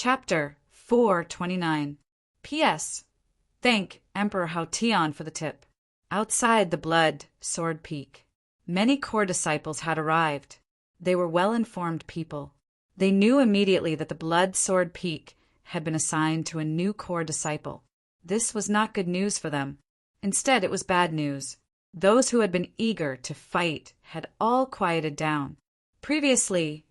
Chapter 429. P.S. Thank Emperor Hao Tian for the tip. Outside the Blood Sword Peak, many core disciples had arrived. They were well-informed people. They knew immediately that the Blood Sword Peak had been assigned to a new core disciple. This was not good news for them. Instead, it was bad news. Those who had been eager to fight had all quieted down. Previously,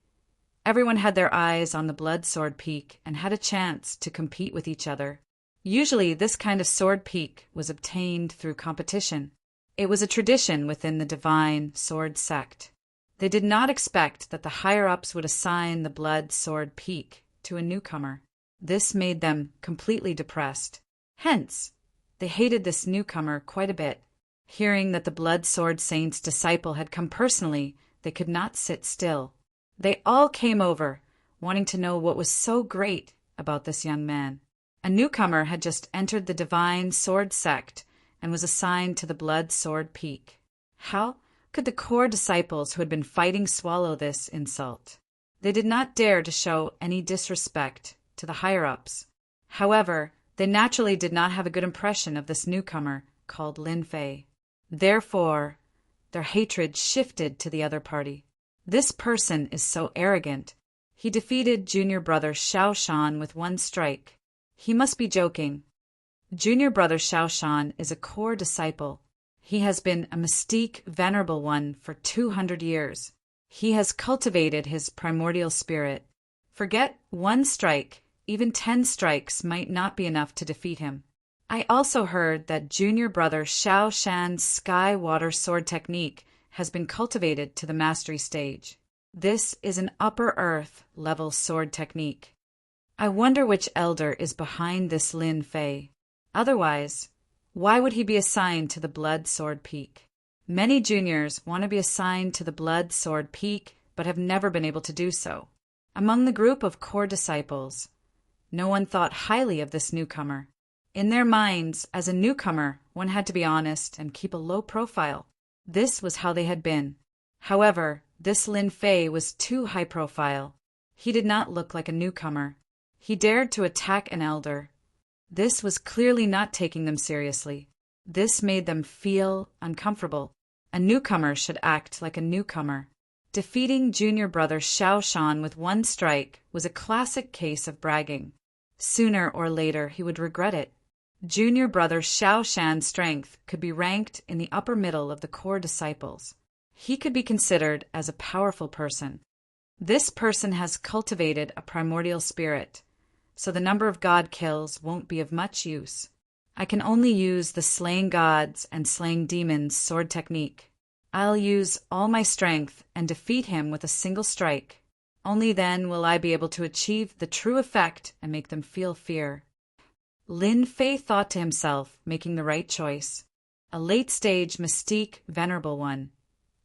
everyone had their eyes on the Blood Sword Peak and had a chance to compete with each other. Usually, this kind of sword peak was obtained through competition. It was a tradition within the divine sword sect. They did not expect that the higher-ups would assign the Blood Sword Peak to a newcomer. This made them completely depressed. Hence, they hated this newcomer quite a bit. Hearing that the Blood Sword Saint's disciple had come personally, they could not sit still. They all came over, wanting to know what was so great about this young man. A newcomer had just entered the divine sword sect and was assigned to the Blood Sword Peak. How could the core disciples who had been fighting swallow this insult? They did not dare to show any disrespect to the higher-ups. However, they naturally did not have a good impression of this newcomer called Lin Fei. Therefore, their hatred shifted to the other party. This person is so arrogant. He defeated junior brother Xiao Shan with one strike. He must be joking. Junior brother Xiao Shan is a core disciple. He has been a mystique venerable one for 200 years. He has cultivated his primordial spirit. Forget one strike, even 10 strikes might not be enough to defeat him. I also heard that junior brother Xiao Shan's sky water sword technique has been cultivated to the mastery stage. This is an upper earth level sword technique. I wonder which elder is behind this Lin Fei. Otherwise, why would he be assigned to the Blood Sword Peak? Many juniors want to be assigned to the Blood Sword Peak, but have never been able to do so. Among the group of core disciples, no one thought highly of this newcomer. In their minds, as a newcomer, one had to be honest and keep a low profile. This was how they had been. However, this Lin Fei was too high profile. He did not look like a newcomer. He dared to attack an elder. This was clearly not taking them seriously. This made them feel uncomfortable. A newcomer should act like a newcomer. Defeating junior brother Xiao Shan with one strike was a classic case of bragging. Sooner or later he would regret it. Junior brother Xiao Shan's strength could be ranked in the upper middle of the core disciples. He could be considered as a powerful person. This person has cultivated a primordial spirit, so the number of god kills won't be of much use. I can only use the slaying gods and slaying demons sword technique. I'll use all my strength and defeat him with a single strike. Only then will I be able to achieve the true effect and make them feel fear. Lin Fei thought to himself, making the right choice. A late-stage mystique venerable one,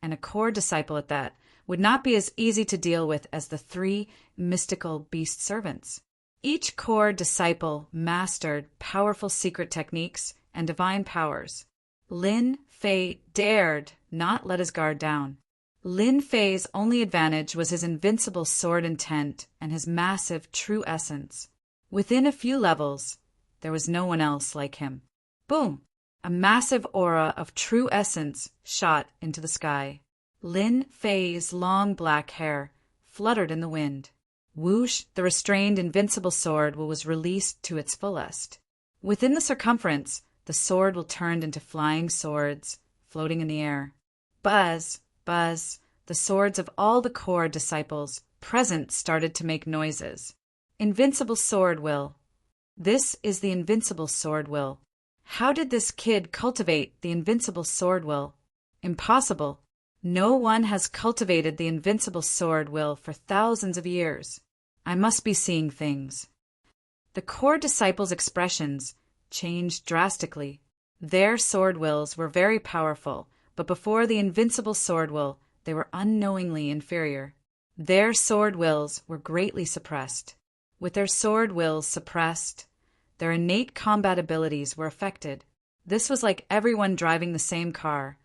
and a core disciple at that, would not be as easy to deal with as the 3 mystical beast servants. Each core disciple mastered powerful secret techniques and divine powers. Lin Fei dared not let his guard down. Lin Fei's only advantage was his invincible sword intent and his massive true essence. Within a few levels, there was no one else like him. Boom! A massive aura of true essence shot into the sky. Lin Fei's long black hair fluttered in the wind. Whoosh! The restrained invincible sword was released to its fullest. Within the circumference, the sword will turn into flying swords, floating in the air. Buzz! Buzz! The swords of all the core disciples present started to make noises. Invincible sword will. This is the invincible sword will. How did this kid cultivate the invincible sword will? Impossible. No one has cultivated the invincible sword will for thousands of years. I must be seeing things. The core disciples' expressions changed drastically. Their sword wills were very powerful, but before the invincible sword will, they were unknowingly inferior. Their sword wills were greatly suppressed. With their sword wills suppressed, their innate combat abilities were affected. This was like everyone driving the same car,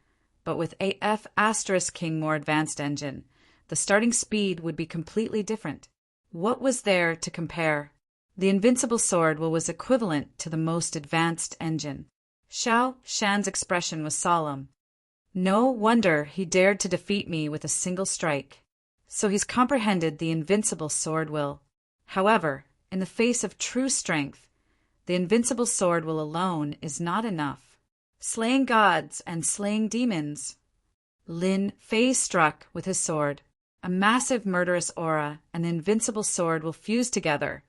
but with a F*King more advanced engine. The starting speed would be completely different. What was there to compare? The invincible sword was equivalent to the most advanced engine. Xiao Shan's expression was solemn. No wonder he dared to defeat me with a single strike. So he's comprehended the invincible sword will. However, in the face of true strength, the invincible sword will alone is not enough. Slaying gods and slaying demons. Lin Fei struck with his sword. A massive murderous aura and the invincible sword will fuse together,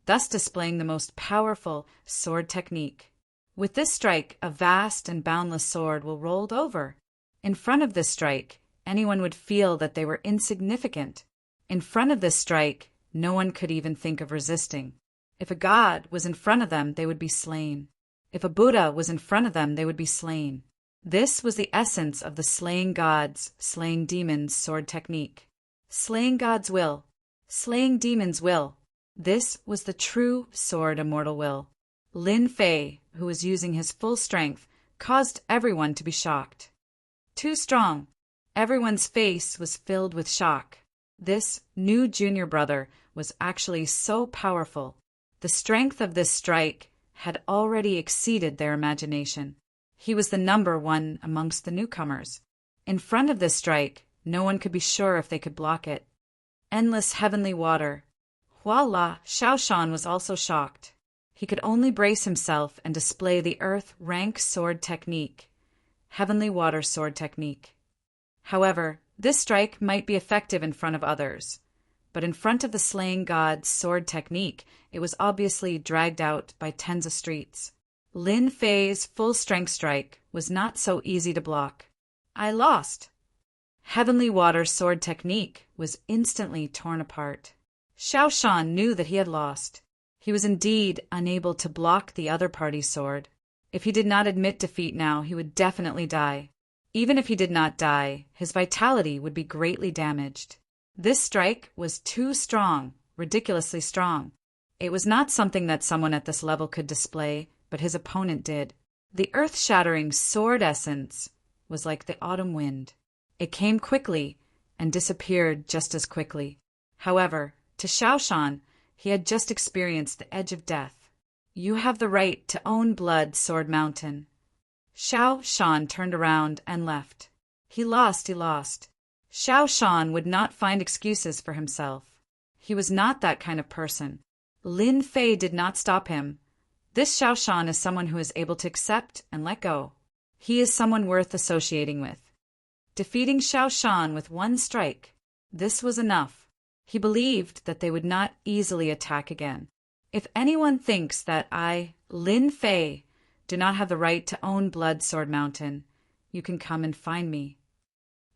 thus displaying the most powerful sword technique. With this strike, a vast and boundless sword will roll over. In front of this strike, anyone would feel that they were insignificant. In front of this strike, no one could even think of resisting. If a god was in front of them, they would be slain. If a Buddha was in front of them, they would be slain. This was the essence of the slaying gods, slaying demons sword technique. Slaying gods will, slaying demons will. This was the true sword immortal will. Lin Fei, who was using his full strength, caused everyone to be shocked. Too strong. Everyone's face was filled with shock. This new junior brother was actually so powerful. The strength of this strike had already exceeded their imagination. He was the number one amongst the newcomers. In front of this strike, no one could be sure if they could block it. Endless heavenly water. Voila! Xiaoshan was also shocked. He could only brace himself and display the earth rank sword technique. Heavenly water sword technique. However, this strike might be effective in front of others. But in front of the slaying god's sword technique, it was obviously dragged out by tens of streets. Lin Fei's full-strength strike was not so easy to block. I lost. Heavenly water sword technique was instantly torn apart. Xiaoshan knew that he had lost. He was indeed unable to block the other party's sword. If he did not admit defeat now, he would definitely die. Even if he did not die, his vitality would be greatly damaged. This strike was too strong, ridiculously strong. It was not something that someone at this level could display, but his opponent did. The earth-shattering sword essence was like the autumn wind. It came quickly and disappeared just as quickly. However, to Xiaoshan, he had just experienced the edge of death. You have the right to own Blood Sword Mountain. Xiaoshan turned around and left. He lost. Xiaoshan would not find excuses for himself. He was not that kind of person. Lin Fei did not stop him. This Xiaoshan is someone who is able to accept and let go. He is someone worth associating with. Defeating Xiaoshan with one strike, this was enough. He believed that they would not easily attack again. If anyone thinks that I, Lin Fei, do not have the right to own Blood Sword Mountain, you can come and find me.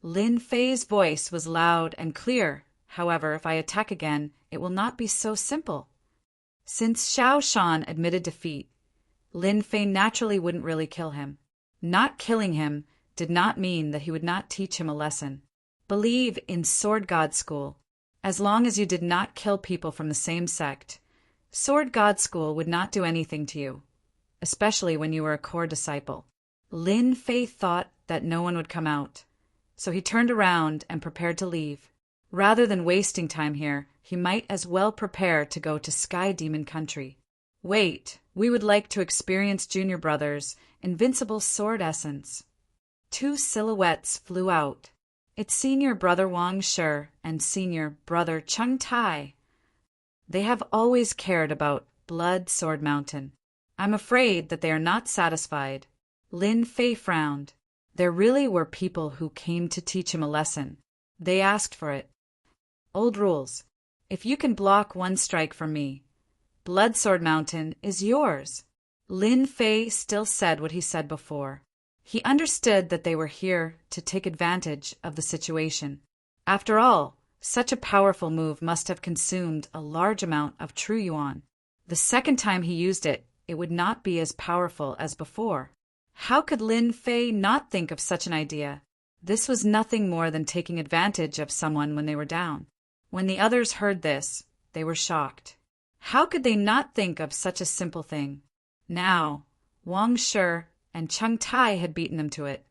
Lin Fei's voice was loud and clear. However, if I attack again, it will not be so simple. Since Xiaoshan admitted defeat, Lin Fei naturally wouldn't really kill him. Not killing him did not mean that he would not teach him a lesson. Believe in Sword God School. As long as you did not kill people from the same sect, Sword God School would not do anything to you, especially when you were a core disciple. Lin Fei thought that no one would come out, so he turned around and prepared to leave. Rather than wasting time here, he might as well prepare to go to Sky Demon Country. Wait, we would like to experience Junior Brother's invincible sword essence. Two silhouettes flew out. It's Senior Brother Wang Shi and Senior Brother Cheng Tai. They have always cared about Blood Sword Mountain. I'm afraid that they are not satisfied. Lin Fei frowned. There really were people who came to teach him a lesson. They asked for it. Old rules. If you can block one strike from me, Blood Sword Mountain is yours. Lin Fei still said what he said before. He understood that they were here to take advantage of the situation. After all, such a powerful move must have consumed a large amount of true yuan. The second time he used it, it would not be as powerful as before. How could Lin Fei not think of such an idea? This was nothing more than taking advantage of someone when they were down. When the others heard this, they were shocked. How could they not think of such a simple thing? Now, Wang Shi and Cheng Tai had beaten them to it.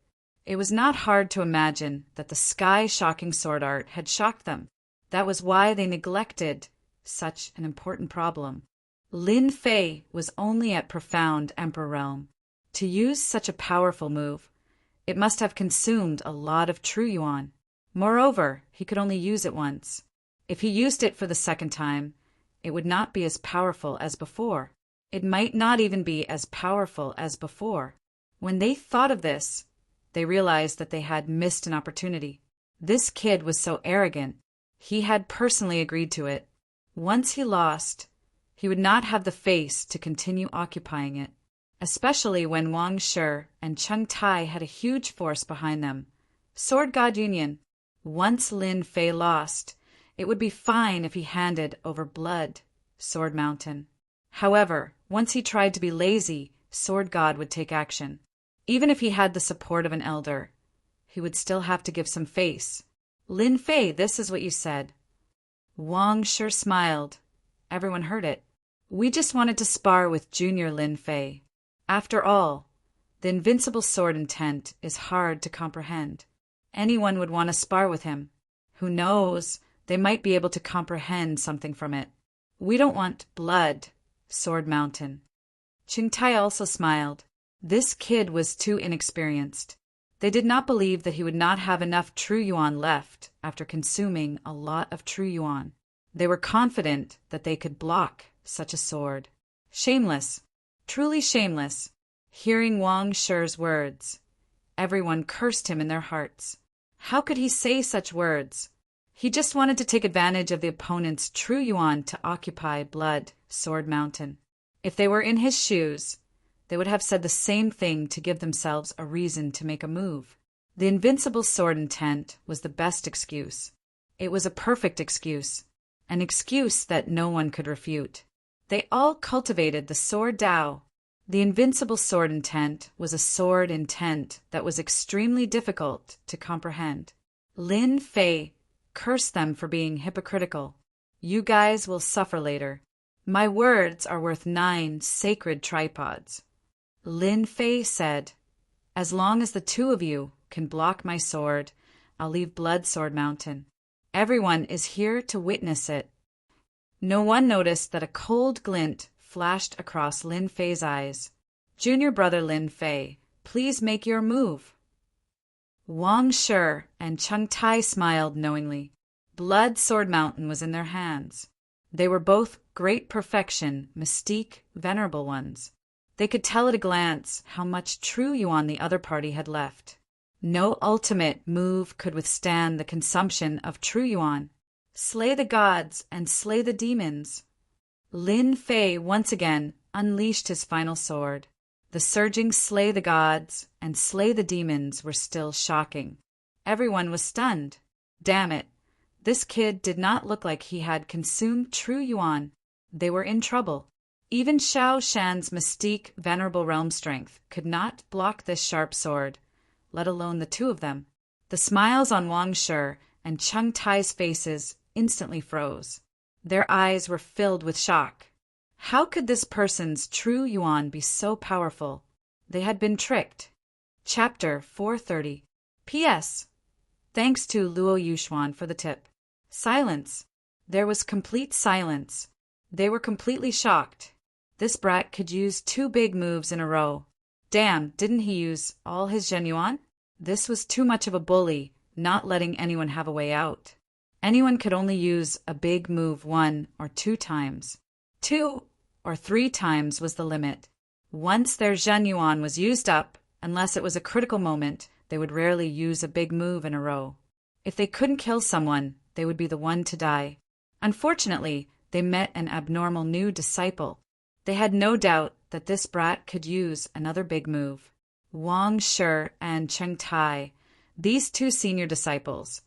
It was not hard to imagine that the sky-shocking sword art had shocked them. That was why they neglected such an important problem. Lin Fei was only at profound emperor realm. To use such a powerful move, it must have consumed a lot of true yuan. Moreover, he could only use it once. If he used it for the second time, it would not be as powerful as before. It might not even be as powerful as before. When they thought of this, they realized that they had missed an opportunity. This kid was so arrogant. He had personally agreed to it. Once he lost, he would not have the face to continue occupying it, especially when Wang Shi and Cheng Tai had a huge force behind them. Sword God Union. Once Lin Fei lost, it would be fine if he handed over blood, Sword Mountain. However, once he tried to be lazy, Sword God would take action. Even if he had the support of an elder, he would still have to give some face. Lin Fei, this is what you said. Wang Shi smiled. Everyone heard it. We just wanted to spar with Junior Lin Fei. After all, the invincible sword intent is hard to comprehend. Anyone would want to spar with him. Who knows, they might be able to comprehend something from it. We don't want blood, Sword Mountain. Cheng Tai also smiled. This kid was too inexperienced. They did not believe that he would not have enough true yuan left after consuming a lot of true yuan. They were confident that they could block such a sword. Shameless, truly shameless. Hearing Wang Shi's words, everyone cursed him in their hearts. How could he say such words? He just wanted to take advantage of the opponent's true yuan to occupy blood, Sword Mountain. If they were in his shoes, they would have said the same thing to give themselves a reason to make a move. The invincible sword intent was the best excuse. It was a perfect excuse, an excuse that no one could refute. They all cultivated the sword Dao. The invincible sword intent was a sword intent that was extremely difficult to comprehend. Lin Fei cursed them for being hypocritical. You guys will suffer later. My words are worth 9 sacred tripods. Lin Fei said, as long as the two of you can block my sword, I'll leave Blood Sword Mountain. Everyone is here to witness it. No one noticed that a cold glint flashed across Lin Fei's eyes. Junior brother Lin Fei, please make your move. Wang Shi and Cheng Tai smiled knowingly. Blood Sword Mountain was in their hands. They were both great perfection, mystique, venerable ones. They could tell at a glance how much true yuan the other party had left. No ultimate move could withstand the consumption of true yuan. Slay the gods and slay the demons. Lin Fei once again unleashed his final sword. The surging slay the gods and slay the demons were still shocking. Everyone was stunned. Damn it. This kid did not look like he had consumed true yuan. They were in trouble. Even Xiao Shan's mystique venerable realm strength could not block this sharp sword, let alone the two of them. The smiles on Wang Shi and Cheng Tai's faces instantly froze. Their eyes were filled with shock. How could this person's true yuan be so powerful? They had been tricked. Chapter 430. P.S. Thanks to Luo Yuxuan for the tip. Silence. There was complete silence. They were completely shocked. This brat could use 2 big moves in a row. Damn, didn't he use all his genuine? This was too much of a bully, not letting anyone have a way out. Anyone could only use a big move 1 or 2 times. 2 or 3 times was the limit. Once their genuine was used up, unless it was a critical moment, they would rarely use a big move in a row. If they couldn't kill someone, they would be the one to die. Unfortunately, they met an abnormal new disciple. They had no doubt that this brat could use another big move. Wang Shi and Cheng Tai, these 2 senior disciples,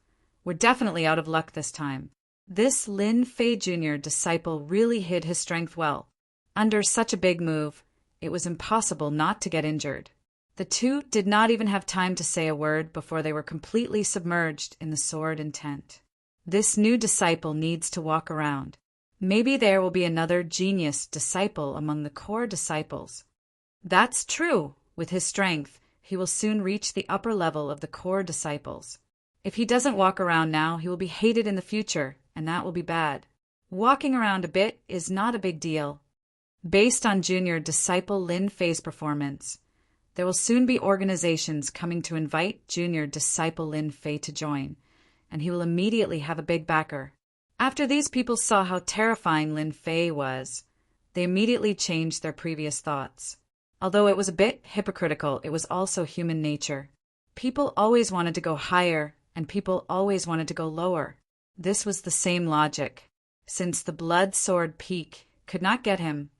were definitely out of luck this time. This Lin Fei Jr. disciple really hid his strength well. Under such a big move, it was impossible not to get injured. The 2 did not even have time to say a word before they were completely submerged in the sword intent. This new disciple needs to walk around. Maybe there will be another genius disciple among the core disciples. That's true. With his strength, he will soon reach the upper level of the core disciples. If he doesn't walk around now, he will be hated in the future, and that will be bad. Walking around a bit is not a big deal. Based on junior disciple Lin Fei's performance, there will soon be organizations coming to invite junior disciple Lin Fei to join, and he will immediately have a big backer. After these people saw how terrifying Lin Fei was, they immediately changed their previous thoughts. Although it was a bit hypocritical, it was also human nature. People always wanted to go higher, and people always wanted to go lower. This was the same logic. Since the blood sword peak could not get him,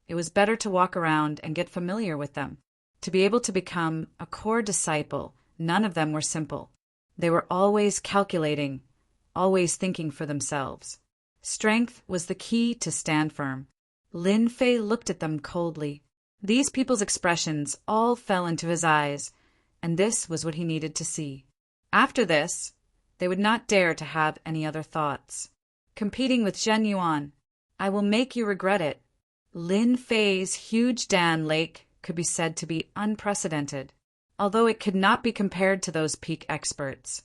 it was better to walk around and get familiar with them. To be able to become a core disciple, none of them were simple. They were always calculating, always thinking for themselves. Strength was the key to stand firm. Lin Fei looked at them coldly. These people's expressions all fell into his eyes, and this was what he needed to see. After this, they would not dare to have any other thoughts. Competing with Zhen Yuan, I will make you regret it. Lin Fei's huge Dan Lake could be said to be unprecedented. Although it could not be compared to those peak experts,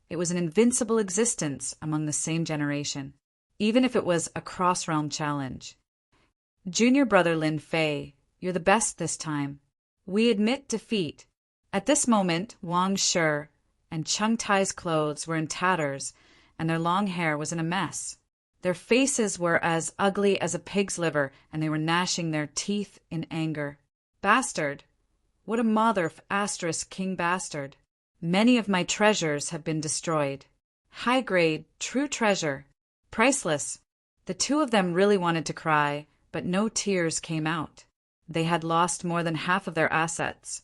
it was an invincible existence among the same generation, even if it was a cross-realm challenge. Junior brother Lin Fei, you're the best this time. We admit defeat. At this moment, Wang Shi and Cheng Tai's clothes were in tatters, and their long hair was in a mess. Their faces were as ugly as a pig's liver, and they were gnashing their teeth in anger. Bastard! What a mother * king bastard! Many of my treasures have been destroyed. High grade, true treasure. Priceless. The two of them really wanted to cry, but no tears came out. They had lost more than half of their assets,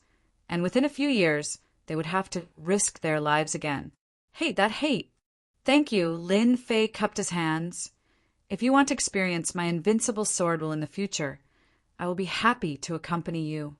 and within a few years, they would have to risk their lives again. Hate that hate! Thank you, Lin Fei cupped his hands. If you want to experience my invincible sword will in the future, I will be happy to accompany you.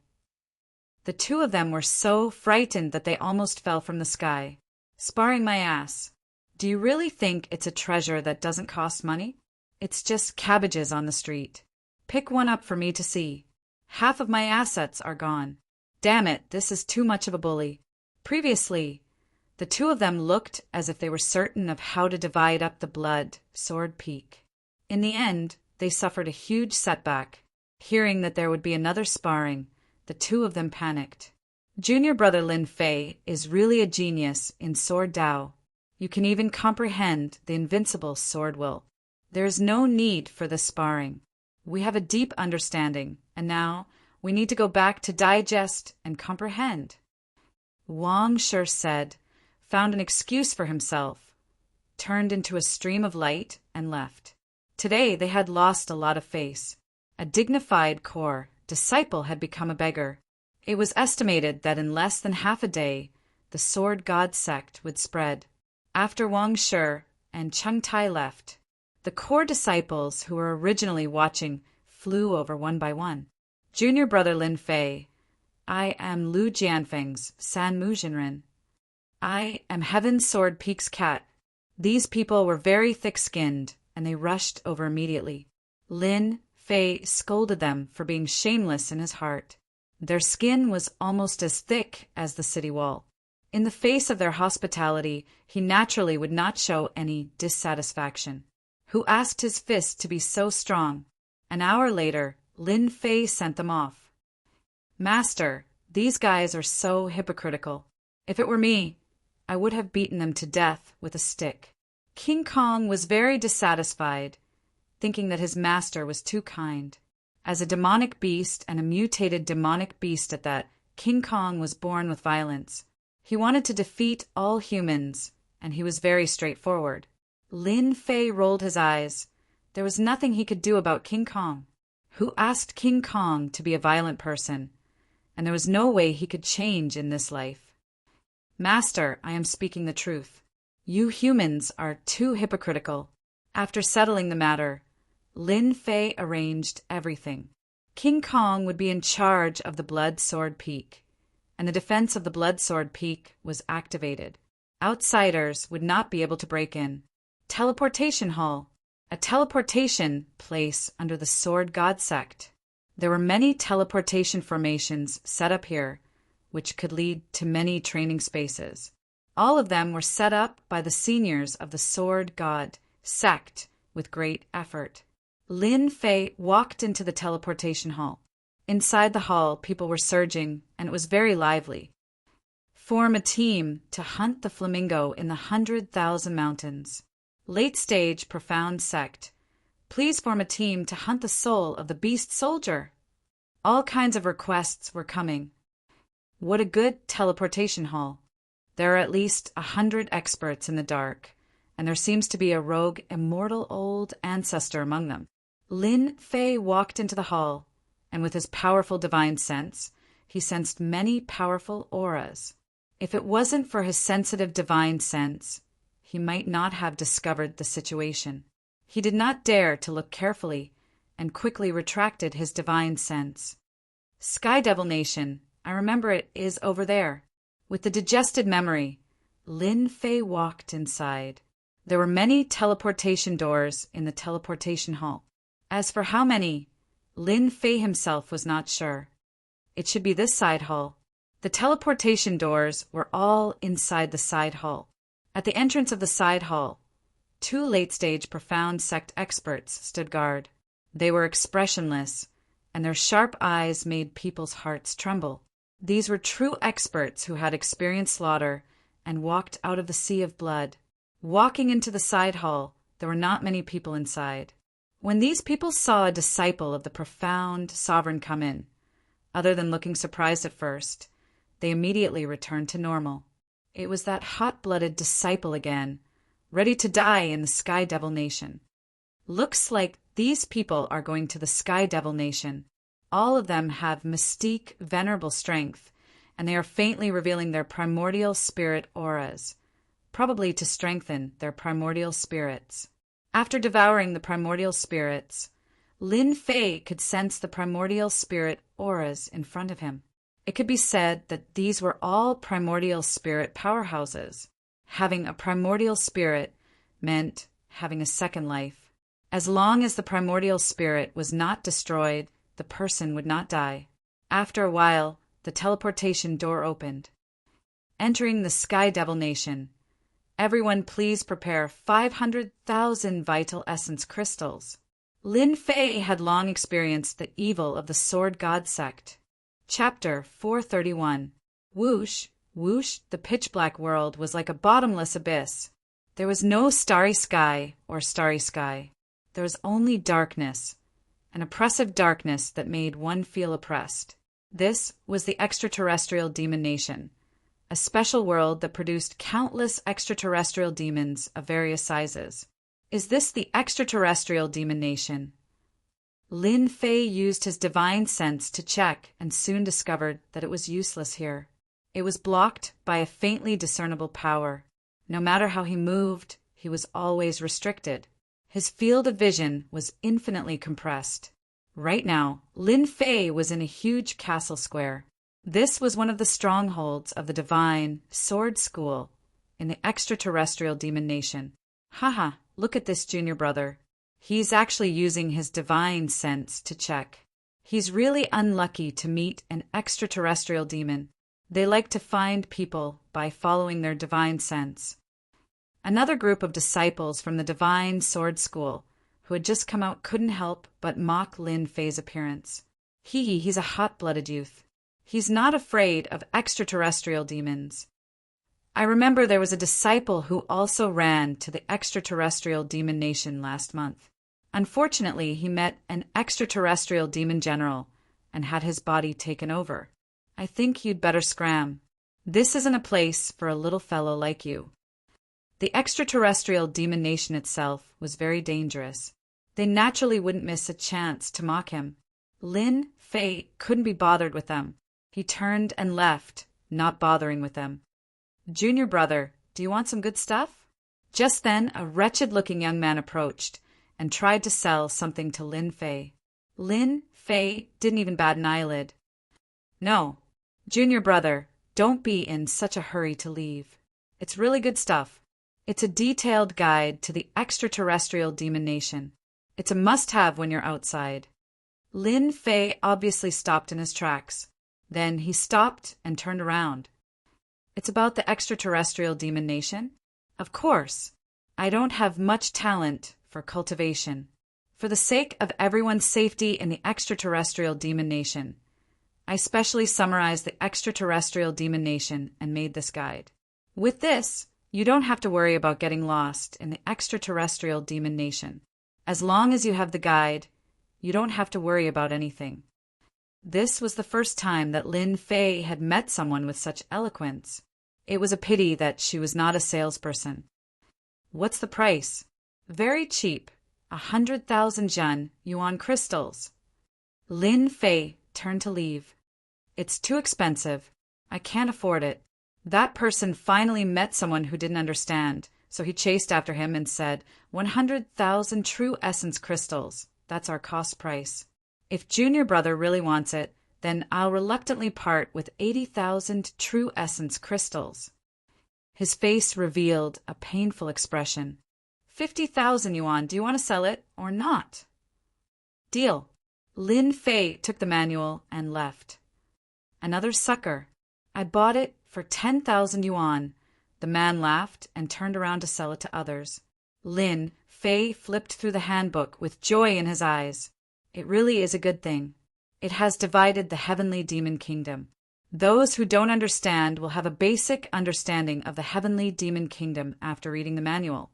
The two of them were so frightened that they almost fell from the sky. Sparring my ass. Do you really think it's a treasure that doesn't cost money? It's just cabbages on the street. Pick one up for me to see. Half of my assets are gone. Damn it, this is too much of a bully. Previously, the two of them looked as if they were certain of how to divide up the blood sword peak. In the end, they suffered a huge setback. Hearing that there would be another sparring, the two of them panicked. Junior brother Lin Fei is really a genius in sword Dao. You can even comprehend the invincible sword will. There is no need for this sparring. We have a deep understanding, and now we need to go back to digest and comprehend. Wang Shi said, found an excuse for himself, turned into a stream of light, and left. Today they had lost a lot of face. A dignified core disciple had become a beggar. It was estimated that in less than half a day, the sword god sect would spread. After Wang Shi and Cheng Tai left, the core disciples who were originally watching flew over one by one. Junior brother Lin Fei, I am Lu Jianfeng's San Mu Jinren. I am Heaven Sword Peak's cat. These people were very thick-skinned, and they rushed over immediately. Lin Fei scolded them for being shameless in his heart. Their skin was almost as thick as the city wall. In the face of their hospitality, he naturally would not show any dissatisfaction. Who asked his fist to be so strong? An hour later, Lin Fei sent them off. Master, these guys are so hypocritical. If it were me, I would have beaten them to death with a stick. King Kong was very dissatisfied, thinking that his master was too kind. As a demonic beast and a mutated demonic beast at that, King Kong was born with violence. He wanted to defeat all humans, and he was very straightforward. Lin Fei rolled his eyes. There was nothing he could do about King Kong. Who asked King Kong to be a violent person? And there was no way he could change in this life. Master, I am speaking the truth. You humans are too hypocritical. After settling the matter, Lin Fei arranged everything. King Kong would be in charge of the Blood Sword Peak, and the defense of the Blood Sword Peak was activated. Outsiders would not be able to break in. Teleportation Hall, a teleportation place under the Sword God sect. There were many teleportation formations set up here, which could lead to many training spaces. All of them were set up by the seniors of the Sword God sect with great effort. Lin Fei walked into the teleportation hall. Inside the hall, people were surging, and it was very lively. Form a team to hunt the flamingo in the 100,000 mountains. Late stage, profound sect. Please form a team to hunt the soul of the beast soldier. All kinds of requests were coming. What a good teleportation hall. There are at least 100 experts in the dark, and there seems to be a rogue, immortal old ancestor among them. Lin Fei walked into the hall, and with his powerful divine sense, he sensed many powerful auras. If it wasn't for his sensitive divine sense, he might not have discovered the situation. He did not dare to look carefully, and quickly retracted his divine sense. Sky Devil Nation, I remember it, is over there. With the digested memory, Lin Fei walked inside. There were many teleportation doors in the teleportation hall. As for how many, Lin Fei himself was not sure. It should be this side hall. The teleportation doors were all inside the side hall. At the entrance of the side hall, 2 late-stage profound sect experts stood guard. They were expressionless, and their sharp eyes made people's hearts tremble. These were true experts who had experienced slaughter and walked out of the sea of blood. Walking into the side hall, there were not many people inside. When these people saw a disciple of the profound sovereign come in, other than looking surprised at first, they immediately returned to normal. It was that hot-blooded disciple again, ready to die in the Sky Devil Nation. Looks like these people are going to the Sky Devil Nation. All of them have mystique, venerable strength, and they are faintly revealing their primordial spirit auras, probably to strengthen their primordial spirits. After devouring the primordial spirits, Lin Fei could sense the primordial spirit auras in front of him. It could be said that these were all primordial spirit powerhouses. Having a primordial spirit meant having a second life. As long as the primordial spirit was not destroyed, the person would not die. After a while, the teleportation door opened. Entering the Sky Devil Nation, everyone please prepare 500,000 vital essence crystals. Lin Fei had long experienced the evil of the Sword God sect. Chapter 431. Whoosh, whoosh, the pitch-black world was like a bottomless abyss. There was no starry sky or starry sky. There was only darkness, an oppressive darkness that made one feel oppressed. This was the extraterrestrial demon nation, a special world that produced countless extraterrestrial demons of various sizes. Is this the extraterrestrial demon nation? Lin Fei used his divine sense to check and soon discovered that it was useless here. It was blocked by a faintly discernible power. No matter how he moved, he was always restricted. His field of vision was infinitely compressed. Right now, Lin Fei was in a huge castle square. This was one of the strongholds of the divine sword school in the extraterrestrial demon nation. Haha, look at this junior brother. He's actually using his divine sense to check. He's really unlucky to meet an extraterrestrial demon. They like to find people by following their divine sense. Another group of disciples from the divine sword school who had just come out couldn't help but mock Lin Fei's appearance. He's a hot-blooded youth. He's not afraid of extraterrestrial demons. I remember there was a disciple who also ran to the extraterrestrial demon nation last month. Unfortunately, he met an extraterrestrial demon general and had his body taken over. I think you'd better scram. This isn't a place for a little fellow like you. The extraterrestrial demon nation itself was very dangerous. They naturally wouldn't miss a chance to mock him. Lin Fei couldn't be bothered with them. He turned and left, not bothering with them. Junior brother, do you want some good stuff? Just then, a wretched-looking young man approached and tried to sell something to Lin Fei. Lin Fei didn't even bat an eyelid. No, junior brother, don't be in such a hurry to leave. It's really good stuff. It's a detailed guide to the extraterrestrial demon nation. It's a must-have when you're outside. Lin Fei obviously stopped in his tracks. Then he stopped and turned around. It's about the extraterrestrial demon nation? Of course. I don't have much talent for cultivation. For the sake of everyone's safety in the extraterrestrial demon nation, I specially summarized the extraterrestrial demon nation and made this guide. With this, you don't have to worry about getting lost in the extraterrestrial demon nation. As long as you have the guide, you don't have to worry about anything. This was the first time that Lin Fei had met someone with such eloquence. It was a pity that she was not a salesperson. What's the price? Very cheap. 100,000 yuan crystals. Lin Fei turned to leave. It's too expensive. I can't afford it. That person finally met someone who didn't understand, so he chased after him and said, 100,000 true essence crystals. That's our cost price. If Junior Brother really wants it, then I'll reluctantly part with 80,000 true essence crystals. His face revealed a painful expression. 50,000 yuan, do you want to sell it or not? Deal. Lin Fei took the manual and left. Another sucker. I bought it for 10,000 yuan. The man laughed and turned around to sell it to others. Lin Fei flipped through the handbook with joy in his eyes. It really is a good thing. It has divided the heavenly demon kingdom. Those who don't understand will have a basic understanding of the heavenly demon kingdom after reading the manual.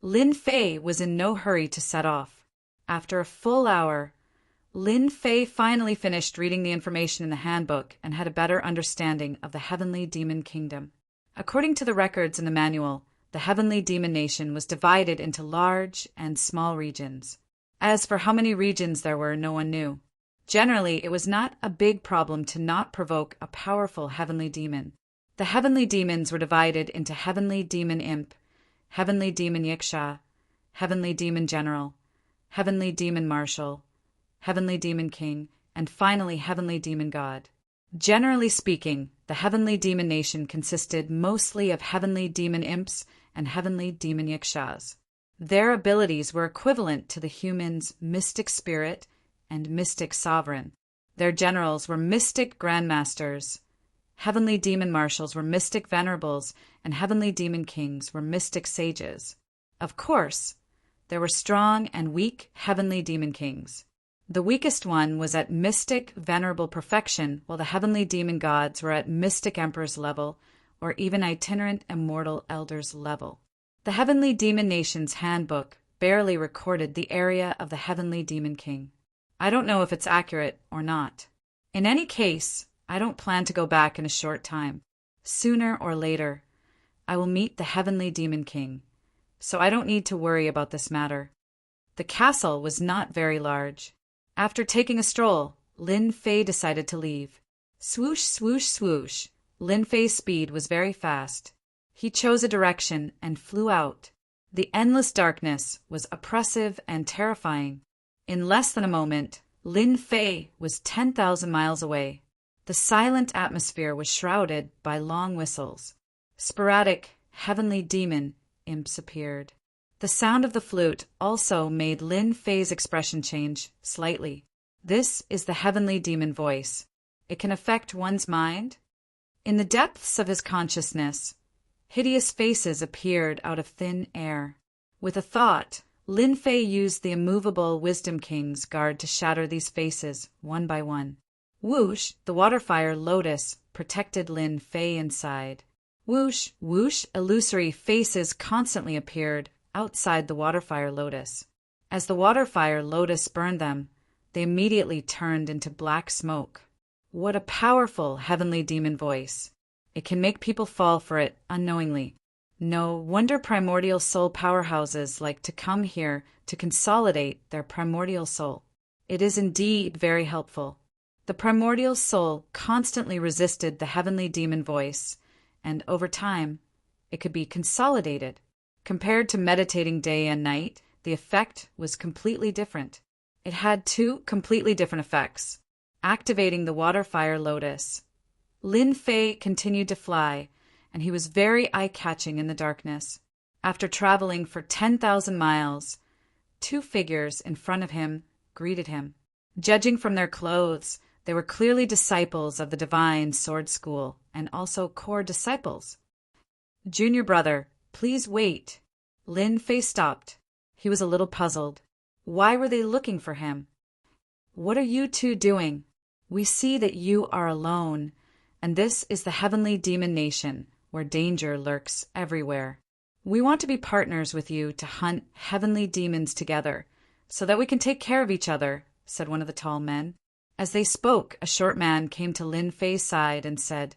Lin Fei was in no hurry to set off. After a full hour, Lin Fei finally finished reading the information in the handbook and had a better understanding of the heavenly demon kingdom. According to the records in the manual, the heavenly demon nation was divided into large and small regions. As for how many regions there were, no one knew. Generally, it was not a big problem to not provoke a powerful heavenly demon. The heavenly demons were divided into heavenly demon imp, heavenly demon yiksha, heavenly demon general, heavenly demon marshal, heavenly demon king, and finally heavenly demon god. Generally speaking, the heavenly demon nation consisted mostly of heavenly demon imps and heavenly demon yikshas. Their abilities were equivalent to the human's mystic spirit and mystic sovereign. Their generals were mystic grandmasters. Heavenly demon marshals were mystic venerables, and heavenly demon kings were mystic sages. Of course, there were strong and weak heavenly demon kings. The weakest one was at mystic venerable perfection, while the heavenly demon gods were at mystic emperor's level, or even itinerant immortal elder's level. The heavenly demon nation's handbook barely recorded the area of the heavenly demon king. I don't know if it's accurate or not. In any case, I don't plan to go back in a short time. Sooner or later, I will meet the heavenly demon king, so I don't need to worry about this matter. The castle was not very large. After taking a stroll, Lin Fei decided to leave. Swoosh, swoosh, swoosh. Lin Fei's speed was very fast. He chose a direction and flew out. The endless darkness was oppressive and terrifying. In less than a moment, Lin Fei was 10,000 miles away. The silent atmosphere was shrouded by long whistles. Sporadic, heavenly demon imps appeared. The sound of the flute also made Lin Fei's expression change slightly. This is the heavenly demon voice. It can affect one's mind. In the depths of his consciousness, hideous faces appeared out of thin air. With a thought, Lin Fei used the immovable Wisdom King's guard to shatter these faces one by one. Whoosh, the waterfire lotus protected Lin Fei inside. Whoosh, whoosh, illusory faces constantly appeared outside the waterfire lotus. As the waterfire lotus burned them, they immediately turned into black smoke. What a powerful heavenly demon voice. It can make people fall for it unknowingly. No wonder primordial soul powerhouses like to come here to consolidate their primordial soul. It is indeed very helpful. The primordial soul constantly resisted the heavenly demon voice, and over time, it could be consolidated. Compared to meditating day and night, the effect was completely different. It had two completely different effects. Activating the water-fire lotus. Lin Fei continued to fly, and he was very eye-catching in the darkness. After traveling for 10,000 miles, two figures in front of him greeted him. Judging from their clothes, they were clearly disciples of the Divine Sword School, and also core disciples. Junior Brother, please wait. Lin Fei stopped. He was a little puzzled. Why were they looking for him? What are you two doing? We see that you are alone, and this is the heavenly demon nation, where danger lurks everywhere. We want to be partners with you to hunt heavenly demons together, so that we can take care of each other, said one of the tall men. As they spoke, a short man came to Lin Fei's side and said,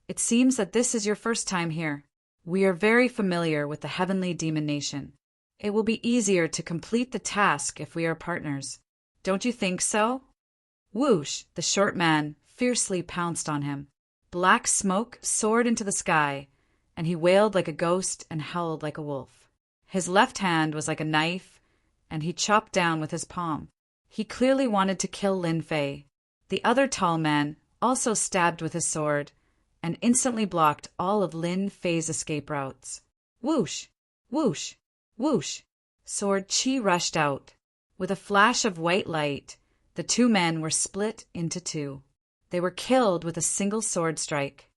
"It seems that this is your first time here. We are very familiar with the heavenly demon nation. It will be easier to complete the task if we are partners. Don't you think so?" Whoosh! The short man fiercely pounced on him. Black smoke soared into the sky, and he wailed like a ghost and howled like a wolf. His left hand was like a knife, and he chopped down with his palm. He clearly wanted to kill Lin Fei. The other tall man also stabbed with his sword, and instantly blocked all of Lin Fei's escape routes. Whoosh! Whoosh! Whoosh! Sword chi rushed out. With a flash of white light, the two men were split into two. They were killed with a single sword strike.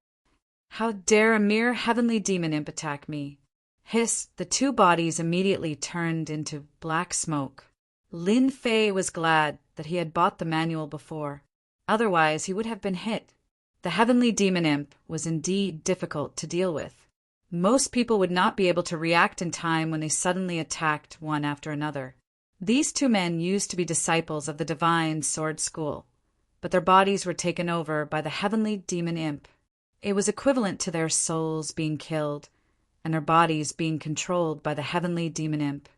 How dare a mere heavenly demon imp attack me? Hiss! The two bodies immediately turned into black smoke. Lin Fei was glad that he had bought the manual before. Otherwise, he would have been hit. The heavenly demon imp was indeed difficult to deal with. Most people would not be able to react in time when they suddenly attacked one after another. These two men used to be disciples of the divine sword school, but their bodies were taken over by the heavenly demon imp. It was equivalent to their souls being killed and their bodies being controlled by the heavenly demon imp.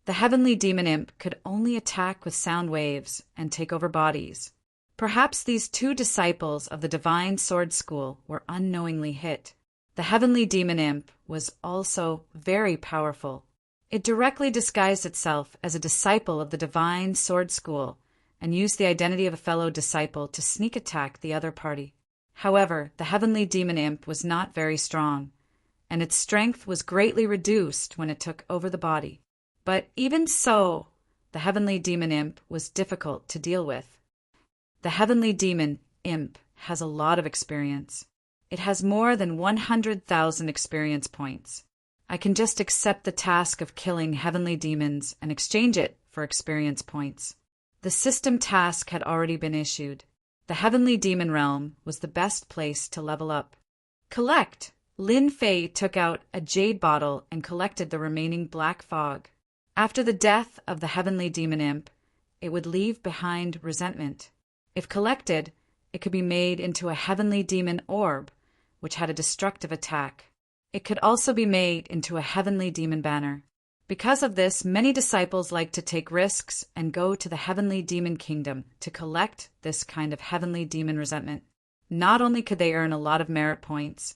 The heavenly demon imp could only attack with sound waves and take over bodies. Perhaps these two disciples of the divine sword school were unknowingly hit. The heavenly demon imp was also very powerful. It directly disguised itself as a disciple of the divine sword school and used the identity of a fellow disciple to sneak attack the other party. However, the heavenly demon imp was not very strong, and its strength was greatly reduced when it took over the body. But even so, the heavenly demon imp was difficult to deal with. The heavenly demon imp has a lot of experience. It has more than 100,000 experience points. I can just accept the task of killing heavenly demons and exchange it for experience points. The system task had already been issued. The heavenly demon realm was the best place to level up. Collect! Lin Fei took out a jade bottle and collected the remaining black fog. After the death of the heavenly demon imp, it would leave behind resentment. If collected, it could be made into a heavenly demon orb, which had a destructive attack. It could also be made into a heavenly demon banner. Because of this, many disciples like to take risks and go to the heavenly demon kingdom to collect this kind of heavenly demon resentment. Not only could they earn a lot of merit points,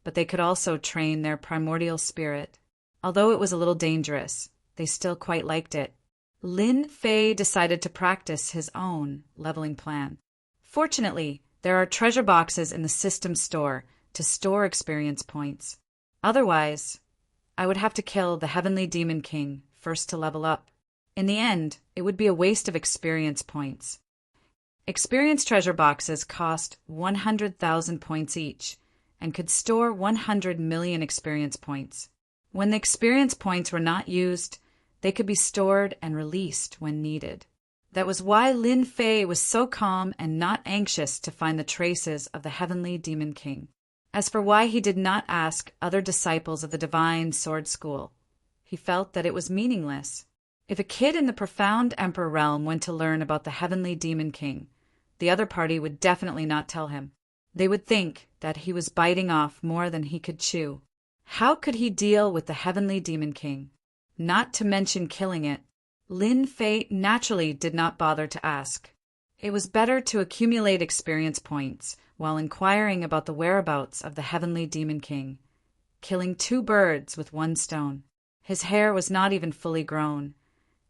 but they could also train their primordial spirit. Although it was a little dangerous, they still quite liked it. Lin Fei decided to practice his own leveling plan. Fortunately, there are treasure boxes in the system store to store experience points. Otherwise, I would have to kill the heavenly demon king first to level up. In the end, it would be a waste of experience points. Experience treasure boxes cost 100,000 points each and could store 100 million experience points. When the experience points were not used, they could be stored and released when needed. That was why Lin Fei was so calm and not anxious to find the traces of the heavenly demon king. As for why he did not ask other disciples of the divine sword school, he felt that it was meaningless. If a kid in the profound emperor realm went to learn about the heavenly demon king, the other party would definitely not tell him. They would think that he was biting off more than he could chew. How could he deal with the heavenly demon king? Not to mention killing it. Lin Fei naturally did not bother to ask. It was better to accumulate experience points while inquiring about the whereabouts of the heavenly demon king, killing 2 birds with 1 stone. His hair was not even fully grown,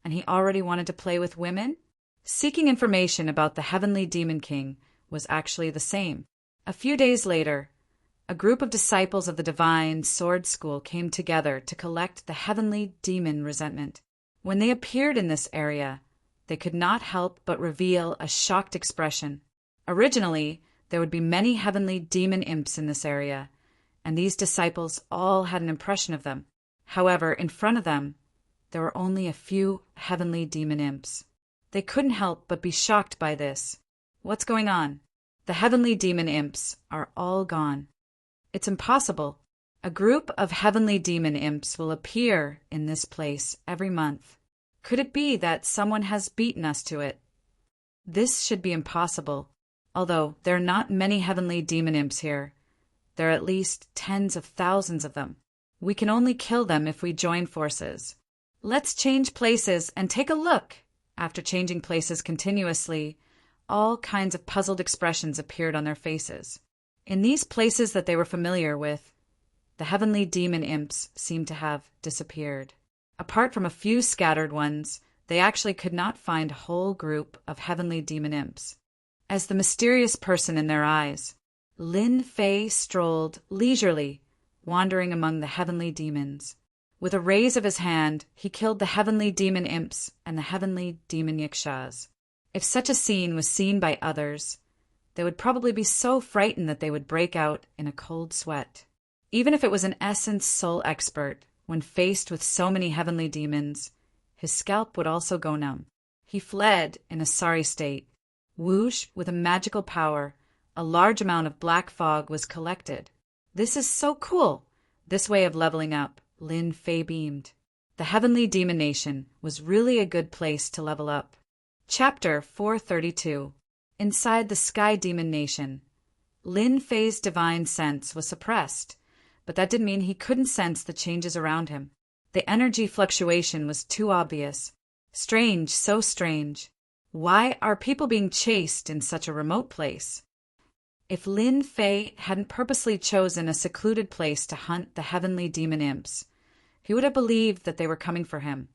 and he already wanted to play with women? Seeking information about the heavenly demon king was actually the same. A few days later, a group of disciples of the divine sword school came together to collect the heavenly demon resentment. When they appeared in this area, they could not help but reveal a shocked expression. Originally, there would be many heavenly demon imps in this area, and these disciples all had an impression of them. However, in front of them, there were only a few heavenly demon imps. They couldn't help but be shocked by this. What's going on? The heavenly demon imps are all gone. It's impossible. A group of heavenly demon imps will appear in this place every month. Could it be that someone has beaten us to it? This should be impossible, although there are not many heavenly demon imps here. There are at least tens of thousands of them. We can only kill them if we join forces. Let's change places and take a look. After changing places continuously, all kinds of puzzled expressions appeared on their faces. In these places that they were familiar with, the heavenly demon imps seemed to have disappeared. Apart from a few scattered ones, they actually could not find a whole group of heavenly demon imps. As the mysterious person in their eyes, Lin Fei strolled leisurely, wandering among the heavenly demons. With a raise of his hand, he killed the heavenly demon imps and the heavenly demon yakshas. If such a scene was seen by others, they would probably be so frightened that they would break out in a cold sweat. Even if it was an essence soul expert, when faced with so many heavenly demons, his scalp would also go numb. He fled in a sorry state. Whoosh, with a magical power, a large amount of black fog was collected. This is so cool! This way of leveling up, Lin Fei beamed. The heavenly demon nation was really a good place to level up. Chapter 432. Inside the Sky Demon Nation. Lin Fei's divine sense was suppressed, but that didn't mean he couldn't sense the changes around him. The energy fluctuation was too obvious. Strange, so strange. Why are people being chased in such a remote place? If Lin Fei hadn't purposely chosen a secluded place to hunt the heavenly demon imps, he would have believed that they were coming for him,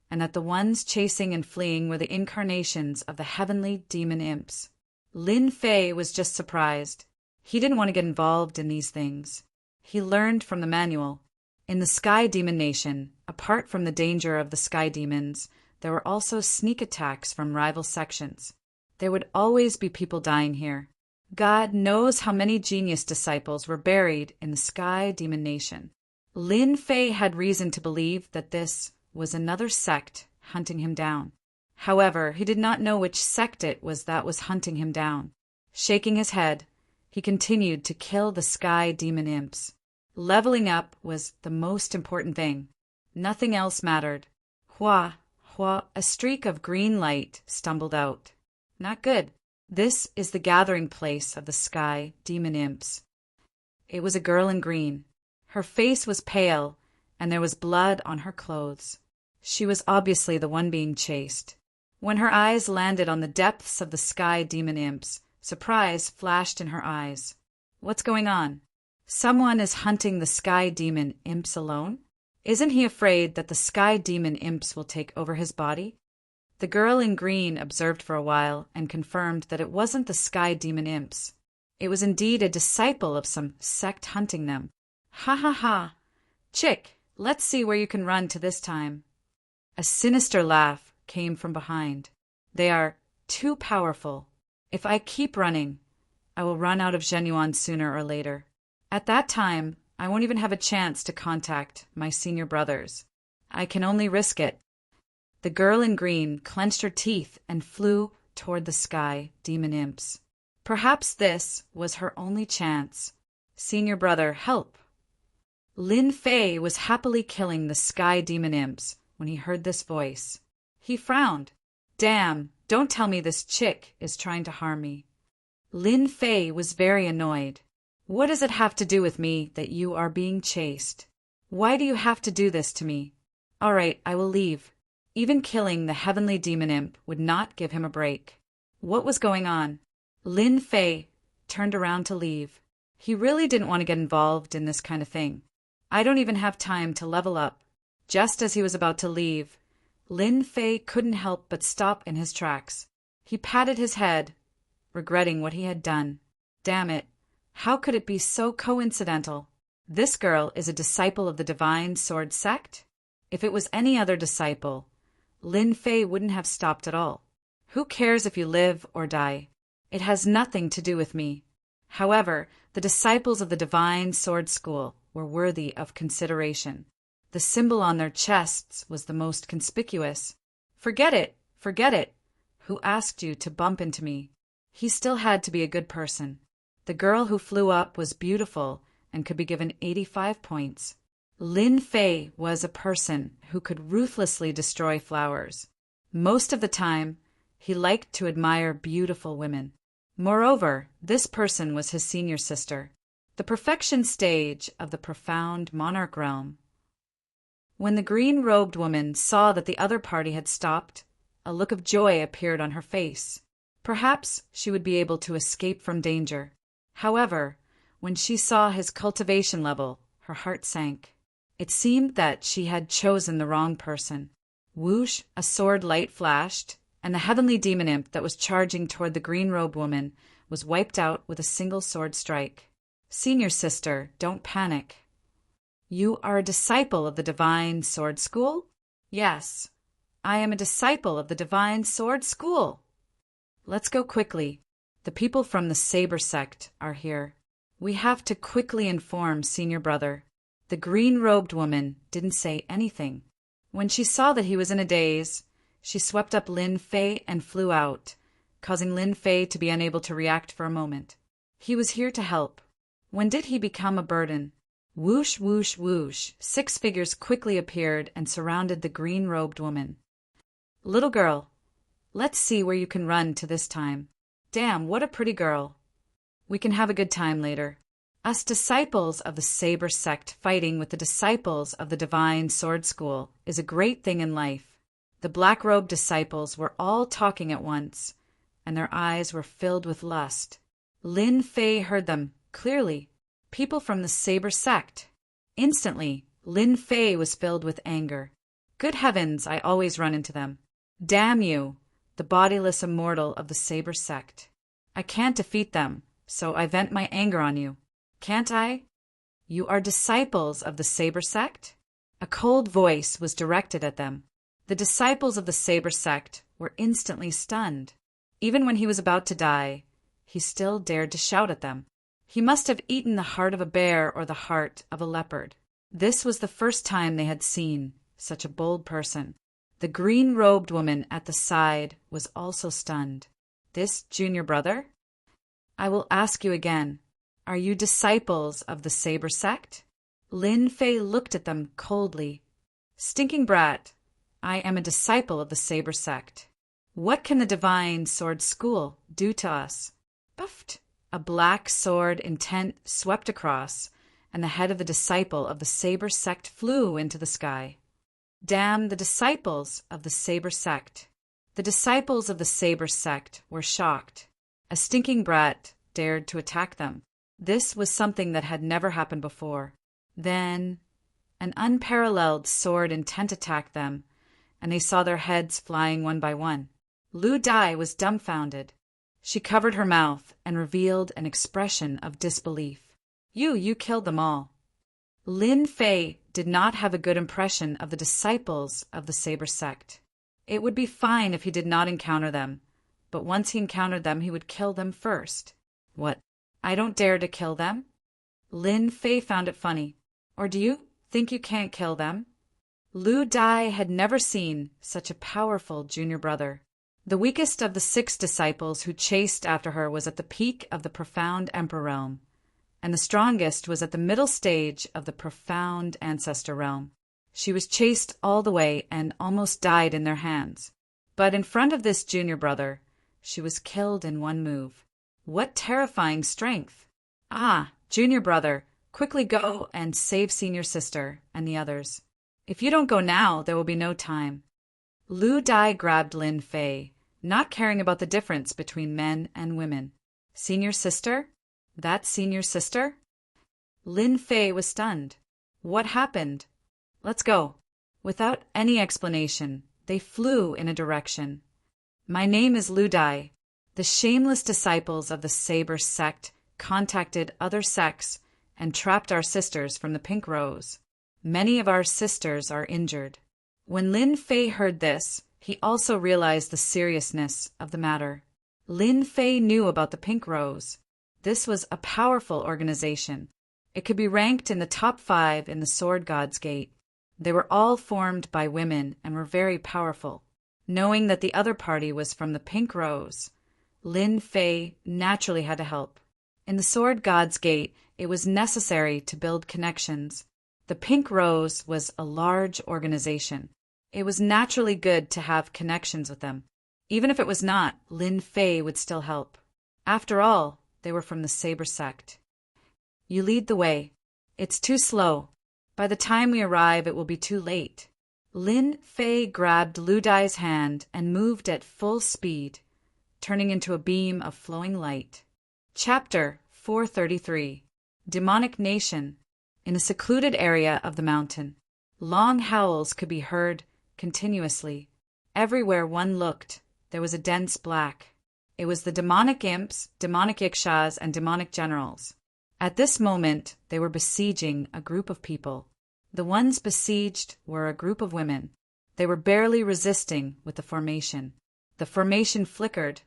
and that the ones chasing and fleeing were the incarnations of the heavenly demon imps. Lin Fei was just surprised. He didn't want to get involved in these things. He learned from the manual. In the Sky Demon Nation, apart from the danger of the sky demons, there were also sneak attacks from rival sections. There would always be people dying here. God knows how many genius disciples were buried in the Sky Demon Nation. Lin Fei had reason to believe that this was another sect hunting him down. However, he did not know which sect it was that was hunting him down. Shaking his head, he continued to kill the Sky Demon imps. Leveling up was the most important thing. Nothing else mattered. Hua, hua, a streak of green light stumbled out. Not good. This is the gathering place of the Sky Demon imps. It was a girl in green. Her face was pale, and there was blood on her clothes. She was obviously the one being chased. When her eyes landed on the depths of the Sky Demon imps, surprise flashed in her eyes. What's going on? Someone is hunting the Sky Demon imps alone? Isn't he afraid that the Sky Demon imps will take over his body? The girl in green observed for a while and confirmed that it wasn't the Sky Demon imps. It was indeed a disciple of some sect hunting them. Ha ha ha! Chick, let's see where you can run to this time. A sinister laugh came from behind. They are too powerful. If I keep running, I will run out of Genuine sooner or later. At that time, I won't even have a chance to contact my senior brothers. I can only risk it. The girl in green clenched her teeth and flew toward the Sky Demon imps. Perhaps this was her only chance. Senior brother, help! Lin Fei was happily killing the Sky Demon imps when he heard this voice. He frowned. Damn, don't tell me this chick is trying to harm me. Lin Fei was very annoyed. What does it have to do with me that you are being chased? Why do you have to do this to me? All right, I will leave. Even killing the heavenly demon imp would not give him a break. What was going on? Lin Fei turned around to leave. He really didn't want to get involved in this kind of thing. I don't even have time to level up. Just as he was about to leave, Lin Fei couldn't help but stop in his tracks. He patted his head, regretting what he had done. Damn it. How could it be so coincidental? This girl is a disciple of the Divine Sword Sect? If it was any other disciple, Lin Fei wouldn't have stopped at all. Who cares if you live or die? It has nothing to do with me. However, the disciples of the Divine Sword School were worthy of consideration. The symbol on their chests was the most conspicuous. Forget it, forget it. Who asked you to bump into me? He still had to be a good person. The girl who flew up was beautiful and could be given 85 points. Lin Fei was a person who could ruthlessly destroy flowers. Most of the time, he liked to admire beautiful women. Moreover, this person was his senior sister, the perfection stage of the profound monarch realm. When the green-robed woman saw that the other party had stopped, a look of joy appeared on her face. Perhaps she would be able to escape from danger. However, when she saw his cultivation level, her heart sank. It seemed that she had chosen the wrong person. Whoosh, a sword light flashed, and the heavenly demon imp that was charging toward the green-robed woman was wiped out with a single sword strike. Senior sister, don't panic. You are a disciple of the Divine Sword School? Yes, I am a disciple of the Divine Sword School. Let's go quickly. The people from the Saber sect are here. We have to quickly inform senior brother. The green-robed woman didn't say anything. When she saw that he was in a daze, she swept up Lin Fei and flew out, causing Lin Fei to be unable to react for a moment. He was here to help. When did he become a burden? Whoosh, whoosh, whoosh. 6 figures quickly appeared and surrounded the green-robed woman. Little girl, let's see where you can run to this time. Damn, what a pretty girl. We can have a good time later. Us disciples of the Saber sect fighting with the disciples of the Divine Sword School is a great thing in life. The black-robed disciples were all talking at once, and their eyes were filled with lust. Lin Fei heard them clearly. People from the Saber sect. Instantly, Lin Fei was filled with anger. Good heavens, I always run into them. Damn you, the bodiless immortal of the Saber sect. I can't defeat them, so I vent my anger on you. Can't I? You are disciples of the Saber sect? A cold voice was directed at them. The disciples of the Saber sect were instantly stunned. Even when he was about to die, he still dared to shout at them. He must have eaten the heart of a bear or the heart of a leopard. This was the first time they had seen such a bold person. The green-robed woman at the side was also stunned. This junior brother? I will ask you again. Are you disciples of the Saber sect? Lin Fei looked at them coldly. Stinking brat, I am a disciple of the Saber sect. What can the Divine Sword School do to us? Buffed. A black sword intent swept across, and the head of the disciple of the Saber sect flew into the sky. Damn the disciples of the Saber sect. The disciples of the Saber sect were shocked. A stinking brat dared to attack them. This was something that had never happened before. Then, an unparalleled sword intent attacked them, and they saw their heads flying one by one. Lu Dai was dumbfounded. She covered her mouth and revealed an expression of disbelief. You killed them all. Lin Fei did not have a good impression of the disciples of the Saber sect. It would be fine if he did not encounter them, but once he encountered them, he would kill them first. What? I don't dare to kill them? Lin Fei found it funny. Or do you think you can't kill them? Lu Dai had never seen such a powerful junior brother. The weakest of the 6 disciples who chased after her was at the peak of the profound Emperor realm, and the strongest was at the middle stage of the profound Ancestor realm. She was chased all the way and almost died in their hands. But in front of this junior brother, she was killed in one move. What terrifying strength! Ah, junior brother, quickly go and save senior sister and the others. If you don't go now, there will be no time. Lu Dai grabbed Lin Fei, not caring about the difference between men and women. Senior sister? That senior sister? Lin Fei was stunned. What happened? Let's go. Without any explanation, they flew in a direction. My name is Lu Dai. The shameless disciples of the Saber sect contacted other sects and trapped our sisters from the Pink Rose. Many of our sisters are injured. When Lin Fei heard this, he also realized the seriousness of the matter. Lin Fei knew about the Pink Rose. This was a powerful organization. It could be ranked in the top 5 in the Sword God's Gate. They were all formed by women and were very powerful. Knowing that the other party was from the Pink Rose, Lin Fei naturally had to help. In the Sword God's Gate, it was necessary to build connections. The Pink Rose was a large organization. It was naturally good to have connections with them. Even if it was not, Lin Fei would still help. After all, they were from the Saber sect. You lead the way. It's too slow. By the time we arrive, it will be too late. Lin Fei grabbed Lu Dai's hand and moved at full speed, turning into a beam of flowing light. Chapter 433. Demonic Nation. In a secluded area of the mountain, long howls could be heard continuously. Everywhere one looked, there was a dense black. It was the demonic imps, demonic ikshas, and demonic generals. At this moment, they were besieging a group of people. The ones besieged were a group of women. They were barely resisting with the formation. The formation flickered,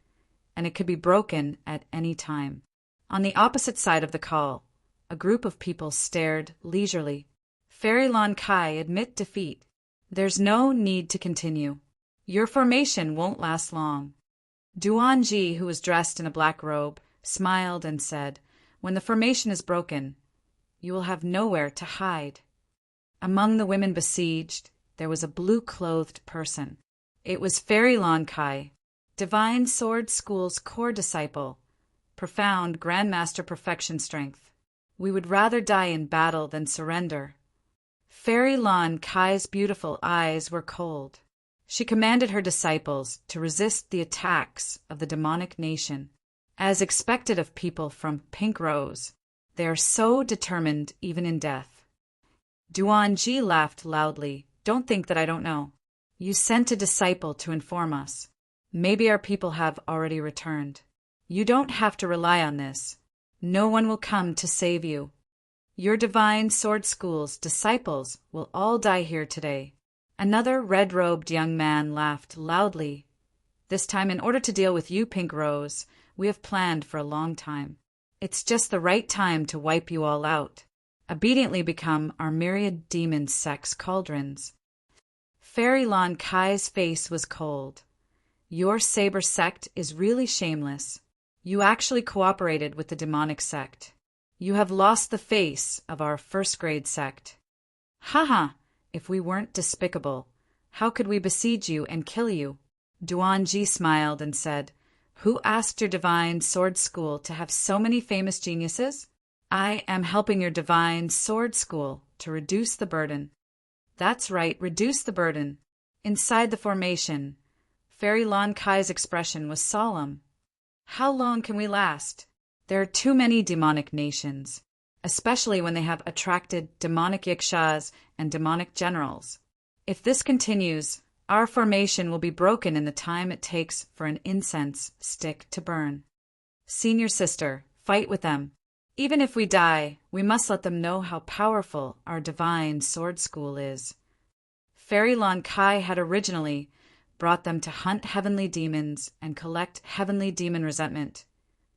and it could be broken at any time. On the opposite side of the call, a group of people stared leisurely. Fairy Lon Kai admit defeat. There's no need to continue. Your formation won't last long. Duan Ji, who was dressed in a black robe, smiled and said, when the formation is broken, you will have nowhere to hide. Among the women besieged, there was a blue-clothed person. It was Fairy Lon Kai, Divine Sword School's core disciple, profound Grandmaster Perfection Strength. We would rather die in battle than surrender. Fairy Lon Kai's beautiful eyes were cold. She commanded her disciples to resist the attacks of the demonic nation. As expected of people from Pink Rose, they are so determined even in death. Duan Ji laughed loudly. Don't think that I don't know. You sent a disciple to inform us. Maybe our people have already returned. You don't have to rely on this. No one will come to save you. Your Divine Sword School's disciples will all die here today. Another red-robed young man laughed loudly. This time, in order to deal with you, Pink Rose, we have planned for a long time. It's just the right time to wipe you all out. Obediently become our myriad demon sex cauldrons. Fairy Lon Kai's face was cold. Your Saber sect is really shameless. You actually cooperated with the demonic sect. You have lost the face of our first-grade sect. Haha, if we weren't despicable, how could we besiege you and kill you? Duan Ji smiled and said, who asked your Divine Sword School to have so many famous geniuses? I am helping your Divine Sword School to reduce the burden. That's right, reduce the burden. Inside the formation, Fairy Lon Kai's expression was solemn. How long can we last? There are too many demonic nations, especially when they have attracted demonic ikshas and demonic generals. If this continues, our formation will be broken in the time it takes for an incense stick to burn. Senior sister, fight with them. Even if we die, we must let them know how powerful our Divine Sword School is. Fairy Lon Kai had originally brought them to hunt heavenly demons and collect heavenly demon resentment,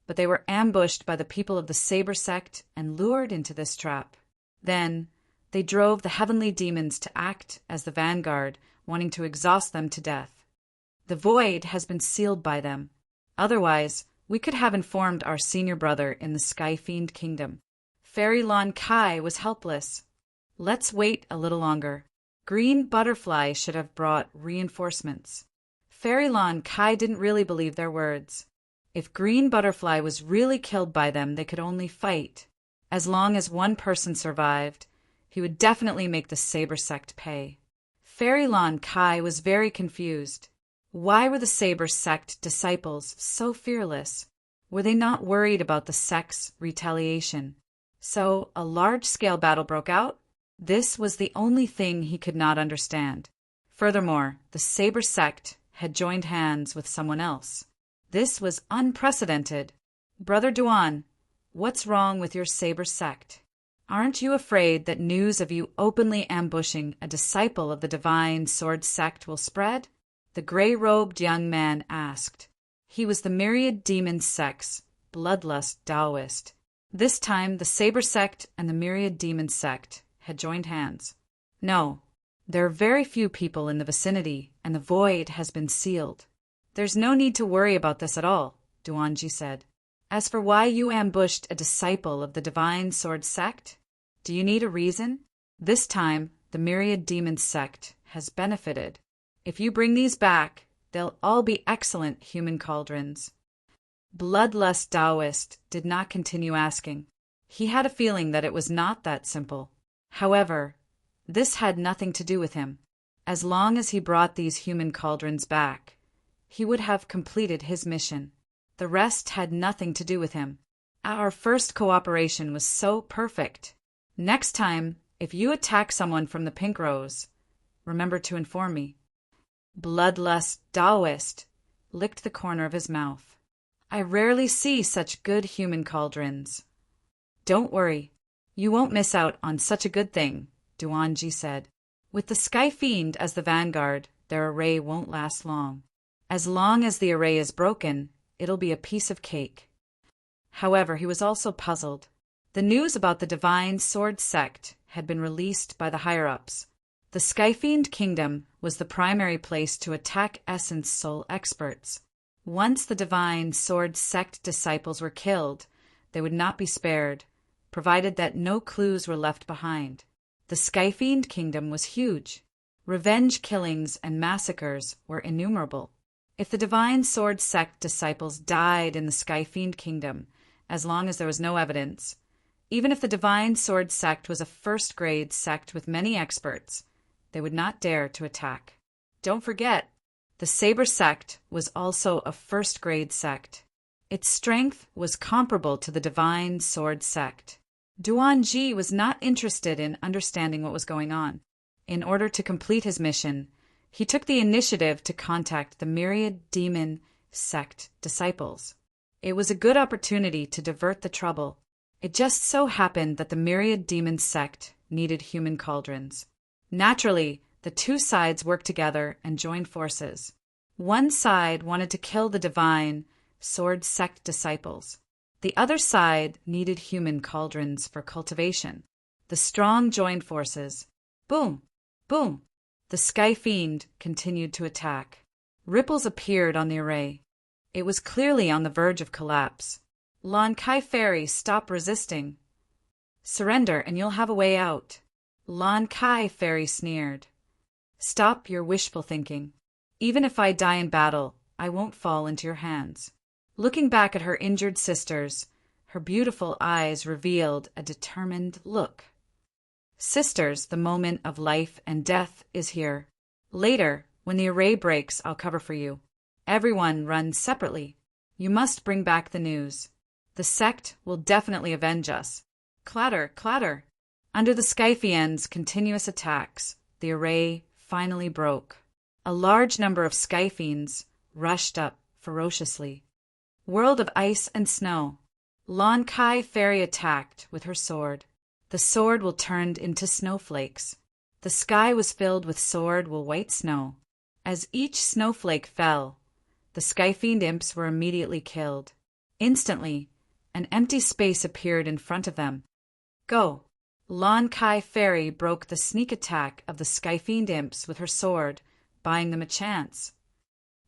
but they were ambushed by the people of the Saber sect and lured into this trap. Then, they drove the heavenly demons to act as the vanguard, wanting to exhaust them to death. The void has been sealed by them. Otherwise, we could have informed our senior brother in the Sky Fiend Kingdom. Fairy Lon Kai was helpless. Let's wait a little longer. Green Butterfly should have brought reinforcements. Fairy Lon Kai didn't really believe their words. If Green Butterfly was really killed by them, they could only fight. As long as one person survived, he would definitely make the Saber sect pay. Fairy Lon Kai was very confused. Why were the Saber sect disciples so fearless? Were they not worried about the sect's retaliation? So a large-scale battle broke out? This was the only thing he could not understand. Furthermore, the Saber sect had joined hands with someone else. This was unprecedented. Brother Duan, what's wrong with your Saber sect? Aren't you afraid that news of you openly ambushing a disciple of the Divine Sword sect will spread? The gray-robed young man asked. He was the myriad demon sect's bloodlust Taoist. This time the Saber sect and the myriad demon sect had joined hands. No, There are very few people in the vicinity, and the void has been sealed. There's no need to worry about this at all, Duanji said. As for why you ambushed a disciple of the Divine Sword Sect, do you need a reason? This time, the Myriad Demon Sect has benefited. If you bring these back, they'll all be excellent human cauldrons. Bloodlust Taoist did not continue asking. He had a feeling that it was not that simple. However, this had nothing to do with him. As long as he brought these human cauldrons back, he would have completed his mission. The rest had nothing to do with him. Our first cooperation was so perfect. Next time, if you attack someone from the Pink Rose, remember to inform me. Bloodlust Taoist licked the corner of his mouth. I rarely see such good human cauldrons. Don't worry. You won't miss out on such a good thing, Duanji said. With the Sky Fiend as the vanguard, their array won't last long. As long as the array is broken, it'll be a piece of cake. However, he was also puzzled. The news about the Divine Sword Sect had been released by the higher-ups. The Skyfiend Kingdom was the primary place to attack Essence Soul experts. Once the Divine Sword Sect disciples were killed, they would not be spared, provided that no clues were left behind. The Skyfiend Kingdom was huge. Revenge killings and massacres were innumerable. If the Divine Sword Sect disciples died in the Skyfiend Kingdom, as long as there was no evidence, even if the Divine Sword Sect was a first-grade sect with many experts, they would not dare to attack. Don't forget, the Saber Sect was also a first-grade sect. Its strength was comparable to the Divine Sword Sect. Duanji was not interested in understanding what was going on. In order to complete his mission, he took the initiative to contact the Myriad Demon Sect disciples. It was a good opportunity to divert the trouble. It just so happened that the Myriad Demon Sect needed human cauldrons. Naturally, the two sides worked together and joined forces. One side wanted to kill the Divine Sword Sect disciples. The other side needed human cauldrons for cultivation. The strong joined forces. Boom! Boom! The Sky Fiend continued to attack. Ripples appeared on the array. It was clearly on the verge of collapse. Lon Kai Fairy, stop resisting. Surrender and you'll have a way out. Lon Kai Fairy sneered. Stop your wishful thinking. Even if I die in battle, I won't fall into your hands. Looking back at her injured sisters, her beautiful eyes revealed a determined look. Sisters, the moment of life and death is here. Later, when the array breaks, I'll cover for you. Everyone runs separately. You must bring back the news. The sect will definitely avenge us. Clatter, clatter. Under the Skyfiend's continuous attacks, the array finally broke. A large number of Skyfiends rushed up ferociously. World of ice and snow. Lon Kai Fairy attacked with her sword. The sword will turned into snowflakes. The sky was filled with sword will white snow. As each snowflake fell, the Skyfiend imps were immediately killed. Instantly, an empty space appeared in front of them. Go! Lon Kai Fairy broke the sneak attack of the Skyfiend imps with her sword, buying them a chance.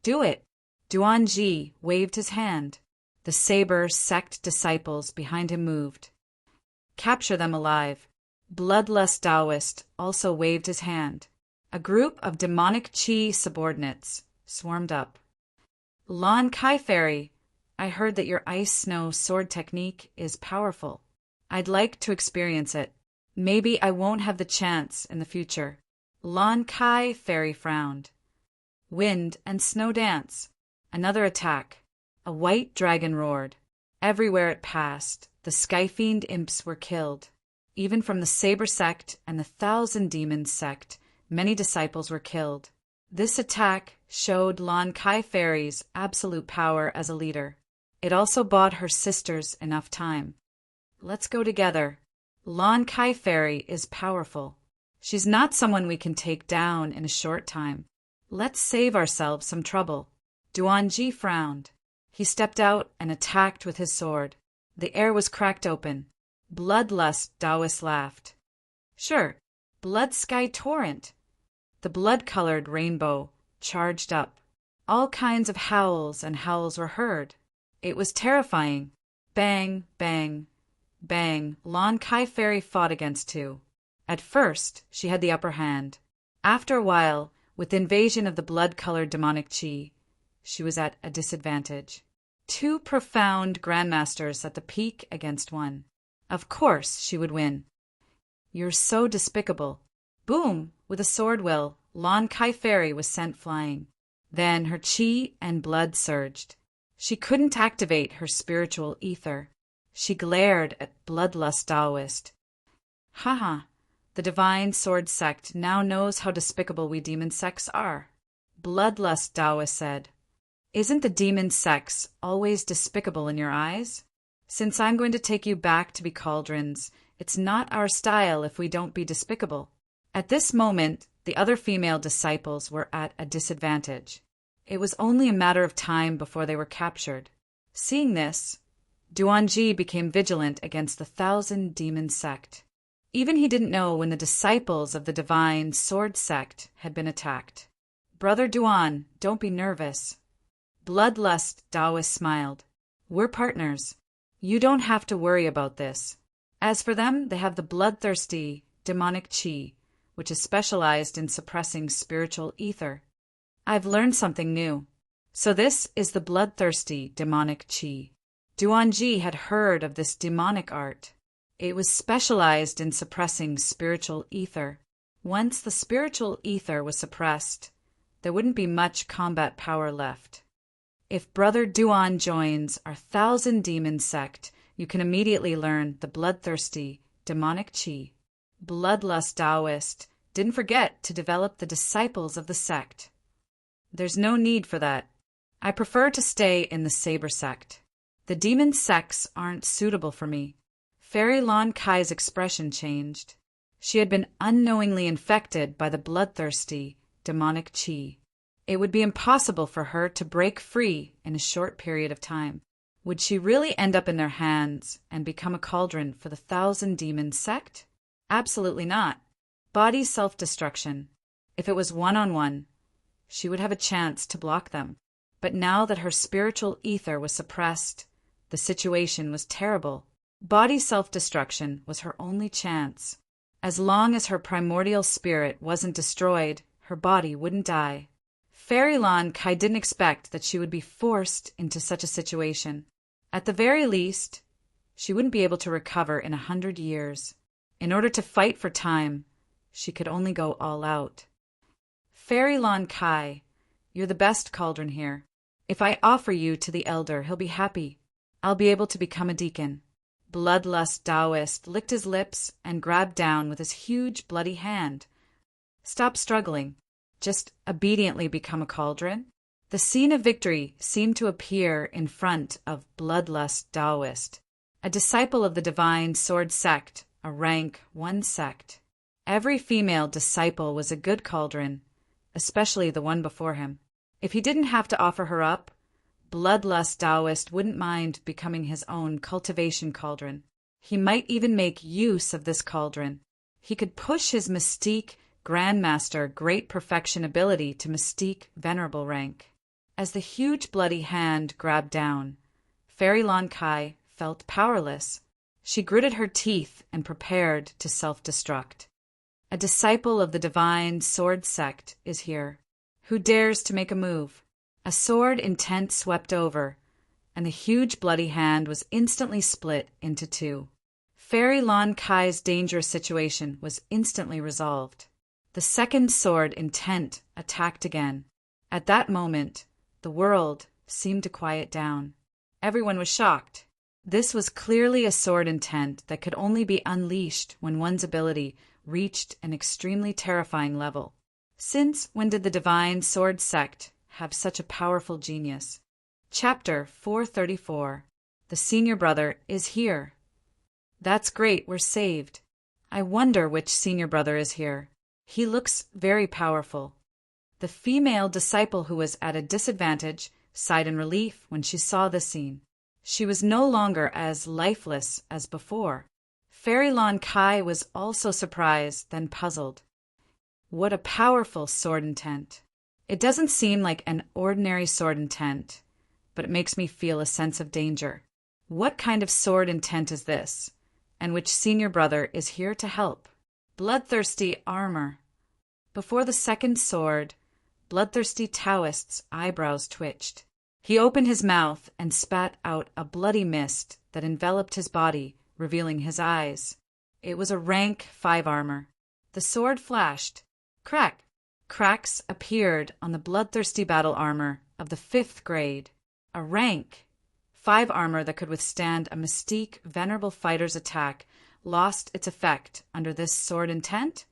Do it! Duanji waved his hand. The Saber Sect disciples behind him moved. Capture them alive. Bloodlust Taoist also waved his hand. A group of demonic Chi subordinates swarmed up. Lon Kai Fairy, I heard that your ice-snow sword technique is powerful. I'd like to experience it. Maybe I won't have the chance in the future. Lon Kai Fairy frowned. Wind and snow dance. Another attack. A white dragon roared. Everywhere it passed, the Skyfiend imps were killed. Even from the Saber Sect and the Thousand Demons Sect, many disciples were killed. This attack showed Lon Kai Fairy's absolute power as a leader. It also bought her sisters enough time. Let's go together. Lon Kai Fairy is powerful. She's not someone we can take down in a short time. Let's save ourselves some trouble. Duanji frowned. He stepped out and attacked with his sword. The air was cracked open. Bloodlust Taoist laughed. Sure, Blood Sky Torrent. The blood-colored rainbow charged up. All kinds of howls and howls were heard. It was terrifying. Bang, bang, bang, Lon Kai Fairy fought against two. At first, she had the upper hand. After a while, with the invasion of the blood-colored demonic chi, she was at a disadvantage. Two profound grandmasters at the peak against one. Of course she would win. You're so despicable. Boom! With a sword will, Lon Kai Fairy was sent flying. Then her chi and blood surged. She couldn't activate her spiritual ether. She glared at Bloodlust Taoist. Haha, the divine sword sect now knows how despicable we demon sects are. Bloodlust Taoist said, Isn't the demon sects always despicable in your eyes? Since I'm going to take you back to be cauldrons, it's not our style if we don't be despicable. At this moment, the other female disciples were at a disadvantage. It was only a matter of time before they were captured. Seeing this, Duanji became vigilant against the 1,000-demon sect. Even he didn't know when the disciples of the divine sword sect had been attacked. Brother Duan, don't be nervous. Bloodlust Taoist smiled. We're partners. You don't have to worry about this. As for them, they have the bloodthirsty demonic chi, which is specialized in suppressing spiritual ether. I've learned something new. So this is the bloodthirsty demonic chi. Duanji had heard of this demonic art. It was specialized in suppressing spiritual ether. Once the spiritual ether was suppressed, there wouldn't be much combat power left. If Brother Duan joins our 1,000-demon sect, you can immediately learn the bloodthirsty demonic chi. Bloodlust Taoist didn't forget to develop the disciples of the sect. There's no need for that. I prefer to stay in the Saber sect. The demon sects aren't suitable for me. Fairy Lon Kai's expression changed. She had been unknowingly infected by the bloodthirsty demonic chi. It would be impossible for her to break free in a short period of time. Would she really end up in their hands and become a cauldron for the 1,000-demon sect? Absolutely not. Body self-destruction. If it was one-on-one, she would have a chance to block them. But now that her spiritual ether was suppressed, the situation was terrible. Body self-destruction was her only chance. As long as her primordial spirit wasn't destroyed, her body wouldn't die. Fairy Lon Kai didn't expect that she would be forced into such a situation. At the very least, she wouldn't be able to recover in 100 years. In order to fight for time, she could only go all out. Fairy Lon Kai, you're the best cauldron here. If I offer you to the elder, he'll be happy. I'll be able to become a deacon. Bloodlust Taoist licked his lips and grabbed down with his huge bloody hand. Stop struggling. Just obediently become a cauldron? The scene of victory seemed to appear in front of Bloodlust Taoist, a disciple of the divine sword sect, a rank 1 sect. Every female disciple was a good cauldron, especially the one before him. If he didn't have to offer her up, Bloodlust Taoist wouldn't mind becoming his own cultivation cauldron. He might even make use of this cauldron. He could push his mystique Grandmaster Great Perfection ability to mystique Venerable rank. As the huge bloody hand grabbed down, Fairy Lon Kai felt powerless. She gritted her teeth and prepared to self-destruct. A disciple of the divine sword sect is here. Who dares to make a move? A sword intent swept over, and the huge bloody hand was instantly split into two. Fairy Lon Kai's dangerous situation was instantly resolved. The second sword intent attacked again. At that moment, the world seemed to quiet down. Everyone was shocked. This was clearly a sword intent that could only be unleashed when one's ability reached an extremely terrifying level. Since when did the divine sword sect have such a powerful genius? Chapter 434. The senior brother is here. That's great, we're saved. I wonder which senior brother is here. He looks very powerful. The female disciple who was at a disadvantage sighed in relief when she saw the scene. She was no longer as lifeless as before. Fairy Lon Kai was also surprised, then puzzled. What a powerful sword intent. It doesn't seem like an ordinary sword intent, but it makes me feel a sense of danger. What kind of sword intent is this, and which senior brother is here to help? Bloodthirsty armor. Before the second sword, bloodthirsty Taoist's eyebrows twitched. He opened his mouth and spat out a bloody mist that enveloped his body, revealing his eyes. It was a rank 5 armor. The sword flashed. Crack! Cracks appeared on the bloodthirsty battle armor of the 5th grade. A rank 5 armor that could withstand a mystique, venerable fighter's attack lost its effect under this sword intent?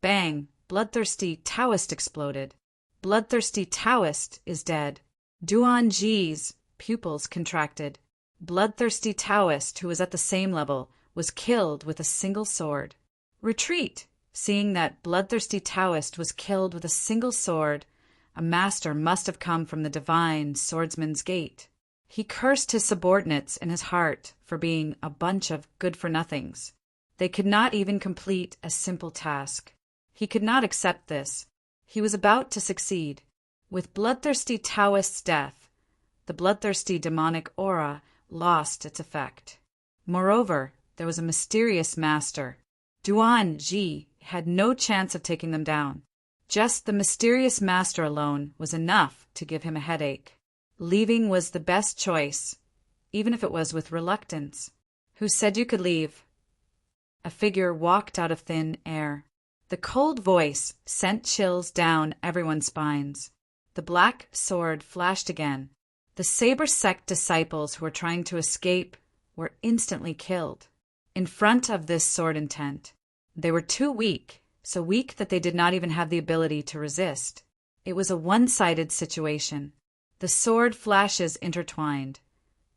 Bang! Bloodthirsty Taoist exploded. Bloodthirsty Taoist is dead. Duan Ji's pupils contracted. Bloodthirsty Taoist, who was at the same level, was killed with a single sword. Retreat! Seeing that bloodthirsty Taoist was killed with a single sword, a master must have come from the divine swordsman's gate. He cursed his subordinates in his heart for being a bunch of good-for-nothings. They could not even complete a simple task. He could not accept this. He was about to succeed. With bloodthirsty Taoist's death, the bloodthirsty demonic aura lost its effect. Moreover, there was a mysterious master. Duan Ji had no chance of taking them down. Just the mysterious master alone was enough to give him a headache. Leaving was the best choice, even if it was with reluctance. Who said you could leave? A figure walked out of thin air. The cold voice sent chills down everyone's spines. The black sword flashed again. The Saber sect disciples who were trying to escape were instantly killed. In front of this sword intent, they were too weak, so weak that they did not even have the ability to resist. It was a one-sided situation. The sword flashes intertwined,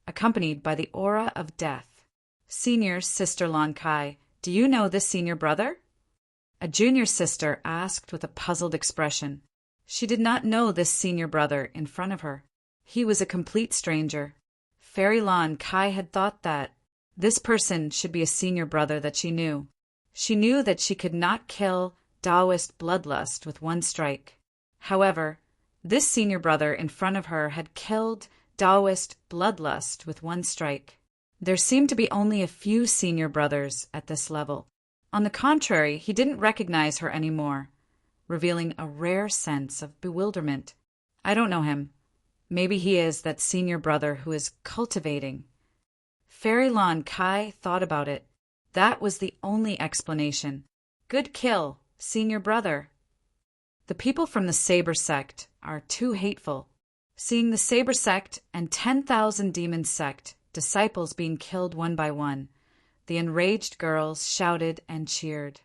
accompanied by the aura of death. Senior Sister Lan Kai, do you know this senior brother? A junior sister asked with a puzzled expression. She did not know this senior brother in front of her. He was a complete stranger. Fairy Lan Kai had thought that this person should be a senior brother that she knew. She knew that she could not kill Taoist bloodlust with one strike. However, this senior brother in front of her had killed Taoist bloodlust with one strike. There seemed to be only a few senior brothers at this level. On the contrary, he didn't recognize her anymore, revealing a rare sense of bewilderment. I don't know him. Maybe he is that senior brother who is cultivating. Fairy Lan Kai thought about it. That was the only explanation. Good kill, senior brother. The people from the Saber sect are too hateful. Seeing the Saber sect and 10,000 demon sect disciples being killed one by one, the enraged girls shouted and cheered.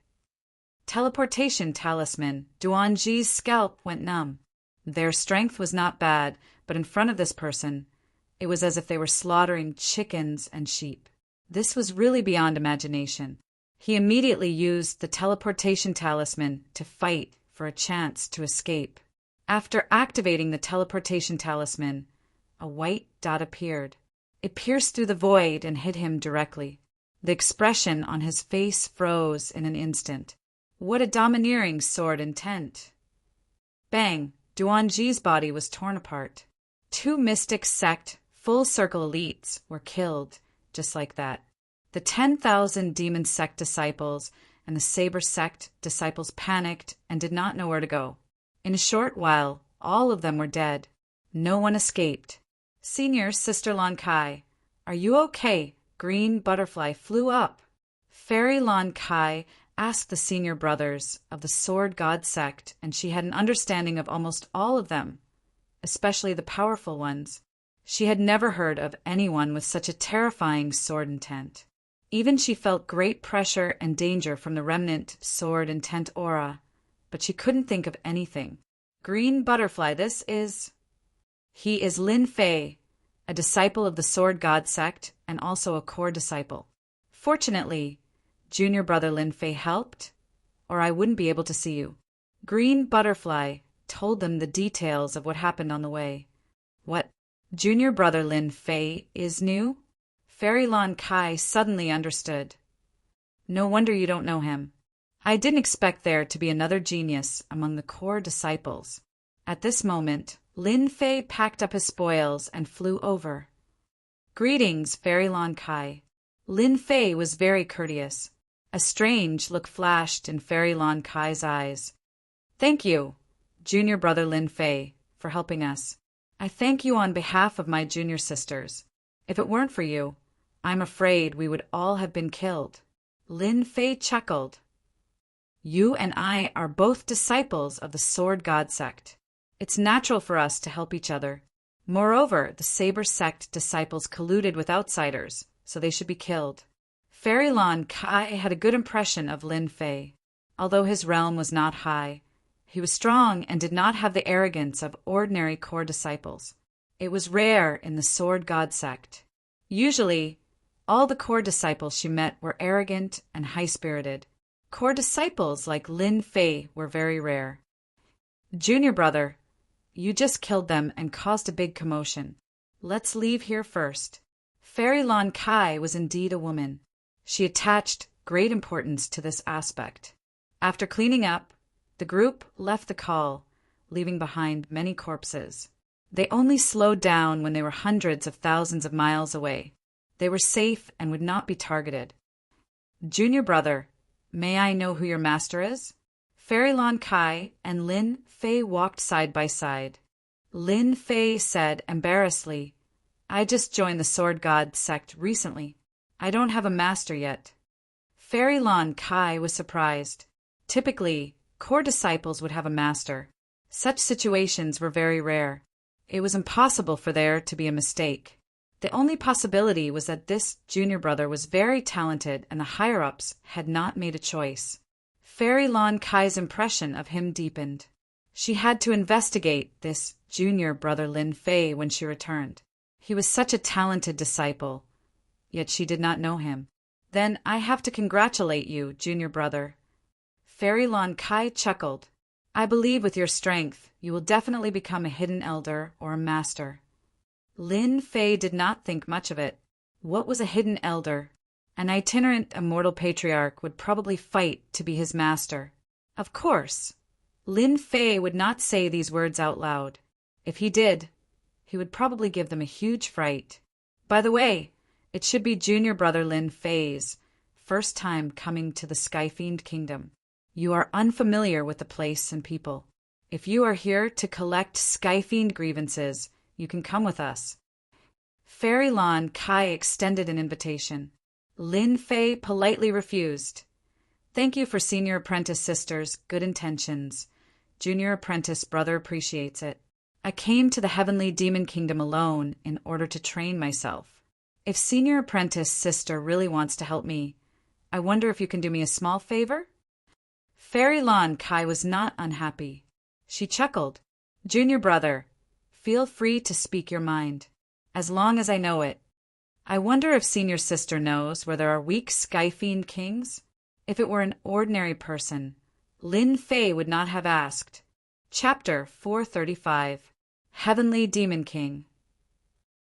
Teleportation talisman. Duan Ji's scalp went numb. Their strength was not bad, but in front of this person, it was as if they were slaughtering chickens and sheep. This was really beyond imagination. He immediately used the teleportation talisman to fight for a chance to escape. After activating the teleportation talisman, a white dot appeared. It pierced through the void and hit him directly. The expression on his face froze in an instant. What a domineering sword intent! Bang! Duan Ji's body was torn apart. 2 mystic sect full circle elites were killed just like that. The 10,000 demon sect disciples and the Saber sect disciples panicked and did not know where to go. In a short while, all of them were dead. No one escaped. Senior Sister Lan Kai, are you okay? Green butterfly flew up. Fairy Lan Kai asked the senior brothers of the Sword God sect, and she had an understanding of almost all of them, especially the powerful ones. She had never heard of anyone with such a terrifying sword intent. Even she felt great pressure and danger from the remnant sword intent aura, but she couldn't think of anything. Green butterfly, this is... He is Lin Fei, a disciple of the Sword God sect and also a core disciple. Fortunately, junior brother Lin Fei helped, or I wouldn't be able to see you. Green butterfly told them the details of what happened on the way. What? Junior brother Lin Fei is new? Fairy Lan Kai suddenly understood. No wonder you don't know him. I didn't expect there to be another genius among the core disciples. At this moment, Lin Fei packed up his spoils and flew over. Greetings, Fairy Lon Kai. Lin Fei was very courteous. A strange look flashed in Fairy Lon Kai's eyes. Thank you, junior brother Lin Fei, for helping us. I thank you on behalf of my junior sisters. If it weren't for you, I'm afraid we would all have been killed. Lin Fei chuckled. You and I are both disciples of the Sword God sect. It's natural for us to help each other. Moreover, the Saber sect disciples colluded with outsiders, so they should be killed. Fairy Lon Kai had a good impression of Lin Fei. Although his realm was not high, he was strong and did not have the arrogance of ordinary core disciples. It was rare in the Sword God sect. Usually, all the core disciples she met were arrogant and high-spirited. Core disciples like Lin Fei were very rare. Junior brother, you just killed them and caused a big commotion. Let's leave here first. Fairy Lon Kai was indeed a woman. She attached great importance to this aspect. After cleaning up, the group left the call, leaving behind many corpses. They only slowed down when they were hundreds of thousands of miles away. They were safe and would not be targeted. Junior brother, may I know who your master is? Fairy Lon Kai and Lin Fei walked side by side. Lin Fei said embarrassedly, I just joined the Sword God sect recently. I don't have a master yet. Fairy Lon Kai was surprised. Typically, core disciples would have a master. Such situations were very rare. It was impossible for there to be a mistake. The only possibility was that this junior brother was very talented and the higher-ups had not made a choice. Fairy Lon Kai's impression of him deepened. She had to investigate this junior brother Lin Fei when she returned. He was such a talented disciple, yet she did not know him. Then I have to congratulate you, junior brother. Fairy Lon Kai chuckled. I believe with your strength, you will definitely become a hidden elder or a master. Lin Fei did not think much of it. What was a hidden elder? An itinerant immortal patriarch would probably fight to be his master. Of course, Lin Fei would not say these words out loud. If he did, he would probably give them a huge fright. By the way, it should be junior brother Lin Fei's first time coming to the Skyfiend Kingdom. You are unfamiliar with the place and people. If you are here to collect Skyfiend grievances, you can come with us. Fairy Lon Kai extended an invitation. Lin Fei politely refused. Thank you for senior apprentice sister's good intentions. Junior apprentice brother appreciates it. I came to the Heavenly Demon Kingdom alone in order to train myself. If senior apprentice sister really wants to help me, I wonder if you can do me a small favor? Fairy Lon Kai was not unhappy. She chuckled. Junior brother, feel free to speak your mind, as long as I know it. I wonder if senior sister knows where there are weak Skyfiend kings? If it were an ordinary person, Lin Fei would not have asked. Chapter 435. Heavenly Demon King.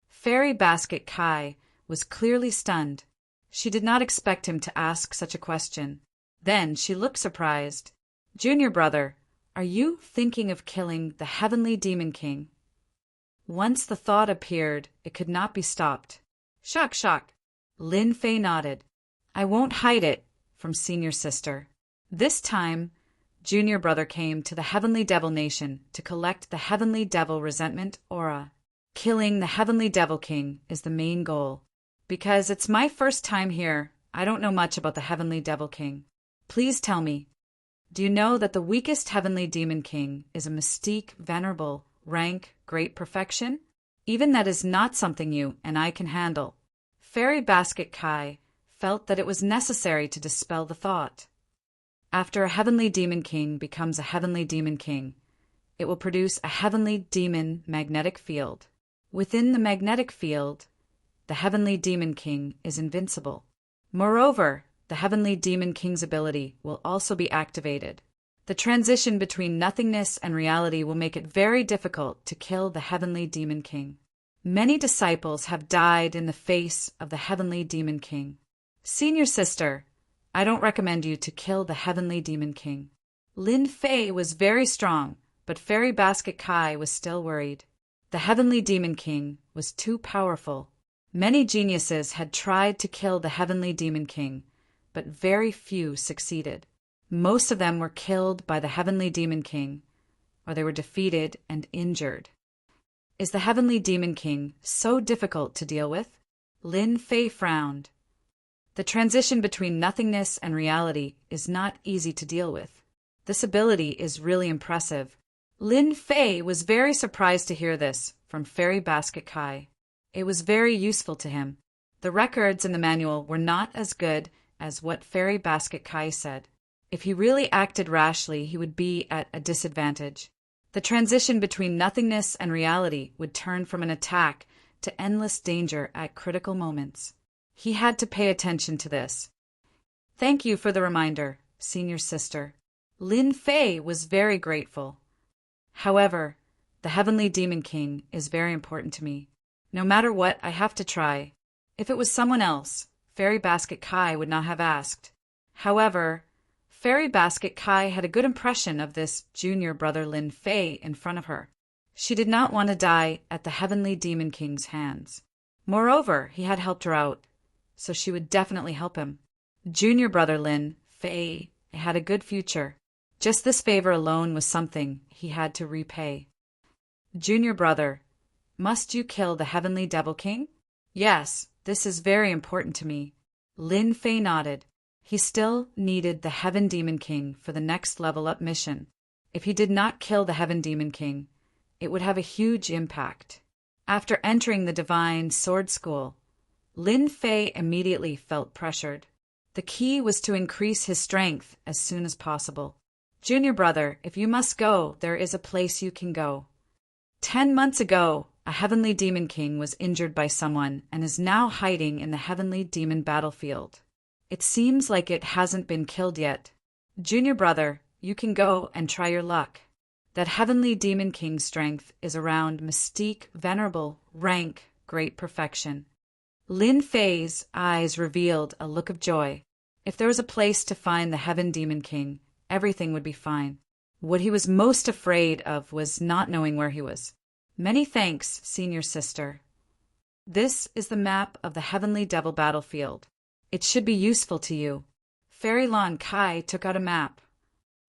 Fairy Basket Kai was clearly stunned. She did not expect him to ask such a question. Then she looked surprised. Junior brother, are you thinking of killing the Heavenly Demon King? Once the thought appeared, it could not be stopped. Shock. Lin Fei nodded. I won't hide it from senior sister. This time, junior brother came to the Heavenly Devil Nation to collect the Heavenly Devil Resentment Aura. Killing the Heavenly Devil King is the main goal. Because it's my first time here, I don't know much about the Heavenly Devil King. Please tell me, do you know that the weakest Heavenly Demon King is a mystique, venerable, rank, great perfection? Even that is not something you and I can handle. Fairy Basket Kai felt that it was necessary to dispel the thought. After a Heavenly Demon King becomes a Heavenly Demon King, it will produce a Heavenly Demon magnetic field. Within the magnetic field, the Heavenly Demon King is invincible. Moreover, the Heavenly Demon King's ability will also be activated. The transition between nothingness and reality will make it very difficult to kill the Heavenly Demon King. Many disciples have died in the face of the Heavenly Demon King. Senior sister, I don't recommend you to kill the Heavenly Demon King. Lin Fei was very strong, but Fairy Basket Kai was still worried. The Heavenly Demon King was too powerful. Many geniuses had tried to kill the Heavenly Demon King, but very few succeeded. Most of them were killed by the Heavenly Demon King, or they were defeated and injured. Is the Heavenly Demon King so difficult to deal with? Lin Fei frowned. The transition between nothingness and reality is not easy to deal with. This ability is really impressive. Lin Fei was very surprised to hear this from Fairy Basket Kai. It was very useful to him. The records in the manual were not as good as what Fairy Basket Kai said. If he really acted rashly, he would be at a disadvantage. The transition between nothingness and reality would turn from an attack to endless danger at critical moments. He had to pay attention to this. Thank you for the reminder, senior sister. Lin Fei was very grateful. However, the Heavenly Demon King is very important to me. No matter what, I have to try. If it was someone else, Fairy Basket Kai would not have asked. However, Fairy Basket Kai had a good impression of this junior brother Lin Fei in front of her. She did not want to die at the Heavenly Demon King's hands. Moreover, he had helped her out, so she would definitely help him. Junior brother Lin Fei had a good future. Just this favor alone was something he had to repay. Junior brother, must you kill the Heavenly Devil King? Yes, this is very important to me. Lin Fei nodded. He still needed the Heaven Demon King for the next level up mission. If he did not kill the Heaven Demon King, it would have a huge impact. After entering the Divine Sword School, Lin Fei immediately felt pressured. The key was to increase his strength as soon as possible. Junior brother, if you must go, there is a place you can go. 10 months ago, a Heavenly Demon King was injured by someone and is now hiding in the Heavenly Demon battlefield. It seems like it hasn't been killed yet. Junior brother, you can go and try your luck. That Heavenly Demon King's strength is around mystique, venerable, rank, great perfection. Lin Fei's eyes revealed a look of joy. If there was a place to find the Heaven Demon King, everything would be fine. What he was most afraid of was not knowing where he was. Many thanks, senior sister. This is the map of the Heavenly Devil battlefield. It should be useful to you. Fairy Lon Kai took out a map.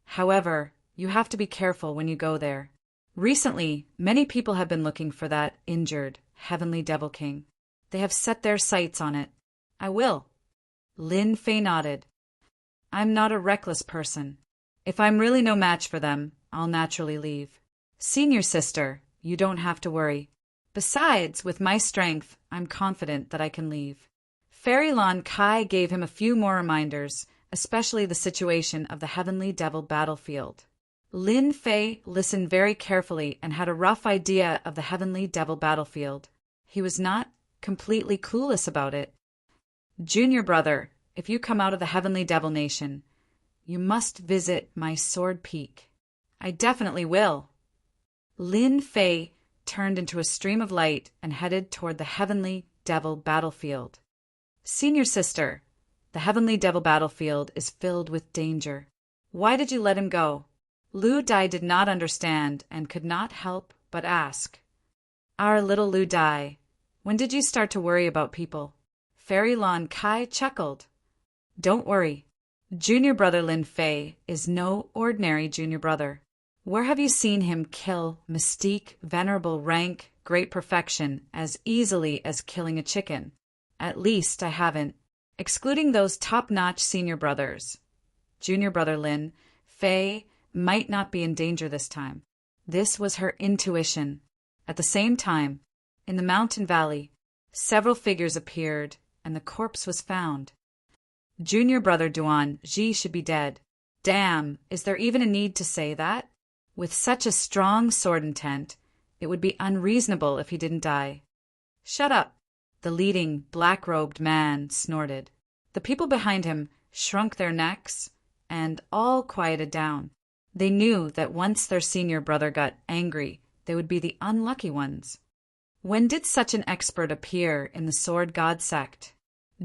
However, you have to be careful when you go there. Recently, many people have been looking for that injured Heavenly Devil King. They have set their sights on it. I will. Lin Fei nodded. I'm not a reckless person. If I'm really no match for them, I'll naturally leave. Senior sister, you don't have to worry. Besides, with my strength, I'm confident that I can leave. Fairy Lon Kai gave him a few more reminders, especially the situation of the Heavenly Devil battlefield. Lin Fei listened very carefully and had a rough idea of the Heavenly Devil battlefield. He was not completely clueless about it. Junior brother, if you come out of the Heavenly Devil Nation, you must visit my Sword Peak. I definitely will. Lin Fei turned into a stream of light and headed toward the Heavenly Devil battlefield. Senior sister, the Heavenly Devil battlefield is filled with danger. Why did you let him go? Lu Dai did not understand and could not help but ask. Our little Lu Dai, when did you start to worry about people? Fairy Lon Kai chuckled. Don't worry. Junior brother Lin Fei is no ordinary junior brother. Where have you seen him kill mystique, venerable rank, great perfection as easily as killing a chicken? At least I haven't. Excluding those top-notch senior brothers. Junior brother Lin Fei might not be in danger this time. This was her intuition. At the same time, in the mountain valley, several figures appeared and the corpse was found. Junior brother Duan Ji should be dead. Damn, is there even a need to say that? With such a strong sword intent, it would be unreasonable if he didn't die. Shut up, the leading black-robed man snorted. The people behind him shrunk their necks and all quieted down. They knew that once their senior brother got angry, they would be the unlucky ones. When did such an expert appear in the Sword God sect?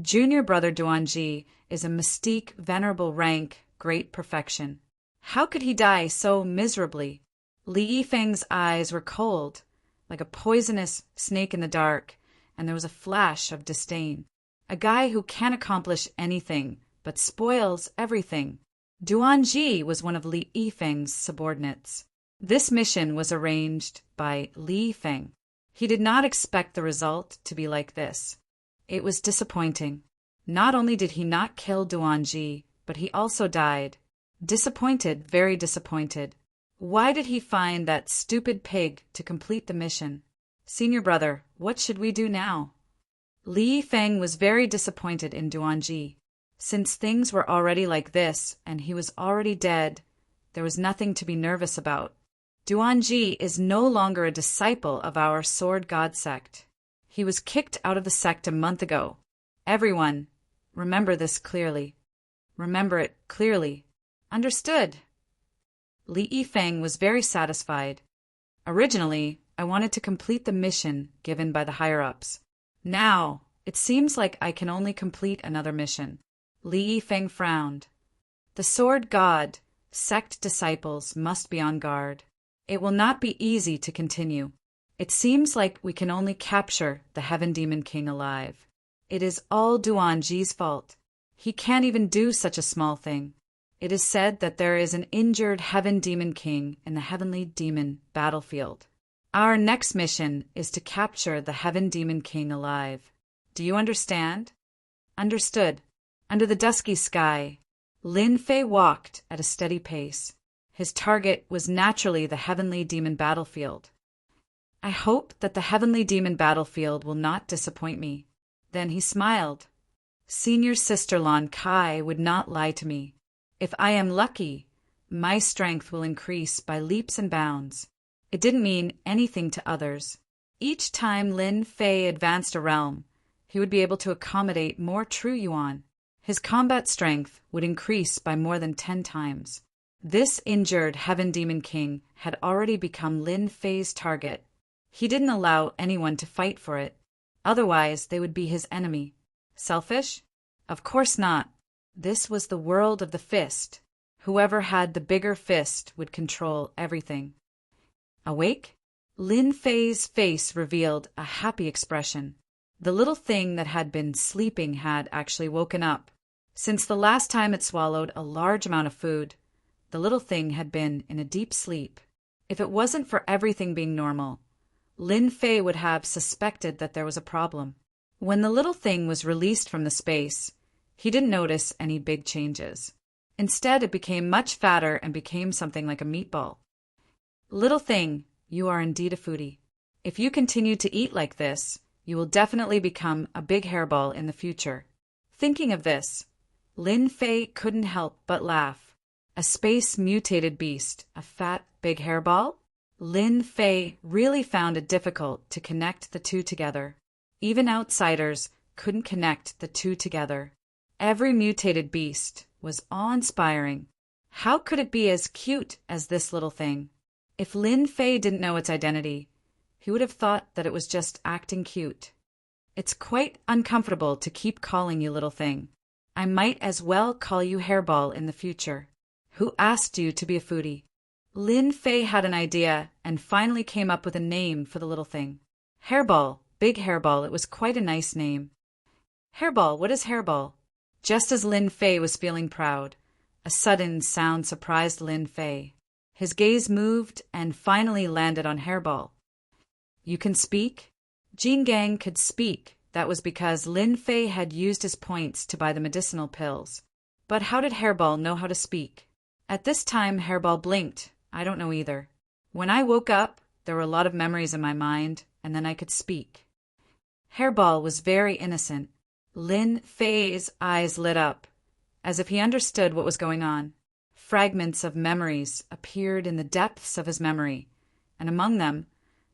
Junior brother Duanji is a mystique, venerable rank, great perfection. How could he die so miserably? Li Yifeng's eyes were cold, like a poisonous snake in the dark, and there was a flash of disdain. A guy who can't accomplish anything, but spoils everything. Duanji was one of Li Yifeng's subordinates. This mission was arranged by Li Yifeng. He did not expect the result to be like this. It was disappointing. Not only did he not kill Duanji, but he also died. Disappointed, very disappointed. Why did he find that stupid pig to complete the mission? Senior brother, what should we do now? Li Yifeng was very disappointed in Duanji. Since things were already like this, and he was already dead, there was nothing to be nervous about. Duanji is no longer a disciple of our Sword God sect. He was kicked out of the sect a month ago. Everyone, remember this clearly. Remember it clearly. Understood. Li Yifeng was very satisfied. Originally, I wanted to complete the mission given by the higher-ups. Now, it seems like I can only complete another mission. Li Yifeng frowned. The Sword God sect disciples must be on guard. It will not be easy to continue. It seems like we can only capture the Heaven Demon King alive. It is all Duanji's fault. He can't even do such a small thing. It is said that there is an injured Heaven Demon King in the Heavenly Demon battlefield. Our next mission is to capture the Heaven Demon King alive. Do you understand? Understood. Under the dusky sky, Lin Fei walked at a steady pace. His target was naturally the Heavenly Demon battlefield. I hope that the Heavenly Demon battlefield will not disappoint me. Then he smiled. Senior Sister Lan Kai would not lie to me. If I am lucky, my strength will increase by leaps and bounds. It didn't mean anything to others. Each time Lin Fei advanced a realm, he would be able to accommodate more true yuan. His combat strength would increase by more than 10 times. This injured Heaven Demon King had already become Lin Fei's target. He didn't allow anyone to fight for it. Otherwise, they would be his enemy. Selfish? Of course not. This was the world of the fist. Whoever had the bigger fist would control everything. Awake? Lin Fei's face revealed a happy expression. The little thing that had been sleeping had actually woken up. Since the last time it swallowed a large amount of food, the little thing had been in a deep sleep. If it wasn't for everything being normal, Lin Fei would have suspected that there was a problem. When the little thing was released from the space, he didn't notice any big changes. Instead, it became much fatter and became something like a meatball. Little thing, you are indeed a foodie. If you continue to eat like this, you will definitely become a big hairball in the future. Thinking of this, Lin Fei couldn't help but laugh. A space-mutated beast, a fat, big hairball? Lin Fei really found it difficult to connect the two together. Even outsiders couldn't connect the two together. Every mutated beast was awe-inspiring. How could it be as cute as this little thing? If Lin Fei didn't know its identity, he would have thought that it was just acting cute. It's quite uncomfortable to keep calling you little thing. I might as well call you hairball in the future. Who asked you to be a foodie? Lin Fei had an idea and finally came up with a name for the little thing. Hairball, big hairball, it was quite a nice name. Hairball, what is hairball? Just as Lin Fei was feeling proud, a sudden sound surprised Lin Fei. His gaze moved and finally landed on Hairball. You can speak? Jin Gang could speak. That was because Lin Fei had used his points to buy the medicinal pills. But how did Hairball know how to speak? At this time, Hairball blinked. I don't know either. When I woke up, there were a lot of memories in my mind, and then I could speak. Hairball was very innocent. Lin Fei's eyes lit up, as if he understood what was going on. Fragments of memories appeared in the depths of his memory, and among them,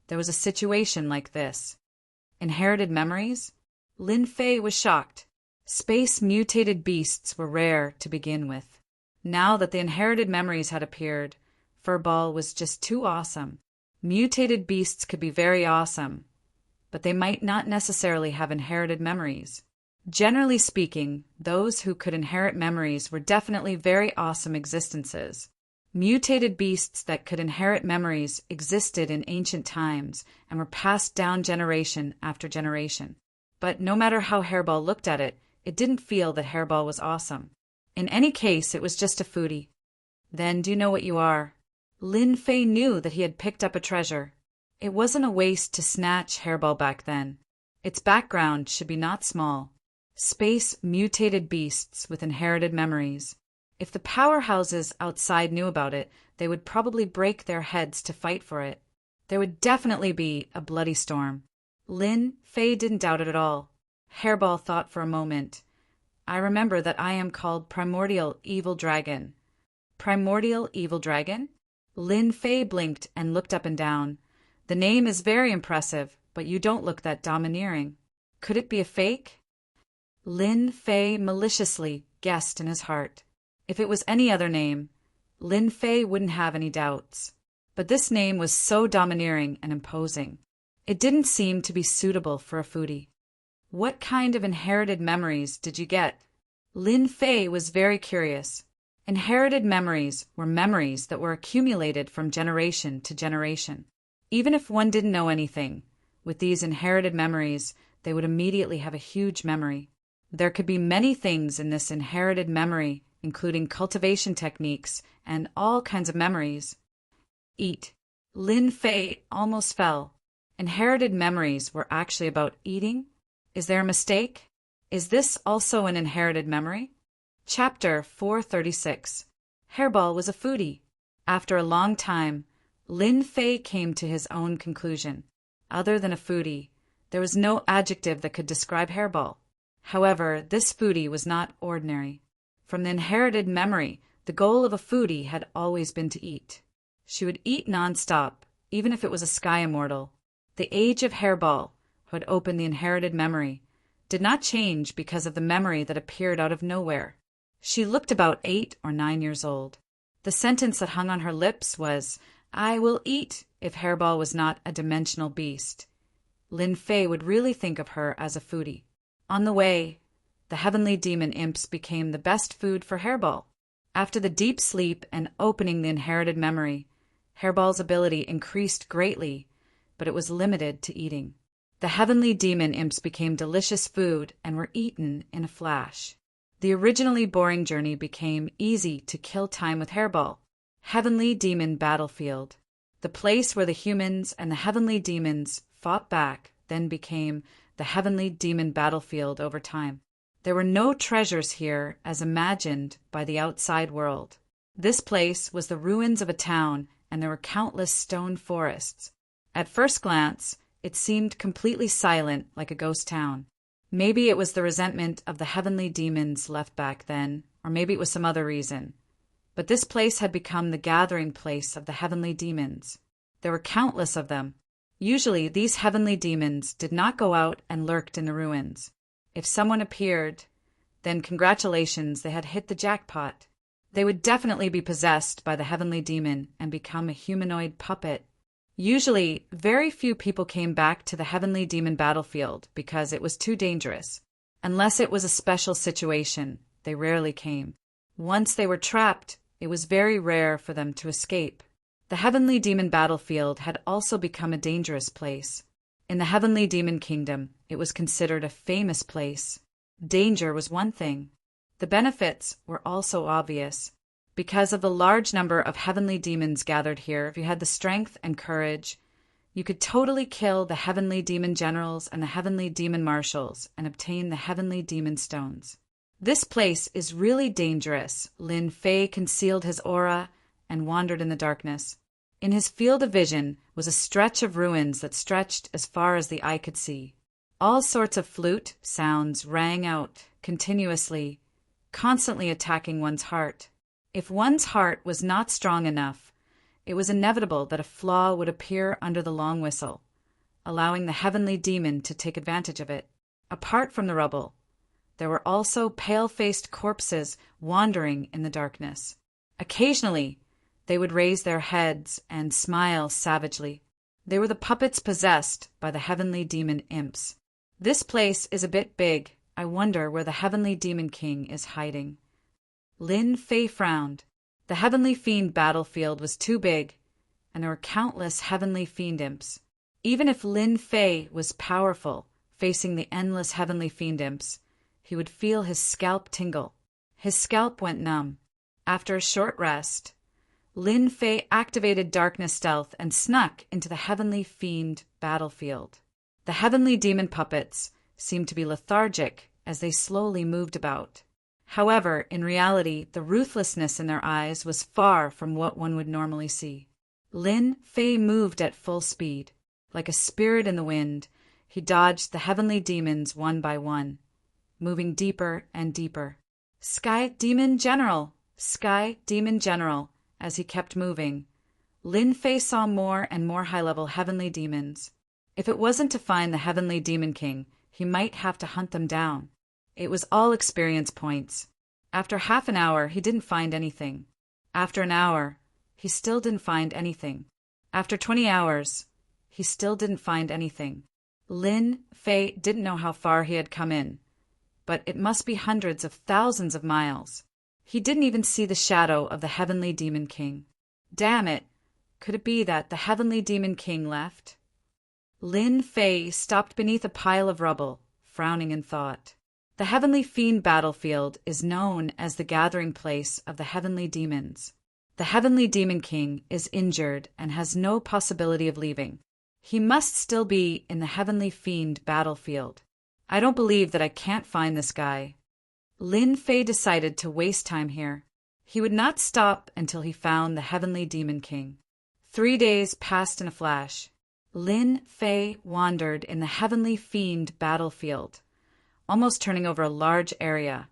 there was a situation like this. Inherited memories? Lin Fei was shocked. Space-mutated beasts were rare to begin with. Now that the inherited memories had appeared, Furball was just too awesome. Mutated beasts could be very awesome, but they might not necessarily have inherited memories. Generally speaking, those who could inherit memories were definitely very awesome existences. Mutated beasts that could inherit memories existed in ancient times and were passed down generation after generation. But no matter how Hairball looked at it, it didn't feel that Hairball was awesome. In any case, it was just a foodie. Then do you know what you are? Lin Fei knew that he had picked up a treasure. It wasn't a waste to snatch Hairball back then. Its background should be not small. Space mutated beasts with inherited memories. If the powerhouses outside knew about it, they would probably break their heads to fight for it. There would definitely be a bloody storm. Lin Fei didn't doubt it at all. Hairball thought for a moment. I remember that I am called Primordial Evil Dragon. Primordial Evil Dragon? Lin Fei blinked and looked up and down. The name is very impressive, but you don't look that domineering. Could it be a fake? Lin Fei maliciously guessed in his heart. If it was any other name, Lin Fei wouldn't have any doubts. But this name was so domineering and imposing. It didn't seem to be suitable for a foodie. What kind of inherited memories did you get? Lin Fei was very curious. Inherited memories were memories that were accumulated from generation to generation. Even if one didn't know anything, with these inherited memories, they would immediately have a huge memory. There could be many things in this inherited memory, including cultivation techniques and all kinds of memories. Eat. Lin Fei almost fell. Inherited memories were actually about eating? Is there a mistake? Is this also an inherited memory? Chapter 436. Hairball was a foodie. After a long time, Lin Fei came to his own conclusion. Other than a foodie, there was no adjective that could describe Hairball. However, this foodie was not ordinary. From the inherited memory, the goal of a foodie had always been to eat. She would eat non-stop, even if it was a sky immortal. The age of Hairball, who had opened the inherited memory, did not change because of the memory that appeared out of nowhere. She looked about 8 or 9 years old. The sentence that hung on her lips was, "I will eat," if Hairball was not a dimensional beast. Lin Fei would really think of her as a foodie. On the way, the heavenly demon imps became the best food for Hairball. After the deep sleep and opening the inherited memory, Hairball's ability increased greatly, but it was limited to eating. The heavenly demon imps became delicious food and were eaten in a flash. The originally boring journey became easy to kill time with Hairball. Heavenly Demon Battlefield. The place where the humans and the heavenly demons fought back then became the heavenly demon battlefield over time. There were no treasures here as imagined by the outside world. This place was the ruins of a town, and there were countless stone forests. At first glance, it seemed completely silent, like a ghost town. Maybe it was the resentment of the heavenly demons left back then, or maybe it was some other reason. But this place had become the gathering place of the heavenly demons. There were countless of them. Usually, these heavenly demons did not go out and lurked in the ruins. If someone appeared, then congratulations, they had hit the jackpot. They would definitely be possessed by the heavenly demon and become a humanoid puppet. Usually, very few people came back to the heavenly demon battlefield because it was too dangerous. Unless it was a special situation, they rarely came. Once they were trapped, it was very rare for them to escape. The heavenly demon battlefield had also become a dangerous place. In the heavenly demon kingdom, it was considered a famous place. Danger was one thing. The benefits were also obvious. Because of the large number of heavenly demons gathered here, if you had the strength and courage, you could totally kill the heavenly demon generals and the heavenly demon marshals and obtain the heavenly demon stones. This place is really dangerous. Lin Fei concealed his aura and wandered in the darkness. In his field of vision was a stretch of ruins that stretched as far as the eye could see. All sorts of flute sounds rang out continuously, constantly attacking one's heart. If one's heart was not strong enough, it was inevitable that a flaw would appear under the long whistle, allowing the heavenly demon to take advantage of it. Apart from the rubble, there were also pale-faced corpses wandering in the darkness. Occasionally, they would raise their heads and smile savagely. They were the puppets possessed by the heavenly demon imps. This place is a bit big. I wonder where the Heavenly Demon King is hiding." Lin Fei frowned. The Heavenly Fiend battlefield was too big, and there were countless Heavenly Fiend imps. Even if Lin Fei was powerful, facing the endless Heavenly Fiend imps, he would feel his scalp tingle. His scalp went numb. After a short rest, Lin Fei activated Darkness Stealth and snuck into the Heavenly Fiend battlefield. The Heavenly Demon puppets seemed to be lethargic as they slowly moved about. However, in reality, the ruthlessness in their eyes was far from what one would normally see. Lin Fei moved at full speed. Like a spirit in the wind, he dodged the heavenly demons one by one, moving deeper and deeper. "Sky Demon General! Sky Demon General!" As he kept moving, Lin Fei saw more and more high-level heavenly demons. If it wasn't to find the Heavenly Demon King, he might have to hunt them down. It was all experience points. After half an hour, he didn't find anything. After an hour, he still didn't find anything. After 20 hours, he still didn't find anything. Lin Fei didn't know how far he had come in, but it must be hundreds of thousands of miles. He didn't even see the shadow of the Heavenly Demon King. Damn it! Could it be that the Heavenly Demon King left? Lin Fei stopped beneath a pile of rubble, frowning in thought. The Heavenly Fiend battlefield is known as the gathering place of the heavenly demons. The Heavenly Demon King is injured and has no possibility of leaving. He must still be in the Heavenly Fiend battlefield. I don't believe that I can't find this guy. Lin Fei decided to waste time here. He would not stop until he found the Heavenly Demon King. 3 days passed in a flash. Lin Fei wandered in the Heavenly Fiend battlefield, almost turning over a large area,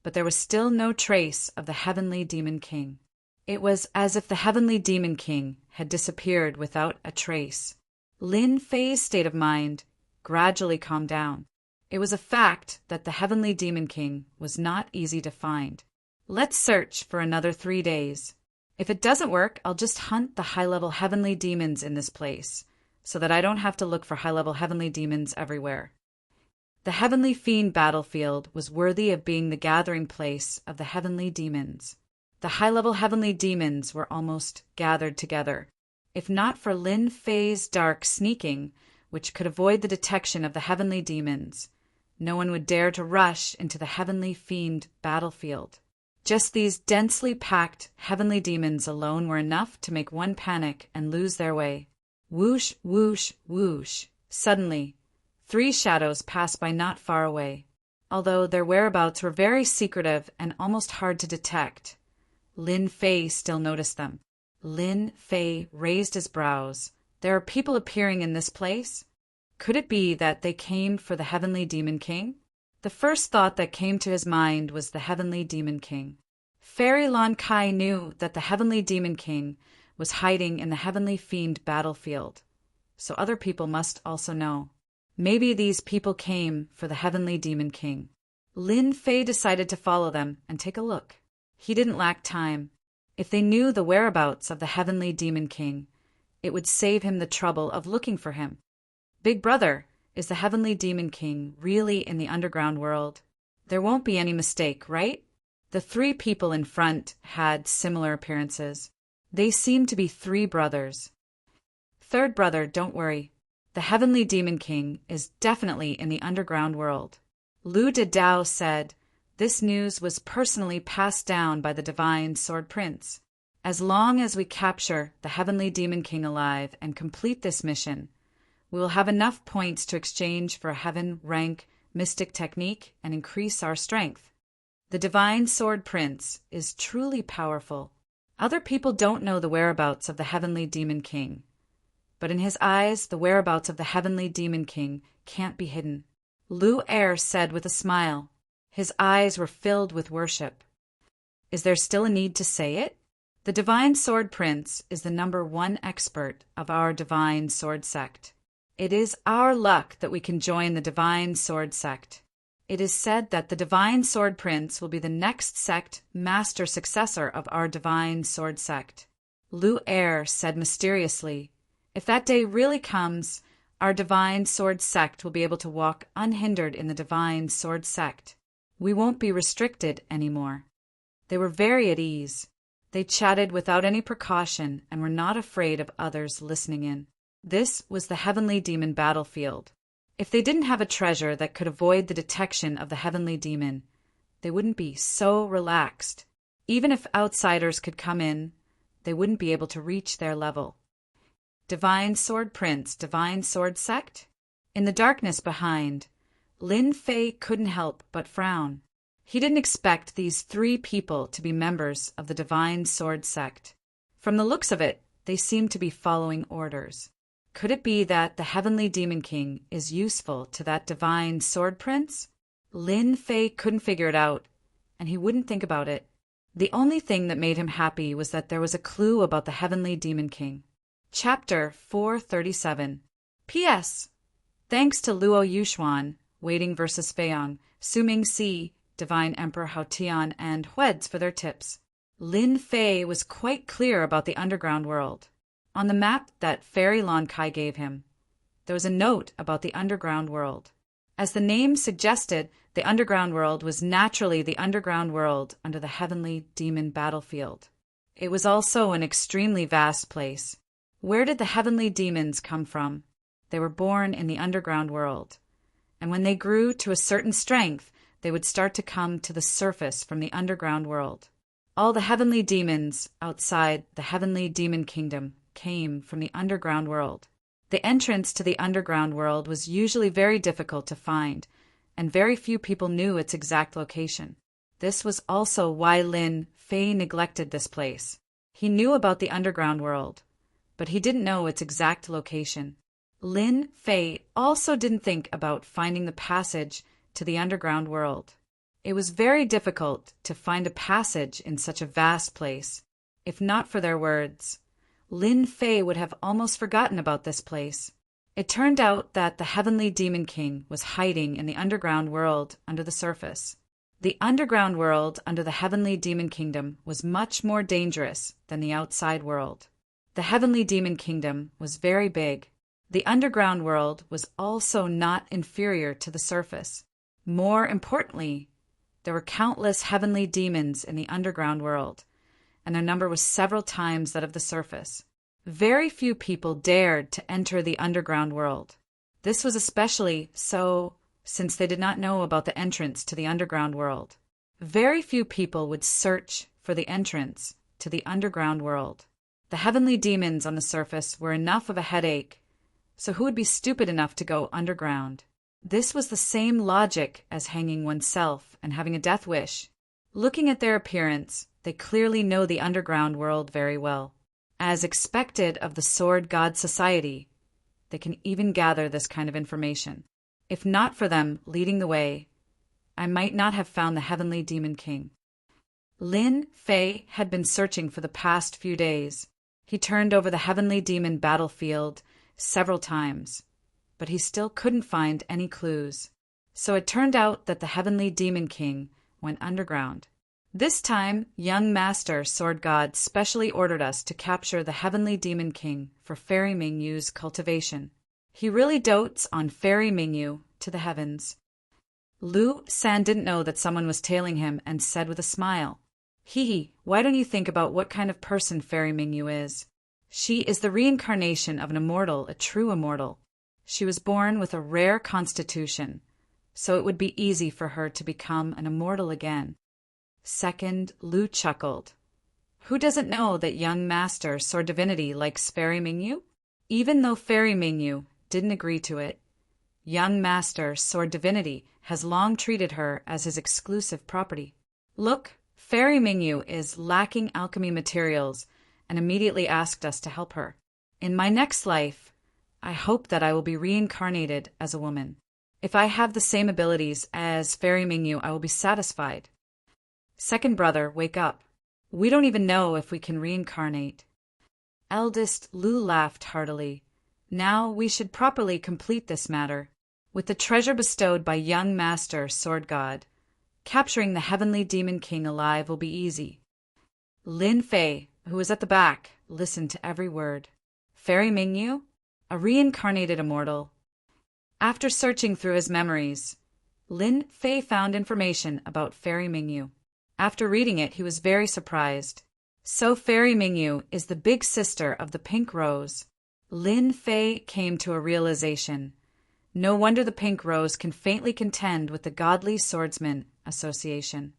but there was still no trace of the Heavenly Demon King. It was as if the Heavenly Demon King had disappeared without a trace. Lin Fei's state of mind gradually calmed down. It was a fact that the Heavenly Demon King was not easy to find. Let's search for another 3 days. If it doesn't work, I'll just hunt the high-level heavenly demons in this place, so that I don't have to look for high-level heavenly demons everywhere. The Heavenly Fiend battlefield was worthy of being the gathering place of the heavenly demons. The high-level heavenly demons were almost gathered together. If not for Lin Fei's dark sneaking, which could avoid the detection of the heavenly demons, no one would dare to rush into the Heavenly Fiend battlefield. Just these densely packed heavenly demons alone were enough to make one panic and lose their way. Whoosh, whoosh, whoosh. Suddenly, 3 shadows passed by not far away. Although their whereabouts were very secretive and almost hard to detect, Lin Fei still noticed them. Lin Fei raised his brows. There are people appearing in this place? Could it be that they came for the Heavenly Demon King? The first thought that came to his mind was the Heavenly Demon King. Fairy Lon Kai knew that the Heavenly Demon King was hiding in the Heavenly Fiend battlefield, so other people must also know. Maybe these people came for the Heavenly Demon King. Lin Fei decided to follow them and take a look. He didn't lack time. If they knew the whereabouts of the Heavenly Demon King, it would save him the trouble of looking for him. Big brother, is the Heavenly Demon King really in the underground world? There won't be any mistake, right? The 3 people in front had similar appearances. They seemed to be 3 brothers. Third brother, don't worry. The Heavenly Demon King is definitely in the underground world. Lu De Dao said, this news was personally passed down by the Divine Sword Prince. As long as we capture the Heavenly Demon King alive and complete this mission, we will have enough points to exchange for a heaven rank mystic technique and increase our strength. The Divine Sword Prince is truly powerful. Other people don't know the whereabouts of the Heavenly Demon King, but in his eyes, the whereabouts of the Heavenly Demon King can't be hidden. Lu Er said with a smile. His eyes were filled with worship. Is there still a need to say it? The Divine Sword Prince is the #1 expert of our Divine Sword Sect. It is our luck that we can join the Divine Sword Sect. It is said that the Divine Sword Prince will be the next sect master successor of our Divine Sword Sect. Lu Er said mysteriously, if that day really comes, Our divine sword sect will be able to walk unhindered in the divine sword sect. We won't be restricted anymore." They were very at ease. They chatted without any precaution and were not afraid of others listening in. This was the heavenly demon battlefield. If they didn't have a treasure that could avoid the detection of the heavenly demon, they wouldn't be so relaxed. Even if outsiders could come in, they wouldn't be able to reach their level. Divine Sword Prince, Divine Sword Sect? In the darkness behind, Lin Fei couldn't help but frown. He didn't expect these 3 people to be members of the Divine Sword Sect. From the looks of it, they seemed to be following orders. Could it be that the Heavenly Demon King is useful to that Divine Sword Prince? Lin Fei couldn't figure it out, and he wouldn't think about it. The only thing that made him happy was that there was a clue about the Heavenly Demon King. Chapter 437. P.S. Thanks to Luo Yuxuan, Waiting vs. Feiyang, Suming Si, Divine Emperor Hao Tian, and Hueds for their tips. Lin Fei was quite clear about the underground world. On the map that Fairy Lon Kai gave him, there was a note about the underground world. As the name suggested, the underground world was naturally the underground world under the heavenly demon battlefield. It was also an extremely vast place. Where did the heavenly demons come from? They were born in the underground world. And when they grew to a certain strength, they would start to come to the surface from the underground world. All the heavenly demons outside the heavenly demon kingdom came from the underground world. The entrance to the underground world was usually very difficult to find, and very few people knew its exact location. This was also why Lin Fei neglected this place. He knew about the underground world, but he didn't know its exact location. Lin Fei also didn't think about finding the passage to the underground world. It was very difficult to find a passage in such a vast place. If not for their words, Lin Fei would have almost forgotten about this place. It turned out that the Heavenly Demon King was hiding in the underground world under the surface. The underground world under the Heavenly Demon Kingdom was much more dangerous than the outside world. The Heavenly Demon Kingdom was very big. The underground world was also not inferior to the surface. More importantly, there were countless heavenly demons in the underground world, and their number was several times that of the surface. Very few people dared to enter the underground world. This was especially so since they did not know about the entrance to the underground world. Very few people would search for the entrance to the underground world. The heavenly demons on the surface were enough of a headache, so who would be stupid enough to go underground? This was the same logic as hanging oneself and having a death wish. Looking at their appearance, they clearly know the underground world very well. As expected of the Sword God Society, they can even gather this kind of information. If not for them leading the way, I might not have found the Heavenly Demon King. Lin Fei had been searching for the past few days. He turned over the Heavenly Demon battlefield several times, but he still couldn't find any clues. So it turned out that the Heavenly Demon King went underground. This time, young Master Sword God specially ordered us to capture the Heavenly Demon King for Fairy Mingyu's cultivation. He really dotes on Fairy Mingyu to the heavens. Lu San didn't know that someone was tailing him and said with a smile, "Hee, why don't you think about what kind of person Fairy Mingyu is? She is the reincarnation of an immortal, a true immortal. She was born with a rare constitution, so it would be easy for her to become an immortal again." Second, Lu chuckled. Who doesn't know that young Master Sword Divinity likes Fairy Mingyu? Even though Fairy Mingyu didn't agree to it, young Master Sword Divinity has long treated her as his exclusive property. Look, Fairy Mingyu is lacking alchemy materials and immediately asked us to help her. In my next life, I hope that I will be reincarnated as a woman. If I have the same abilities as Fairy Mingyu, I will be satisfied. Second brother, wake up. We don't even know if we can reincarnate. Eldest Lu laughed heartily. Now we should properly complete this matter. With the treasure bestowed by young Master Sword God, capturing the Heavenly Demon King alive will be easy. Lin Fei, who was at the back, listened to every word. Fairy Mingyu? a reincarnated immortal. After searching through his memories, Lin Fei found information about Fairy Mingyu. After reading it, he was very surprised. So Fairy Mingyu is the big sister of the Pink Rose. Lin Fei came to a realization. No wonder the Pink Rose can faintly contend with the Godly Swordsman Association.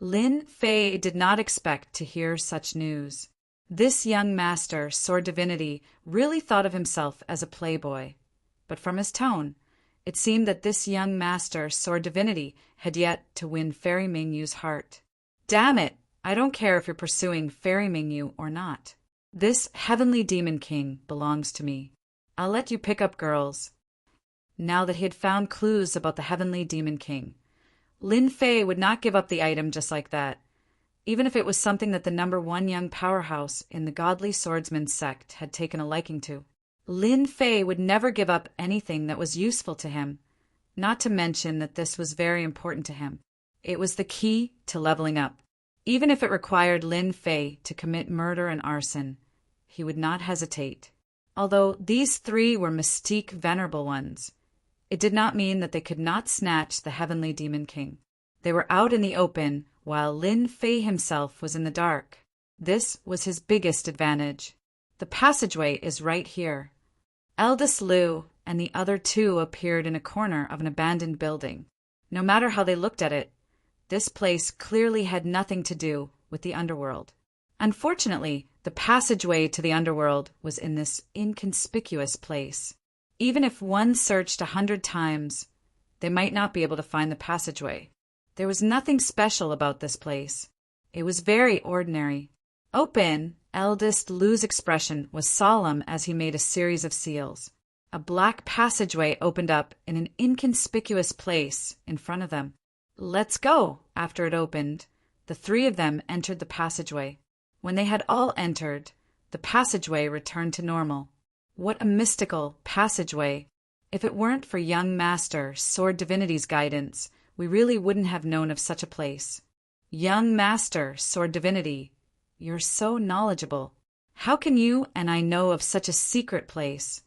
Lin Fei did not expect to hear such news. This young master, Sword Divinity, really thought of himself as a playboy. But from his tone, it seemed that this young master, Sword Divinity, had yet to win Fairy Mingyu's heart. Damn it! I don't care if you're pursuing Fairy Mingyu or not. This Heavenly Demon King belongs to me. I'll let you pick up girls. Now that he had found clues about the Heavenly Demon King, Lin Fei would not give up the item just like that, even if it was something that the #1 young powerhouse in the Godly Swordsman sect had taken a liking to. Lin Fei would never give up anything that was useful to him, not to mention that this was very important to him. It was the key to leveling up. Even if it required Lin Fei to commit murder and arson, he would not hesitate. Although these three were mystique venerable ones, it did not mean that they could not snatch the Heavenly Demon King. They were out in the open, while Lin Fei himself was in the dark. This was his biggest advantage. The passageway is right here. Eldest Liu and the other two appeared in a corner of an abandoned building. No matter how they looked at it, this place clearly had nothing to do with the underworld. Unfortunately, the passageway to the underworld was in this inconspicuous place. Even if one searched 100 times, they might not be able to find the passageway. There was nothing special about this place. It was very ordinary. Open, Eldest Liu's expression was solemn as he made a series of seals. A black passageway opened up in an inconspicuous place in front of them. Let's go. After it opened, the three of them entered the passageway. When they had all entered, the passageway returned to normal. What a mystical passageway. If it weren't for young Master Sword Divinity's guidance, we really wouldn't have known of such a place. Young Master Sword Divinity, you're so knowledgeable. How can you and I know of such a secret place?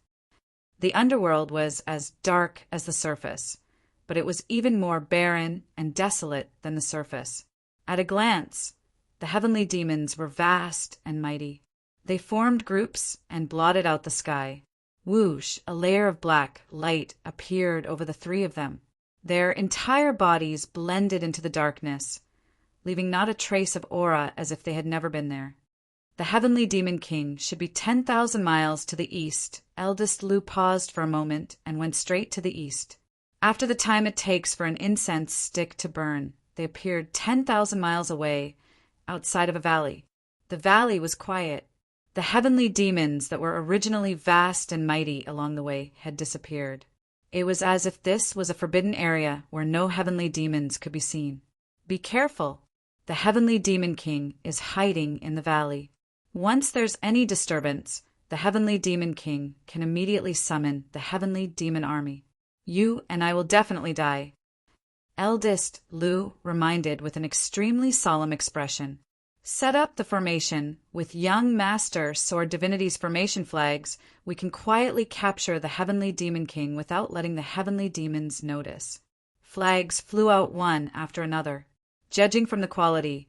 The underworld was as dark as the surface, but it was even more barren and desolate than the surface. At a glance, the heavenly demons were vast and mighty. They formed groups and blotted out the sky. Whoosh, a layer of black light appeared over the three of them. Their entire bodies blended into the darkness, leaving not a trace of aura as if they had never been there. The Heavenly Demon King should be 10,000 miles to the east. Eldest Liu paused for a moment and went straight to the east. After the time it takes for an incense stick to burn, they appeared 10,000 miles away, outside of a valley. The valley was quiet. The heavenly demons that were originally vast and mighty along the way had disappeared. It was as if this was a forbidden area where no heavenly demons could be seen. Be careful. The Heavenly Demon King is hiding in the valley. Once there's any disturbance, the Heavenly Demon King can immediately summon the Heavenly Demon Army. You and I will definitely die. Eldest Liu reminded with an extremely solemn expression. Set up the formation. With young Master Sword Divinity's formation flags, we can quietly capture the Heavenly Demon King without letting the heavenly demons notice. Flags flew out one after another. Judging from the quality,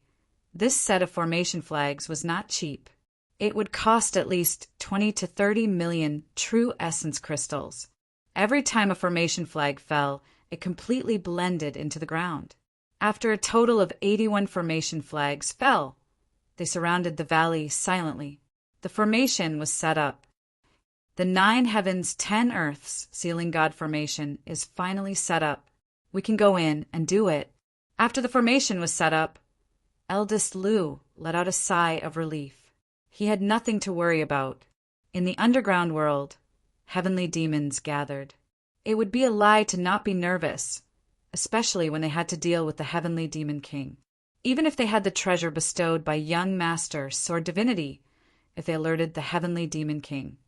this set of formation flags was not cheap. It would cost at least 20 to 30 million true essence crystals. Every time a formation flag fell, it completely blended into the ground. After a total of 81 formation flags fell, they surrounded the valley silently. The formation was set up. The 9 heavens, 10 earths sealing God formation is finally set up. We can go in and do it. After the formation was set up, Eldest Liu let out a sigh of relief. He had nothing to worry about. In the underground world, heavenly demons gathered. It would be a lie to not be nervous, especially when they had to deal with the Heavenly Demon King. Even if they had the treasure bestowed by young Master Sword Divinity, if they alerted the Heavenly Demon King.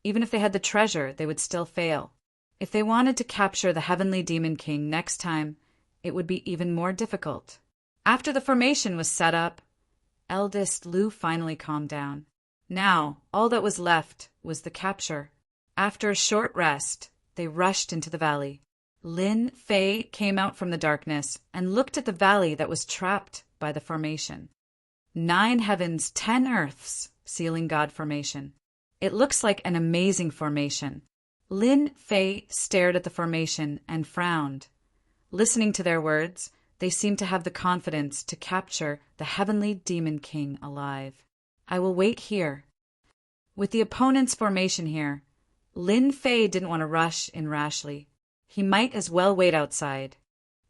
Even if they had the treasure, they would still fail. If they wanted to capture the Heavenly Demon King next time, it would be even more difficult. After the formation was set up, Eldest Liu finally calmed down. Now, all that was left was the capture. After a short rest, they rushed into the valley. Lin Fei came out from the darkness and looked at the valley that was trapped by the formation. 9 heavens, 10 earths, sealing God formation. It looks like an amazing formation. Lin Fei stared at the formation and frowned. Listening to their words, they seemed to have the confidence to capture the heavenly demon king alive. I will wait here. With the opponent's formation here, Lin Fei didn't want to rush in rashly. He might as well wait outside.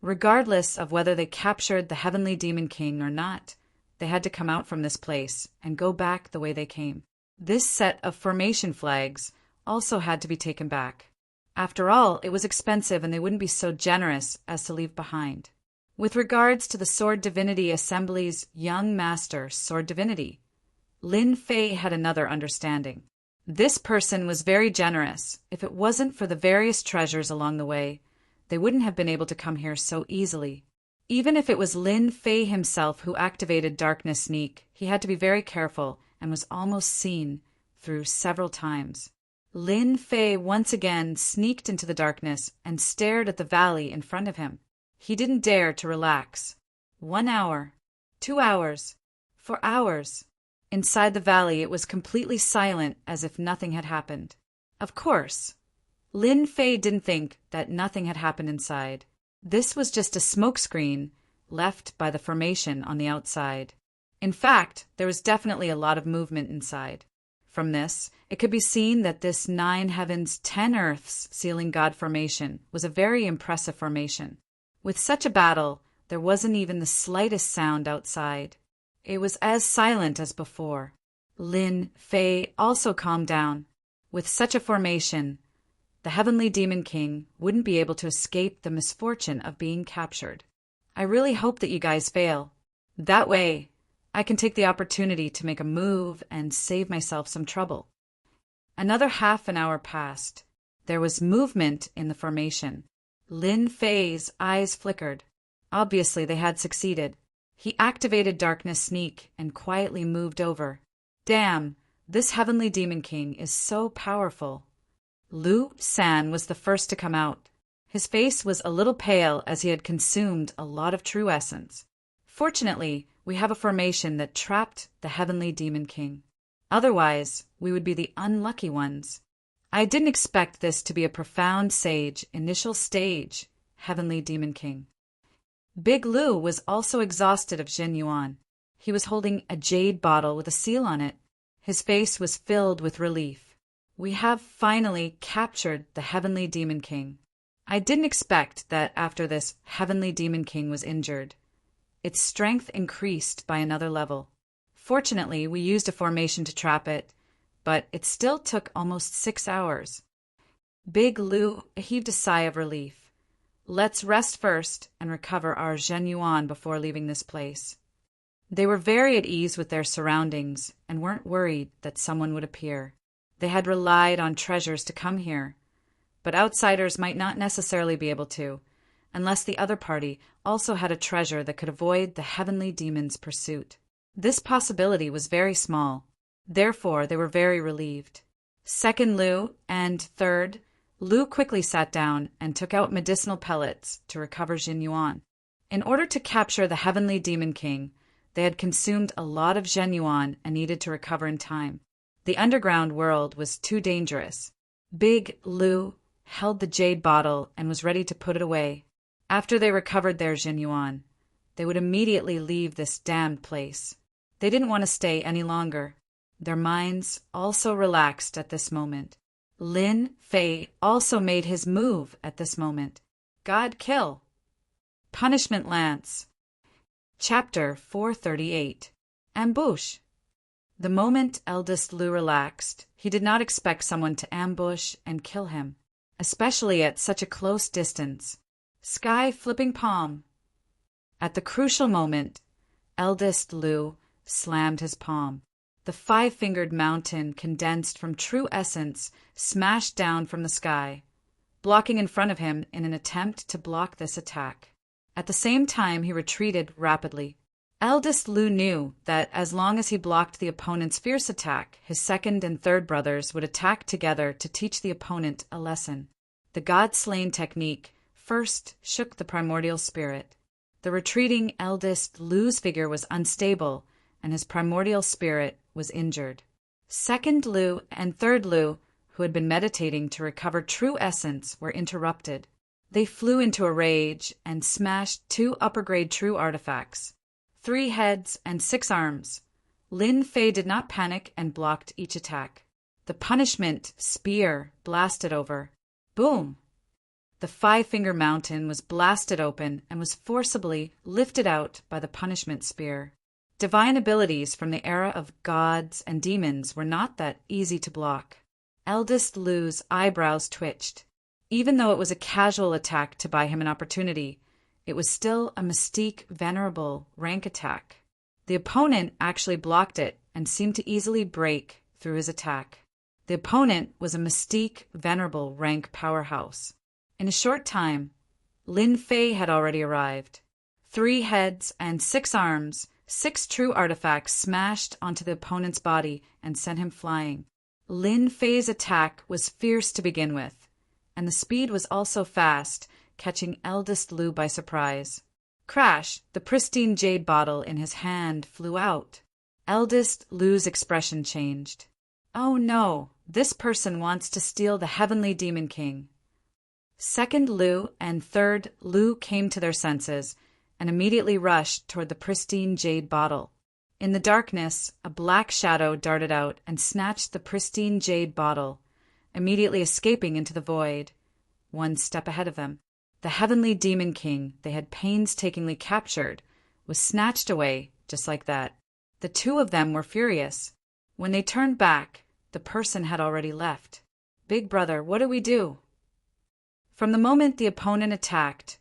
Regardless of whether they captured the heavenly demon king or not, they had to come out from this place and go back the way they came. This set of formation flags also had to be taken back. After all, it was expensive and they wouldn't be so generous as to leave behind. With regards to the Sword Divinity Assembly's young master, Sword Divinity, Lin Fei had another understanding. This person was very generous. If it wasn't for the various treasures along the way, they wouldn't have been able to come here so easily. Even if it was Lin Fei himself who activated Darkness Sneak, he had to be very careful and was almost seen through several times. Lin Fei once again sneaked into the darkness and stared at the valley in front of him. He didn't dare to relax. 1 hour, 2 hours, 4 hours. Inside the valley it was completely silent, as if nothing had happened. Of course, Lin Fei didn't think that nothing had happened inside. This was just a smokescreen left by the formation on the outside. In fact, there was definitely a lot of movement inside. From this, it could be seen that this 9 heavens, 10 earths sealing God formation was a very impressive formation. With such a battle, there wasn't even the slightest sound outside. It was as silent as before. Lin Fei also calmed down. With such a formation, the Heavenly Demon King wouldn't be able to escape the misfortune of being captured. I really hope that you guys fail. That way, I can take the opportunity to make a move and save myself some trouble. Another half an hour passed. There was movement in the formation. Lin Fei's eyes flickered. Obviously, they had succeeded. He activated Darkness Sneak and quietly moved over. Damn, this Heavenly Demon King is so powerful. Lu San was the first to come out. His face was a little pale as he had consumed a lot of true essence. Fortunately, we have a formation that trapped the Heavenly Demon King. Otherwise, we would be the unlucky ones. I didn't expect this to be a profound sage initial stage, Heavenly Demon King. Big Lu was also exhausted of Jin Yuan. He was holding a jade bottle with a seal on it. His face was filled with relief. We have finally captured the Heavenly Demon King. I didn't expect that after this Heavenly Demon King was injured, its strength increased by another level. Fortunately, we used a formation to trap it, but it still took almost 6 hours. Big Lu heaved a sigh of relief. Let's rest first and recover our Zhen Yuan before leaving this place. They were very at ease with their surroundings and weren't worried that someone would appear. They had relied on treasures to come here, but outsiders might not necessarily be able to, unless the other party also had a treasure that could avoid the heavenly demon's pursuit. This possibility was very small. Therefore, they were very relieved. Second Lu and third, Lu quickly sat down and took out medicinal pellets to recover Jin Yuan. In order to capture the Heavenly Demon King, they had consumed a lot of Zhen Yuan and needed to recover in time. The underground world was too dangerous. Big Lu held the jade bottle and was ready to put it away. After they recovered their Jin Yuan, they would immediately leave this damned place. They didn't want to stay any longer. Their minds also relaxed at this moment. Lin Fei also made his move at this moment. God kill. Punishment Lance. Chapter 438. Ambush. The moment eldest Lu relaxed, he did not expect someone to ambush and kill him, especially at such a close distance. Sky flipping palm. At the crucial moment, eldest Lu slammed his palm. The 5-fingered mountain condensed from true essence smashed down from the sky, blocking in front of him in an attempt to block this attack. At the same time, he retreated rapidly. Eldest Lu knew that as long as he blocked the opponent's fierce attack, his second and third brothers would attack together to teach the opponent a lesson. The God-slain technique first shook the primordial spirit. The retreating eldest Lu's figure was unstable, and his primordial spirit was injured. Second Lu and third Lu, who had been meditating to recover true essence, were interrupted. They flew into a rage and smashed 2 upper-grade true artifacts, 3 heads and 6 arms. Lin Fei did not panic and blocked each attack. The punishment spear blasted over. Boom! The 5-finger mountain was blasted open and was forcibly lifted out by the punishment spear. Divine abilities from the era of gods and demons were not that easy to block. Eldest Lu's eyebrows twitched. Even though it was a casual attack to buy him an opportunity, it was still a mystique, venerable rank attack. The opponent actually blocked it and seemed to easily break through his attack. The opponent was a mystique, venerable rank powerhouse. In a short time, Lin Fei had already arrived. 3 heads and 6 arms, 6 true artifacts smashed onto the opponent's body and sent him flying. Lin Fei's attack was fierce to begin with, and the speed was also fast, catching eldest Lu by surprise. Crash! The pristine jade bottle in his hand flew out. Eldest Lu's expression changed. Oh no, this person wants to steal the heavenly demon king. Second Lu and third Lu came to their senses and immediately rushed toward the pristine jade bottle. In the darkness, a black shadow darted out and snatched the pristine jade bottle, immediately escaping into the void. 1 step ahead of them, the heavenly demon king they had painstakingly captured was snatched away just like that. The 2 of them were furious. When they turned back, the person had already left. Big brother, what do we do? From the moment the opponent attacked,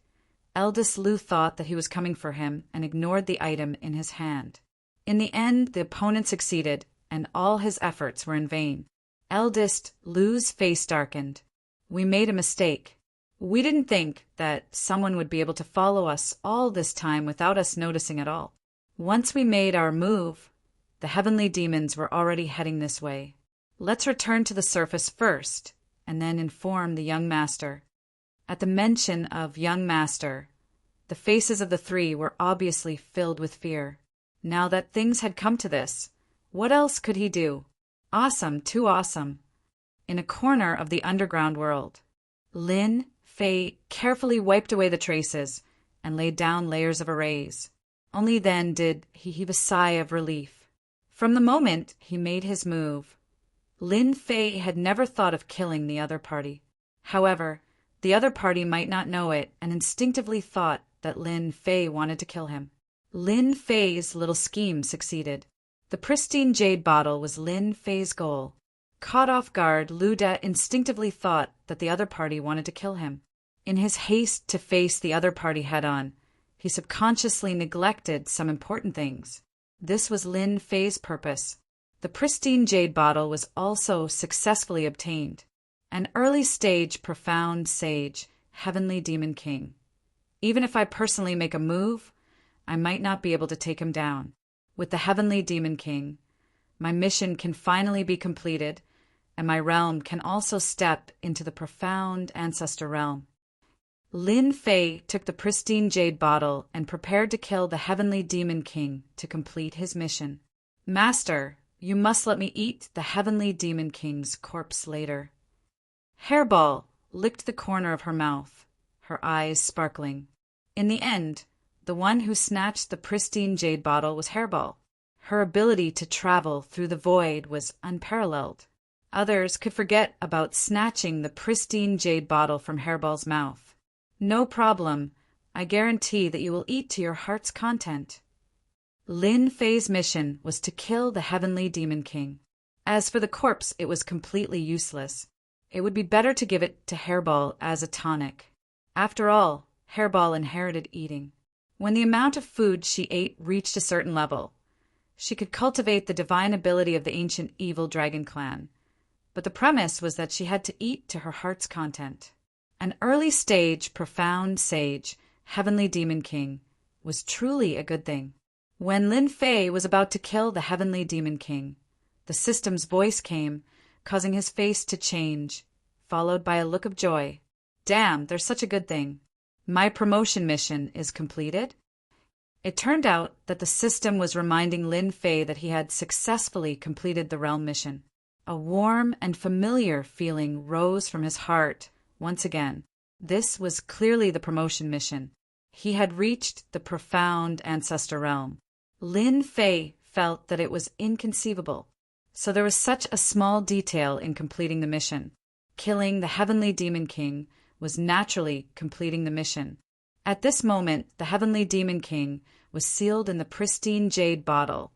eldest Lu thought that he was coming for him and ignored the item in his hand. In the end, the opponent succeeded, and all his efforts were in vain. Eldest Lu's face darkened. We made a mistake. We didn't think that someone would be able to follow us all this time without us noticing at all. Once we made our move, the heavenly demons were already heading this way. Let's return to the surface first, and then inform the young master. At the mention of young master, the faces of the 3 were obviously filled with fear. Now that things had come to this, what else could he do? Awesome, too awesome. In a corner of the underground world, Lin Fei carefully wiped away the traces and laid down layers of arrays. Only then did he heave a sigh of relief. From the moment he made his move, Lin Fei had never thought of killing the other party. However, the other party might not know it and instinctively thought that Lin Fei wanted to kill him. Lin Fei's little scheme succeeded. The pristine jade bottle was Lin Fei's goal. Caught off guard, Lu De instinctively thought that the other party wanted to kill him. In his haste to face the other party head-on, he subconsciously neglected some important things. This was Lin Fei's purpose. The pristine jade bottle was also successfully obtained. An early-stage profound sage, heavenly demon king. Even if I personally make a move, I might not be able to take him down. With the heavenly demon king, my mission can finally be completed, and my realm can also step into the profound ancestor realm. Lin Fei took the pristine jade bottle and prepared to kill the heavenly demon king to complete his mission. Master, you must let me eat the heavenly demon king's corpse later. Hairball licked the corner of her mouth, her eyes sparkling. In the end, the one who snatched the pristine jade bottle was Hairball. Her ability to travel through the void was unparalleled. Others could forget about snatching the pristine jade bottle from Hairball's mouth. No problem. I guarantee that you will eat to your heart's content. Lin Fei's mission was to kill the heavenly demon king. As for the corpse, it was completely useless. It would be better to give it to Hairball as a tonic. After all, Hairball inherited eating. When the amount of food she ate reached a certain level, she could cultivate the divine ability of the ancient evil dragon clan. But the premise was that she had to eat to her heart's content. An early-stage, profound sage, heavenly demon king, was truly a good thing. When Lin Fei was about to kill the Heavenly Demon King, the system's voice came, causing his face to change, followed by a look of joy. Damn, there's such a good thing. My promotion mission is completed? It turned out that the system was reminding Lin Fei that he had successfully completed the realm mission. A warm and familiar feeling rose from his heart once again. This was clearly the promotion mission. He had reached the profound ancestor realm. Lin Fei felt that it was inconceivable. So there was such a small detail in completing the mission. Killing the Heavenly Demon King was naturally completing the mission. At this moment, the Heavenly Demon King was sealed in the pristine jade bottle,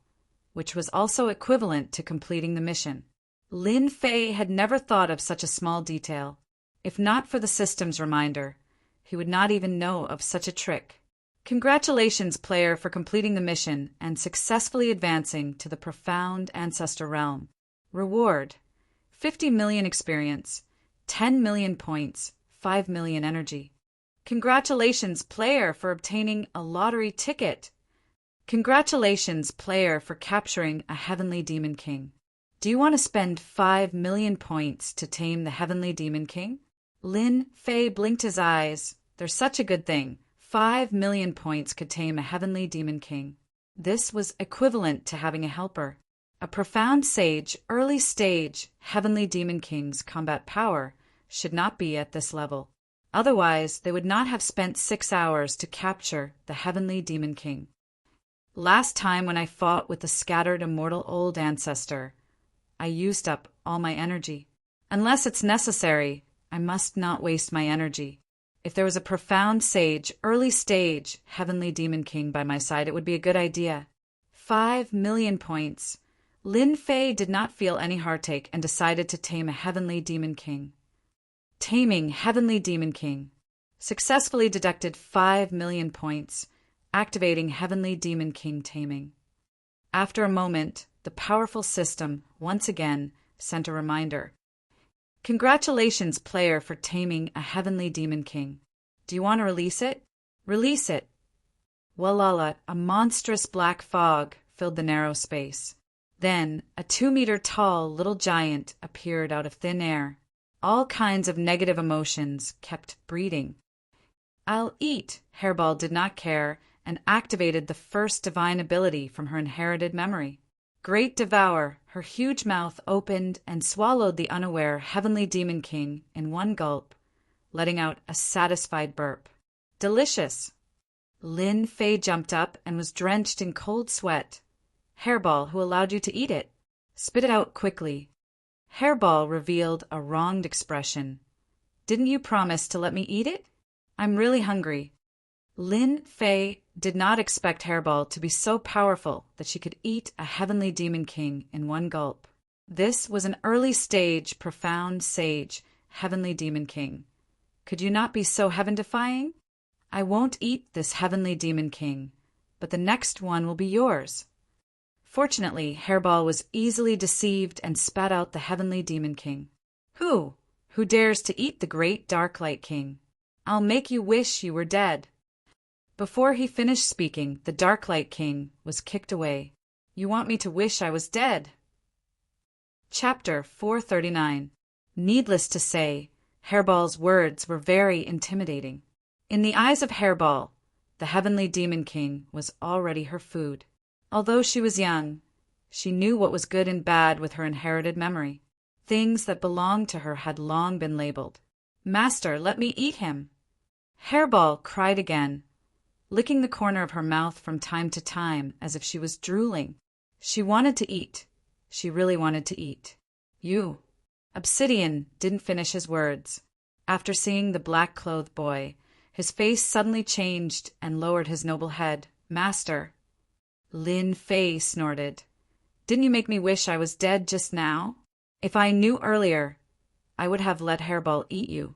which was also equivalent to completing the mission. Lin Fei had never thought of such a small detail. If not for the system's reminder, he would not even know of such a trick. Congratulations, player, for completing the mission and successfully advancing to the profound ancestor realm. Reward: 50 million experience, 10 million points, 5 million energy. Congratulations, player, for obtaining a lottery ticket. Congratulations, player, for capturing a Heavenly Demon King. Do you want to spend 5 million points to tame the Heavenly Demon King? Lin Fei blinked his eyes. There's such a good thing. 5 million points could tame a Heavenly Demon King. This was equivalent to having a helper. A profound sage, early stage, Heavenly Demon King's combat power should not be at this level. Otherwise, they would not have spent 6 hours to capture the Heavenly Demon King. Last time when I fought with the scattered immortal old ancestor, I used up all my energy. Unless it's necessary, I must not waste my energy. If there was a profound sage, early stage, Heavenly Demon King by my side, it would be a good idea. 5 million points. Lin Fei did not feel any heartache and decided to tame a Heavenly Demon King. Taming Heavenly Demon King. Successfully deducted 5 million points, activating Heavenly Demon King taming. After a moment, the powerful system once again sent a reminder. Congratulations, player, for taming a Heavenly Demon King. Do you want to release it? Release it. Walala, a monstrous black fog filled the narrow space. Then, a 2-meter tall little giant appeared out of thin air. All kinds of negative emotions kept breeding. I'll eat. Hairball did not care and activated the first divine ability from her inherited memory. Great Devour, her huge mouth opened and swallowed the unaware Heavenly Demon King in one gulp, letting out a satisfied burp. Delicious! Lin Fei jumped up and was drenched in cold sweat. Hairball, who allowed you to eat it? Spit it out quickly. Hairball revealed a wronged expression. Didn't you promise to let me eat it? I'm really hungry. Lin Fei did not expect Hairball to be so powerful that she could eat a Heavenly Demon King in one gulp. This was an early stage, profound sage, Heavenly Demon King. Could you not be so heaven-defying? I won't eat this Heavenly Demon King, but the next one will be yours. Fortunately, Hairball was easily deceived and spat out the Heavenly Demon King. Who? Who dares to eat the great Darklight King? I'll make you wish you were dead. Before he finished speaking, the Darklight King was kicked away. You want me to wish I was dead? Chapter 439. Needless to say, Hairball's words were very intimidating. In the eyes of Hairball, the Heavenly Demon King was already her food. Although she was young, she knew what was good and bad with her inherited memory. Things that belonged to her had long been labeled. Master, let me eat him. Hairball cried again, licking the corner of her mouth from time to time as if she was drooling. She wanted to eat. She really wanted to eat. You. Obsidian didn't finish his words. After seeing the black-clothed boy, his face suddenly changed and lowered his noble head. Master. Lin Fei snorted. Didn't you make me wish I was dead just now? If I knew earlier, I would have let Hairball eat you.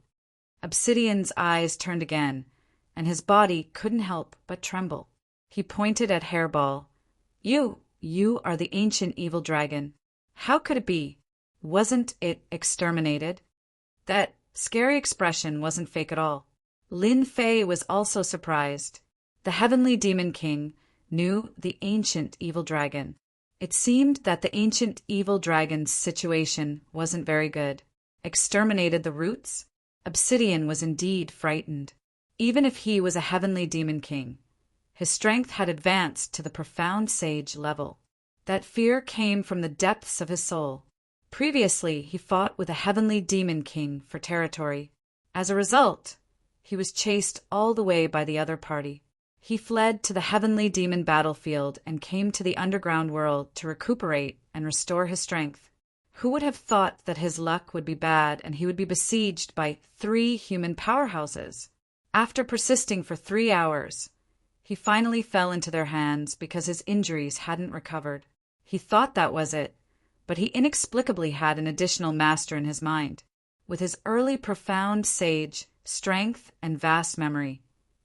Obsidian's eyes turned again, and his body couldn't help but tremble. He pointed at Hairball. You are the ancient evil dragon. How could it be? Wasn't it exterminated? That scary expression wasn't fake at all. Lin Fei was also surprised. The Heavenly Demon King knew the ancient evil dragon. It seemed that the ancient evil dragon's situation wasn't very good. Exterminated the roots? Obsidian was indeed frightened. Even if he was a heavenly demon king, his strength had advanced to the profound sage level. That fear came from the depths of his soul. Previously, he fought with a heavenly demon king for territory. As a result, he was chased all the way by the other party. He fled to the heavenly demon battlefield and came to the underground world to recuperate and restore his strength. Who would have thought that his luck would be bad and he would be besieged by 3 human powerhouses? After persisting for 3 hours, he finally fell into their hands because his injuries hadn't recovered. He thought that was it, but he inexplicably had an additional master in his mind. With his early profound sage, strength, and vast memory,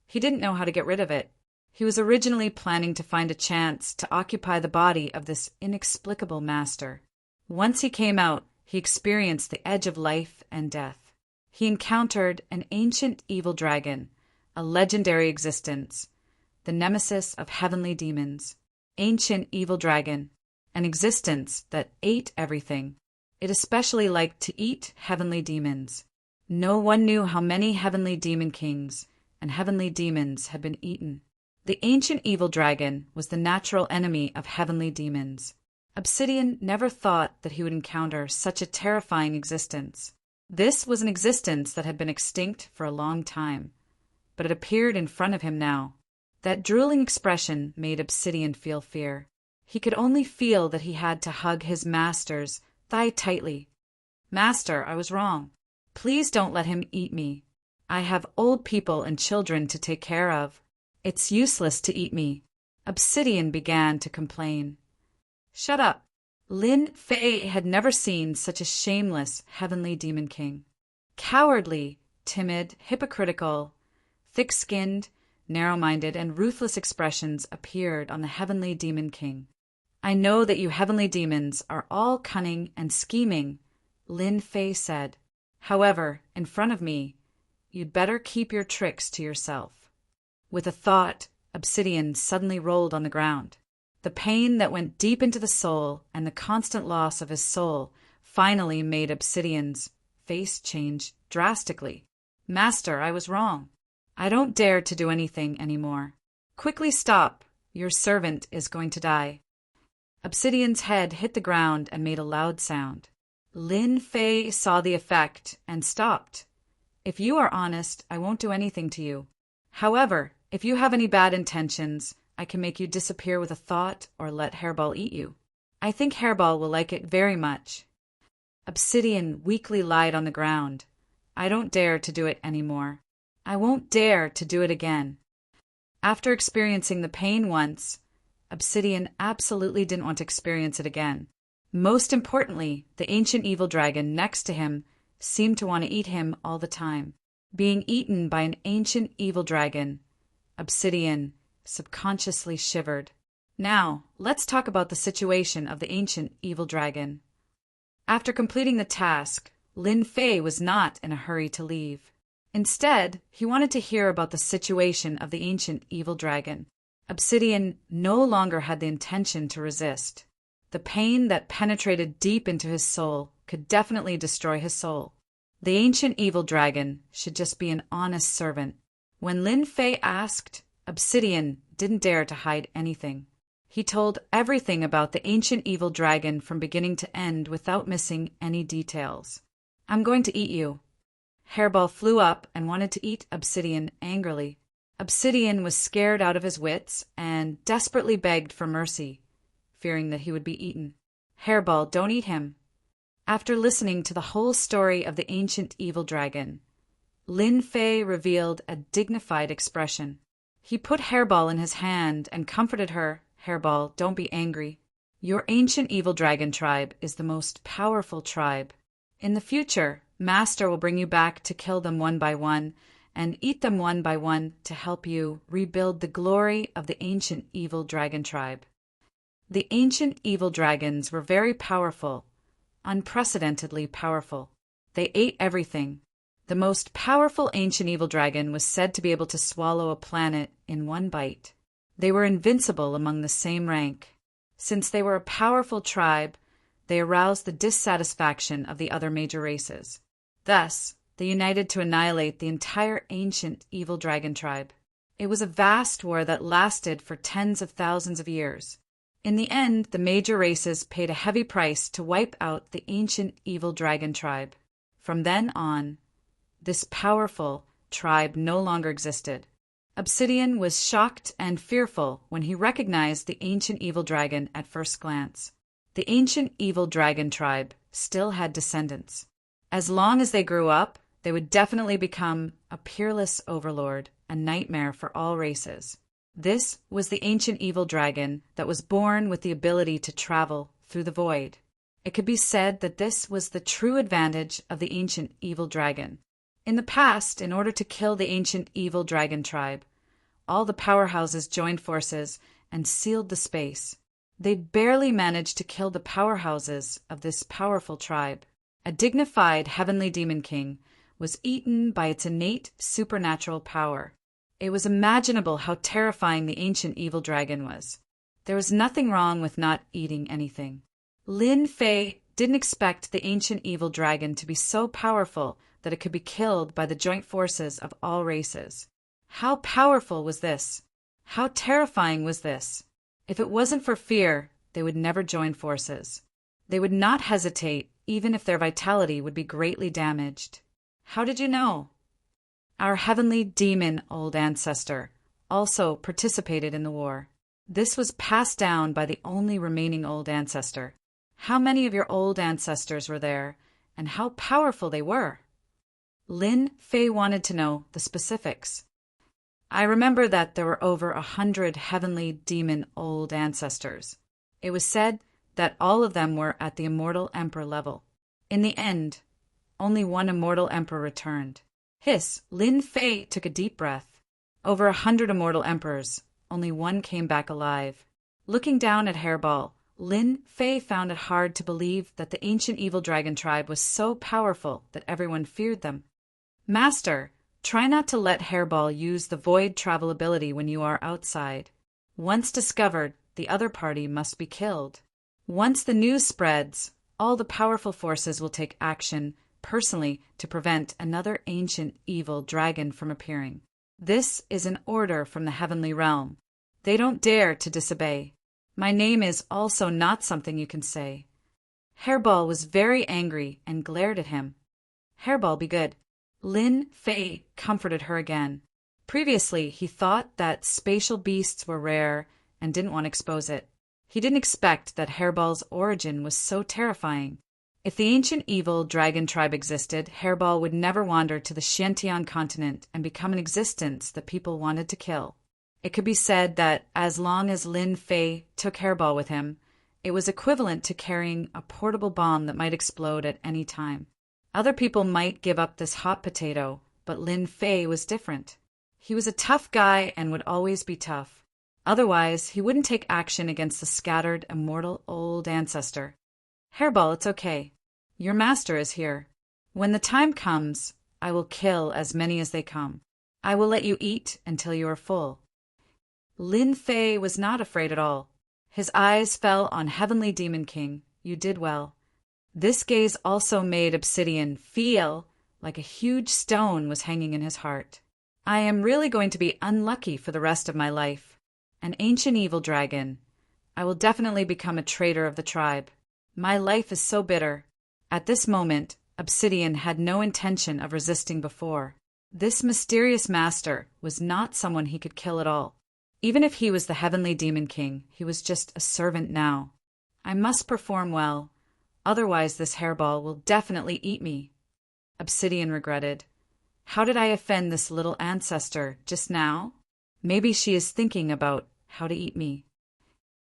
he didn't know how to get rid of it. He was originally planning to find a chance to occupy the body of this inexplicable master. Once he came out, he experienced the edge of life and death. He encountered an ancient evil dragon, a legendary existence, the nemesis of heavenly demons. Ancient evil dragon, an existence that ate everything. It especially liked to eat heavenly demons. No one knew how many heavenly demon kings and heavenly demons had been eaten. The ancient evil dragon was the natural enemy of heavenly demons. Obsidian never thought that he would encounter such a terrifying existence. This was an existence that had been extinct for a long time, but it appeared in front of him now. That drooling expression made Obsidian feel fear. He could only feel that he had to hug his master's thigh tightly. "Master, I was wrong. Please don't let him eat me. I have old people and children to take care of. It's useless to eat me." Obsidian began to complain. "Shut up." Lin Fei had never seen such a shameless heavenly demon king. Cowardly, timid, hypocritical, thick-skinned, narrow-minded, and ruthless expressions appeared on the heavenly demon king. "I know that you heavenly demons are all cunning and scheming," Lin Fei said. "However, in front of me, you'd better keep your tricks to yourself." With a thought, Obsidian suddenly rolled on the ground. The pain that went deep into the soul and the constant loss of his soul finally made Obsidian's face change drastically. "Master, I was wrong. I don't dare to do anything anymore. Quickly stop. Your servant is going to die." Obsidian's head hit the ground and made a loud sound. Lin Fei saw the effect and stopped. "If you are honest, I won't do anything to you. However, if you have any bad intentions, I can make you disappear with a thought or let Hairball eat you. I think Hairball will like it very much." Obsidian weakly lied on the ground. "I don't dare to do it anymore. I won't dare to do it again." After experiencing the pain once, Obsidian absolutely didn't want to experience it again. Most importantly, the ancient evil dragon next to him seemed to want to eat him all the time. Being eaten by an ancient evil dragon, Obsidian subconsciously shivered. Now, let's talk about the situation of the ancient evil dragon. After completing the task, Lin Fei was not in a hurry to leave. Instead, he wanted to hear about the situation of the ancient evil dragon. Obsidian no longer had the intention to resist. The pain that penetrated deep into his soul could definitely destroy his soul. The ancient evil dragon should just be an honest servant. When Lin Fei asked, Obsidian didn't dare to hide anything. He told everything about the ancient evil dragon from beginning to end without missing any details. "I'm going to eat you." Hairball flew up and wanted to eat Obsidian angrily. Obsidian was scared out of his wits and desperately begged for mercy, fearing that he would be eaten. "Hairball, don't eat him." After listening to the whole story of the ancient evil dragon, Lin Fei revealed a dignified expression. He put Hairball in his hand and comforted her. "Hairball, don't be angry. Your ancient evil dragon tribe is the most powerful tribe. In the future, Master will bring you back to kill them one by one and eat them one by one to help you rebuild the glory of the ancient evil dragon tribe." The ancient evil dragons were very powerful, unprecedentedly powerful. They ate everything. The most powerful ancient evil dragon was said to be able to swallow a planet in one bite. They were invincible among the same rank. Since they were a powerful tribe, they aroused the dissatisfaction of the other major races. Thus, they united to annihilate the entire ancient evil dragon tribe. It was a vast war that lasted for tens of thousands of years. In the end, the major races paid a heavy price to wipe out the ancient evil dragon tribe. From then on, this powerful tribe no longer existed. Obsidian was shocked and fearful when he recognized the ancient evil dragon at first glance. The ancient evil dragon tribe still had descendants. As long as they grew up, they would definitely become a peerless overlord, a nightmare for all races. This was the ancient evil dragon that was born with the ability to travel through the void. It could be said that this was the true advantage of the ancient evil dragon. In the past, in order to kill the ancient evil dragon tribe, all the powerhouses joined forces and sealed the space. They barely managed to kill the powerhouses of this powerful tribe. A dignified heavenly demon king was eaten by its innate supernatural power. It was imaginable how terrifying the ancient evil dragon was. There was nothing wrong with not eating anything. Lin Fei didn't expect the ancient evil dragon to be so powerful that it could be killed by the joint forces of all races. How powerful was this? How terrifying was this? If it wasn't for fear, they would never join forces. They would not hesitate, even if their vitality would be greatly damaged. How did you know? Our heavenly demon old ancestor also participated in the war. This was passed down by the only remaining old ancestor. How many of your old ancestors were there, and how powerful they were? Lin Fei wanted to know the specifics. I remember that there were over 100 heavenly demon old ancestors. It was said that all of them were at the immortal emperor level. In the end, only one immortal emperor returned. Lin Fei took a deep breath. Over 100 immortal emperors, only one came back alive. Looking down at Hairball, Lin Fei found it hard to believe that the ancient evil dragon tribe was so powerful that everyone feared them. Master, try not to let Hairball use the void travel ability when you are outside. Once discovered, the other party must be killed. Once the news spreads, all the powerful forces will take action personally to prevent another ancient evil dragon from appearing. This is an order from the heavenly realm. They don't dare to disobey. My name is also not something you can say. Hairball was very angry and glared at him. Hairball, be good. Lin Fei comforted her again. Previously, he thought that spatial beasts were rare and didn't want to expose it. He didn't expect that Hairball's origin was so terrifying. If the ancient evil dragon tribe existed, Hairball would never wander to the Xiantian continent and become an existence that people wanted to kill. It could be said that as long as Lin Fei took Hairball with him, it was equivalent to carrying a portable bomb that might explode at any time. Other people might give up this hot potato, but Lin Fei was different. He was a tough guy and would always be tough. Otherwise, he wouldn't take action against the scattered, immortal old ancestor. Hairball, it's okay. Your master is here. When the time comes, I will kill as many as they come. I will let you eat until you are full. Lin Fei was not afraid at all. His eyes fell on Heavenly Demon King. You did well. This gaze also made Obsidian feel like a huge stone was hanging in his heart. I am really going to be unlucky for the rest of my life. An ancient evil dragon. I will definitely become a traitor of the tribe. My life is so bitter. At this moment, Obsidian had no intention of resisting before. This mysterious master was not someone he could kill at all. Even if he was the Heavenly Demon King, he was just a servant now. I must perform well. Otherwise, this hairball will definitely eat me. Obsidian regretted. How did I offend this little ancestor just now? Maybe she is thinking about how to eat me.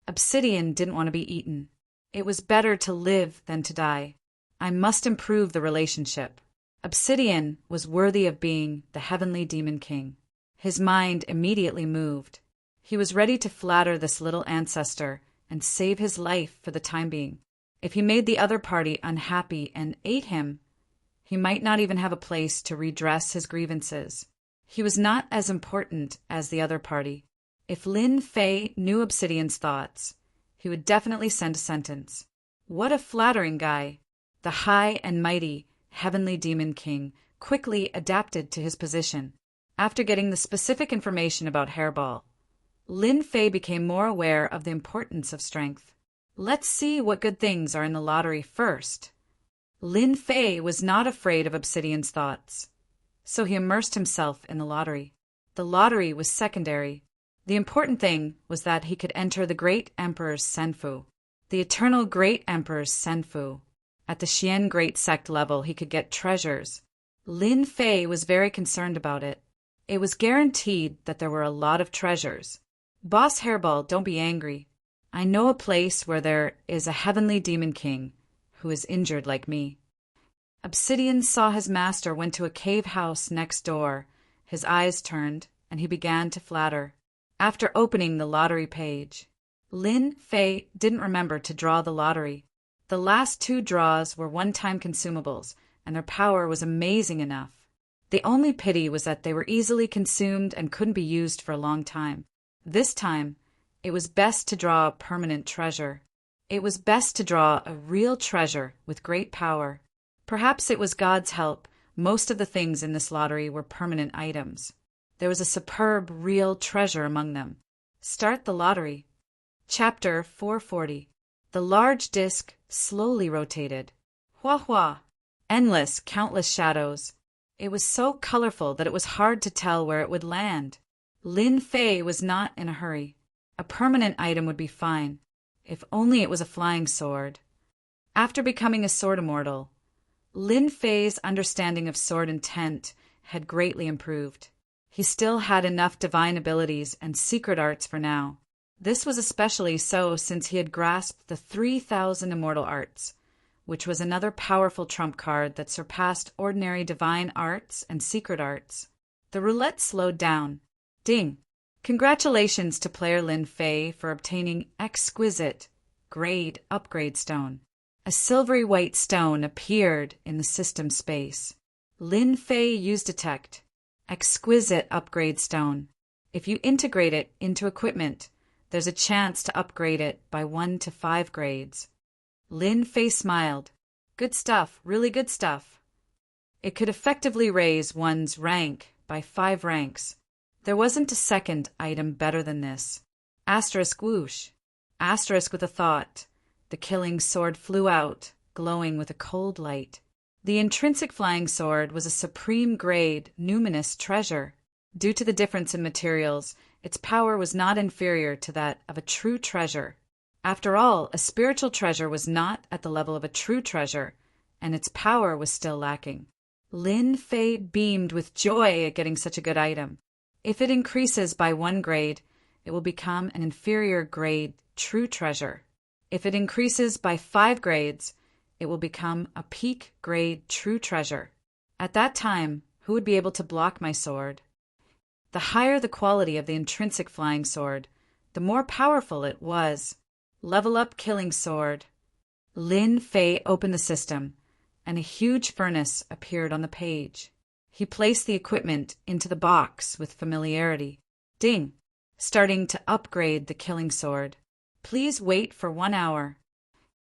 Obsidian didn't want to be eaten. It was better to live than to die. I must improve the relationship. Obsidian was worthy of being the Heavenly Demon King. His mind immediately moved. He was ready to flatter this little ancestor and save his life for the time being. If he made the other party unhappy and ate him, he might not even have a place to redress his grievances. He was not as important as the other party. If Lin Fei knew Obsidian's thoughts, he would definitely send a sentence. What a flattering guy! The high and mighty Heavenly Demon King quickly adapted to his position. After getting the specific information about Hairball, Lin Fei became more aware of the importance of strength. Let's see what good things are in the lottery first. Lin Fei was not afraid of Obsidian's thoughts, so he immersed himself in the lottery. The lottery was secondary. The important thing was that he could enter the Great Emperor's Senfu, the eternal Great Emperor's Senfu. At the Xian Great Sect level, he could get treasures. Lin Fei was very concerned about it. It was guaranteed that there were a lot of treasures. Boss Hairball, don't be angry. I know a place where there is a Heavenly Demon King who is injured like me. Obsidian saw his master went to a cave house next door. His eyes turned, and he began to flatter. After opening the lottery page, Lin Fei didn't remember to draw the lottery. The last 2 draws were one-time consumables, and their power was amazing enough. The only pity was that they were easily consumed and couldn't be used for a long time. This time, it was best to draw a permanent treasure. It was best to draw a real treasure with great power. Perhaps it was God's help. Most of the things in this lottery were permanent items. There was a superb, real treasure among them. Start the lottery. Chapter 440. The large disc slowly rotated. Hua hua! Endless, countless shadows. It was so colorful that it was hard to tell where it would land. Lin Fei was not in a hurry. A permanent item would be fine. If only it was a flying sword. After becoming a sword immortal, Lin Fei's understanding of sword intent had greatly improved. He still had enough divine abilities and secret arts for now. This was especially so since he had grasped the 3,000 immortal arts, which was another powerful trump card that surpassed ordinary divine arts and secret arts. The roulette slowed down. Ding! Congratulations to player Lin Fei for obtaining exquisite grade upgrade stone. A silvery white stone appeared in the system space. Lin Fei used detect. Exquisite upgrade stone. If you integrate it into equipment, there's a chance to upgrade it by 1 to 5 grades. Lin Fei smiled. Good stuff, really good stuff. It could effectively raise one's rank by 5 ranks. There wasn't a second item better than this. Asterisk whoosh. Asterisk with a thought. The killing sword flew out, glowing with a cold light. The intrinsic flying sword was a supreme grade, numinous treasure. Due to the difference in materials, its power was not inferior to that of a true treasure. After all, a spiritual treasure was not at the level of a true treasure, and its power was still lacking. Lin Fei beamed with joy at getting such a good item. If it increases by 1 grade, it will become an inferior grade true treasure. If it increases by 5 grades, it will become a peak grade true treasure. At that time, who would be able to block my sword? The higher the quality of the intrinsic flying sword, the more powerful it was. Level up killing sword. Lin Fei opened the system, and a huge furnace appeared on the page. He placed the equipment into the box with familiarity. Ding! Starting to upgrade the killing sword. Please wait for 1 hour.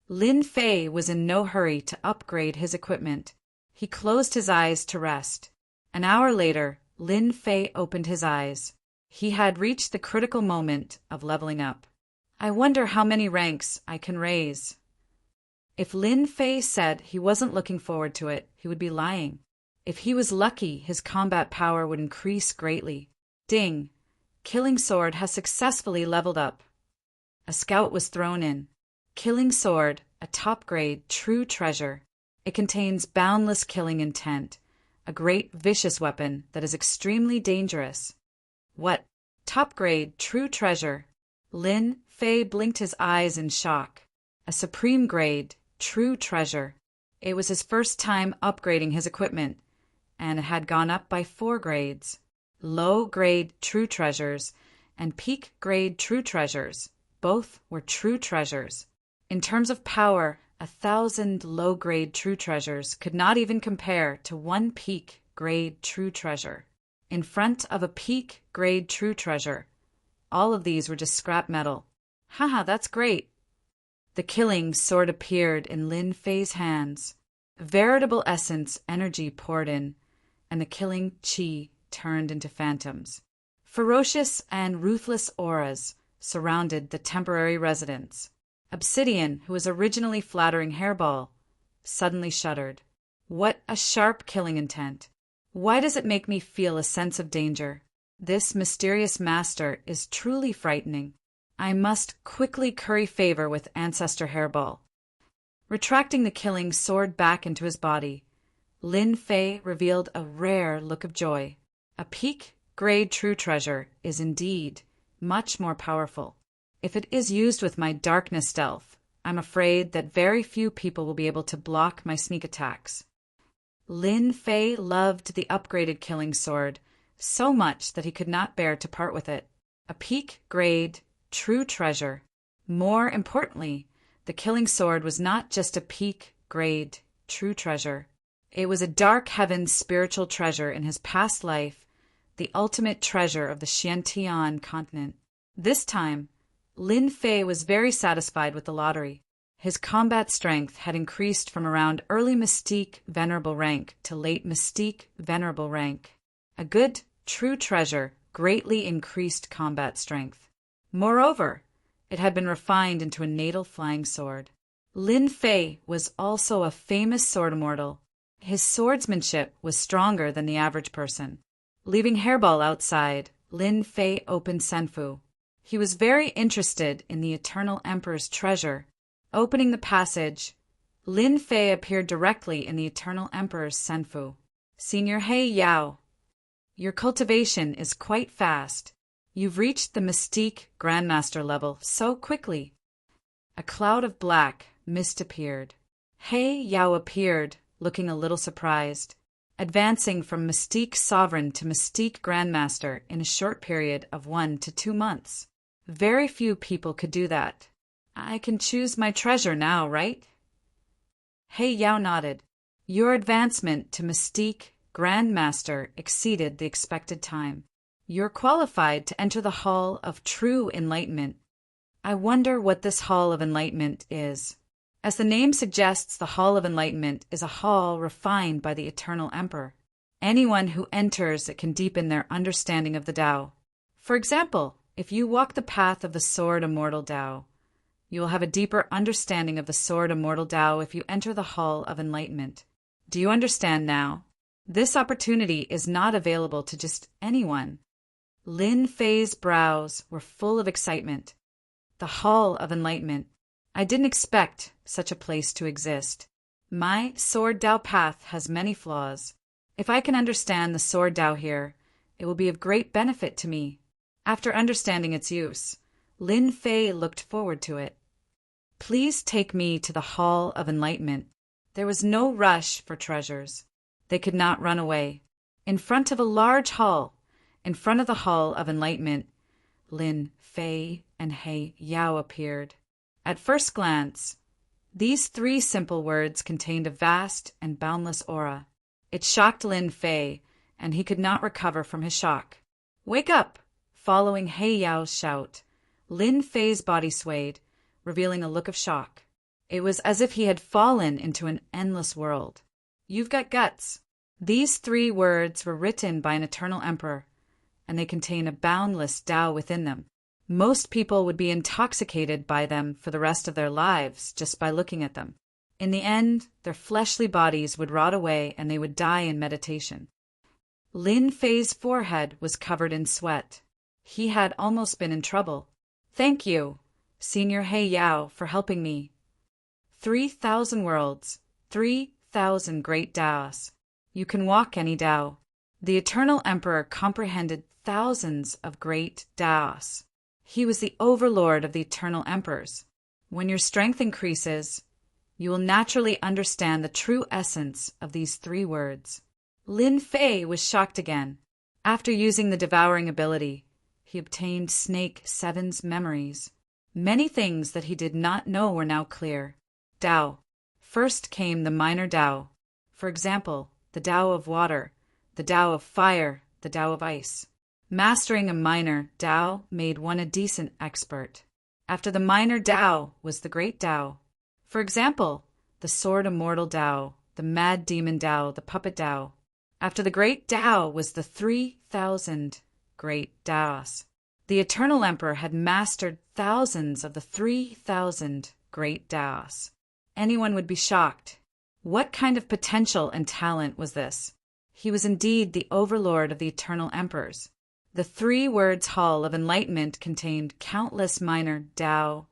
Lin Fei was in no hurry to upgrade his equipment. He closed his eyes to rest. An hour later, Lin Fei opened his eyes. He had reached the critical moment of leveling up. I wonder how many ranks I can raise. If Lin Fei said he wasn't looking forward to it, he would be lying. If he was lucky, his combat power would increase greatly. Ding! Killing sword has successfully leveled up. A scout was thrown in. Killing sword, a top-grade true treasure. It contains boundless killing intent, a great vicious weapon that is extremely dangerous. What? Top-grade true treasure. Lin Fei blinked his eyes in shock. A supreme grade true treasure. It was his first time upgrading his equipment, and it had gone up by 4 grades. Low-grade true treasures and peak-grade true treasures. Both were true treasures. In terms of power, 1,000 low-grade true treasures could not even compare to 1 peak-grade true treasure. In front of a peak-grade true treasure, All of these were just scrap metal. Haha, that's great. The killing sword appeared in Lin Fei's hands. Veritable essence energy poured in, and the killing chi turned into phantoms. Ferocious and ruthless auras surrounded the temporary residence. Obsidian, who was originally flattering Hairball, suddenly shuddered. What a sharp killing intent. Why does it make me feel a sense of danger? This mysterious master is truly frightening. I must quickly curry favor with Ancestor Hairball. Retracting the killing sword back into his body, Lin Fei revealed a rare look of joy. A peak-grade true treasure is indeed much more powerful. If it is used with my darkness stealth, I'm afraid that very few people will be able to block my sneak attacks. Lin Fei loved the upgraded killing sword so much that he could not bear to part with it. A peak-grade true treasure. More importantly, the killing sword was not just a peak-grade true treasure. It was a dark heaven's spiritual treasure in his past life, the ultimate treasure of the Xiantian continent. This time, Lin Fei was very satisfied with the lottery. His combat strength had increased from around early Mystique Venerable rank to late Mystique Venerable rank. A good, true treasure greatly increased combat strength. Moreover, it had been refined into a natal flying sword. Lin Fei was also a famous sword immortal. His swordsmanship was stronger than the average person. Leaving Hairball outside, Lin Fei opened Senfu. He was very interested in the Eternal Emperor's treasure. Opening the passage, Lin Fei appeared directly in the Eternal Emperor's Senfu. Senior He Yao, your cultivation is quite fast. You've reached the Mystique Grandmaster level so quickly. A cloud of black mist appeared. He Yao appeared, looking a little surprised. Advancing from Mystique Sovereign to Mystique Grandmaster in a short period of 1 to 2 months. Very few people could do that. I can choose my treasure now, right? He Yao nodded. Your advancement to Mystique Grandmaster exceeded the expected time. You're qualified to enter the Hall of True Enlightenment. I wonder what this Hall of Enlightenment is. As the name suggests, the Hall of Enlightenment is a hall refined by the Eternal Emperor. Anyone who enters it can deepen their understanding of the Tao. For example, if you walk the path of the Sword Immortal Tao, you will have a deeper understanding of the Sword Immortal Tao if you enter the Hall of Enlightenment. Do you understand now? This opportunity is not available to just anyone. Lin Fei's brows were full of excitement. The Hall of Enlightenment. I didn't expect such a place to exist. My Sword Tao path has many flaws. If I can understand the Sword Tao here, it will be of great benefit to me. After understanding its use, Lin Fei looked forward to it. Please take me to the Hall of Enlightenment. There was no rush for treasures. They could not run away. In front of a large hall, in front of the Hall of Enlightenment, Lin Fei and He Yao appeared. At first glance, these 3 simple words contained a vast and boundless aura. It shocked Lin Fei, and he could not recover from his shock. Wake up! Following He Yao's shout, Lin Fei's body swayed, revealing a look of shock. It was as if he had fallen into an endless world. You've got guts. These 3 words were written by an eternal emperor, and they contain a boundless Tao within them. Most people would be intoxicated by them for the rest of their lives just by looking at them. In the end, their fleshly bodies would rot away and they would die in meditation. Lin Fei's forehead was covered in sweat. He had almost been in trouble. Thank you, Senior He Yao, for helping me. 3,000 worlds, 3,000 great Taos. You can walk any Tao. The Eternal Emperor comprehended thousands of great Taos. He was the overlord of the Eternal Emperors. When your strength increases, you will naturally understand the true essence of these 3 words. Lin Fei was shocked again. After using the devouring ability, he obtained Snake 7's memories. Many things that he did not know were now clear. Tao. First came the minor Tao. For example, the Tao of water, the Tao of fire, the Tao of ice. Mastering a minor Tao made one a decent expert. After the minor Tao was the great Tao. For example, the sword immortal Tao, the mad demon Tao, the puppet Tao. After the great Tao was the 3,000 great Taos. The eternal emperor had mastered thousands of the 3,000 great Taos. Anyone would be shocked. What kind of potential and talent was this? He was indeed the overlord of the eternal emperors. The 3 words hall of enlightenment contained countless minor Tao,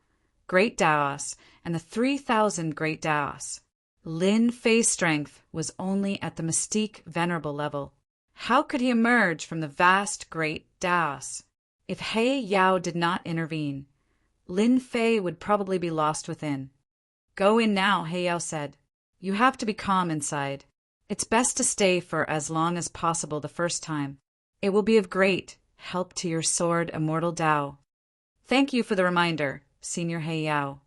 great Taos, and the 3,000 great Taos. Lin Fei's strength was only at the mystique venerable level. How could he emerge from the vast great Taos? If He Yao did not intervene, Lin Fei would probably be lost within. Go in now, He Yao said. You have to be calm inside. It's best to stay for as long as possible the first time. It will be of great help to your sword immortal Tao. Thank you for the reminder, Senior He Yao.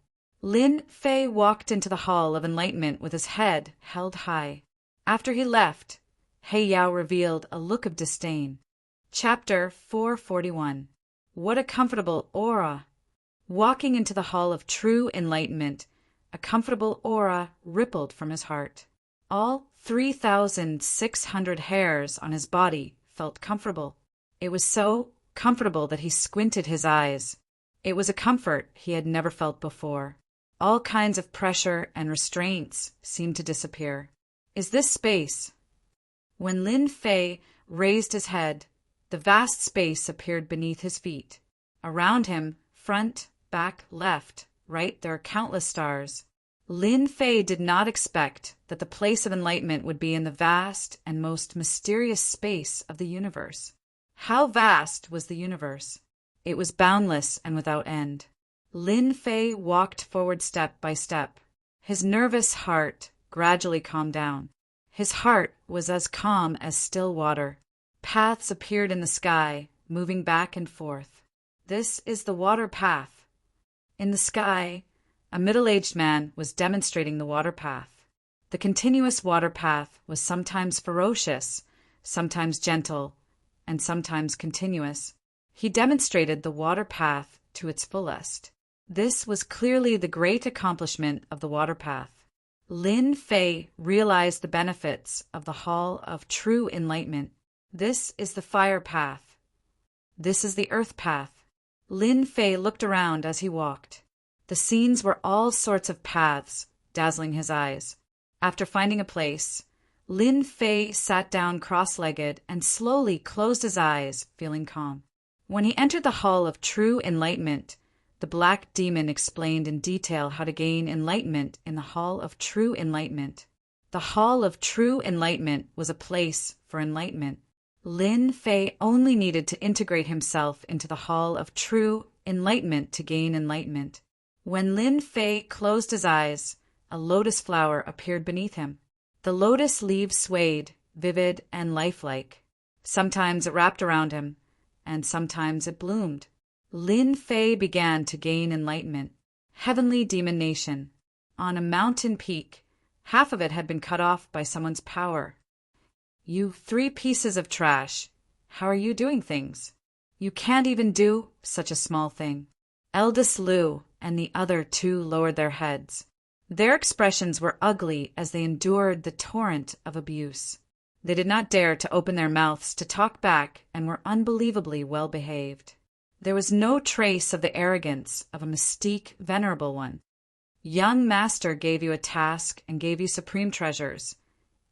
Lin Fei walked into the hall of enlightenment with his head held high. After he left, He Yao revealed a look of disdain. Chapter 441. What a comfortable aura! Walking into the hall of true enlightenment, a comfortable aura rippled from his heart. All 3,600 hairs on his body felt comfortable. It was so comfortable that he squinted his eyes. It was a comfort he had never felt before. All kinds of pressure and restraints seemed to disappear. Is this space? When Lin Fei raised his head, the vast space appeared beneath his feet. Around him, front, back, left, right, there are countless stars. Lin Fei did not expect that the place of enlightenment would be in the vast and most mysterious space of the universe. How vast was the universe? It was boundless and without end. Lin Fei walked forward step by step. His nervous heart gradually calmed down. His heart was as calm as still water. Paths appeared in the sky, moving back and forth. This is the water path. In the sky, a middle-aged man was demonstrating the water path. The continuous water path was sometimes ferocious, sometimes gentle, and sometimes continuous. He demonstrated the water path to its fullest. This was clearly the great accomplishment of the water path. Lin Fei realized the benefits of the Hall of True Enlightenment. This is the fire path. This is the earth path. Lin Fei looked around as he walked. The scenes were all sorts of paths, dazzling his eyes. After finding a place, Lin Fei sat down cross-legged and slowly closed his eyes, feeling calm. When he entered the Hall of True Enlightenment, the Black Demon explained in detail how to gain enlightenment in the Hall of True Enlightenment. The Hall of True Enlightenment was a place for enlightenment. Lin Fei only needed to integrate himself into the Hall of True Enlightenment to gain enlightenment. When Lin Fei closed his eyes, a lotus flower appeared beneath him. The lotus leaves swayed, vivid and lifelike. Sometimes it wrapped around him, and sometimes it bloomed. Lin Fei began to gain enlightenment. Heavenly Demon Nation. On a mountain peak, half of it had been cut off by someone's power. You 3 pieces of trash. How are you doing things? You can't even do such a small thing. Eldest Liu and the other 2 lowered their heads. Their expressions were ugly as they endured the torrent of abuse. They did not dare to open their mouths to talk back and were unbelievably well behaved. There was no trace of the arrogance of a mystique venerable one. Young Master gave you a task and gave you supreme treasures,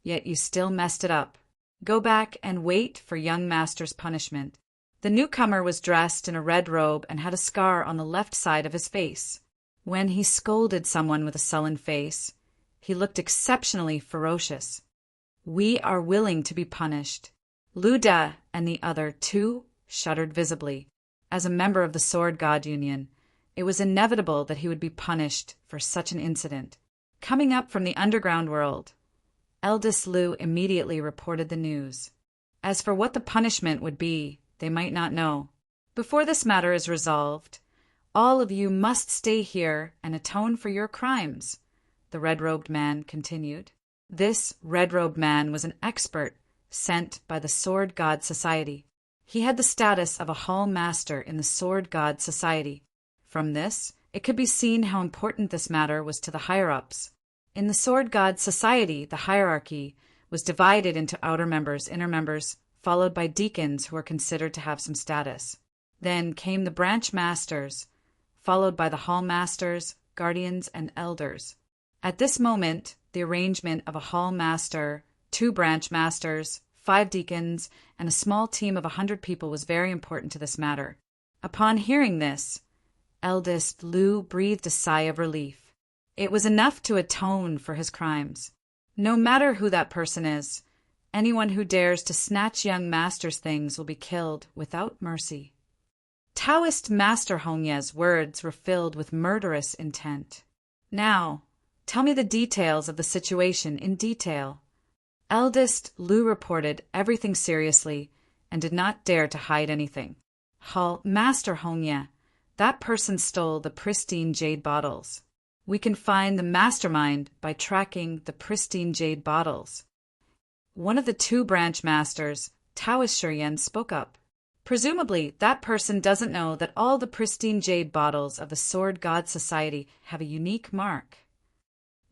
yet you still messed it up. Go back and wait for young Master's punishment. The newcomer was dressed in a red robe and had a scar on the left side of his face. When he scolded someone with a sullen face, he looked exceptionally ferocious. We are willing to be punished. Lu De and the other 2 shuddered visibly. As a member of the Sword God Union, it was inevitable that he would be punished for such an incident. Coming up from the underground world, Eldest Liu immediately reported the news. As for what the punishment would be, they might not know. Before this matter is resolved, all of you must stay here and atone for your crimes, the red-robed man continued. This red-robed man was an expert sent by the Sword God Society. He had the status of a hall master in the Sword God Society. From this, it could be seen how important this matter was to the higher-ups. In the Sword God Society, the hierarchy was divided into outer members, inner members, followed by deacons who were considered to have some status. Then came the branch masters, followed by the hall masters, guardians, and elders. At this moment, the arrangement of a hall master, 2 branch masters, 5 deacons, and a small team of 100 people was very important to this matter. Upon hearing this, eldest Lu breathed a sigh of relief. It was enough to atone for his crimes. No matter who that person is, anyone who dares to snatch young master's things will be killed without mercy. Taoist Master Hongye's words were filled with murderous intent. Now, tell me the details of the situation in detail. Eldest Lu reported everything seriously and did not dare to hide anything. Master Hongye, that person stole the pristine jade bottles. We can find the mastermind by tracking the pristine jade bottles. One of the 2 branch masters, Taoist Shuryen, spoke up. Presumably, that person doesn't know that all the pristine jade bottles of the Sword God Society have a unique mark.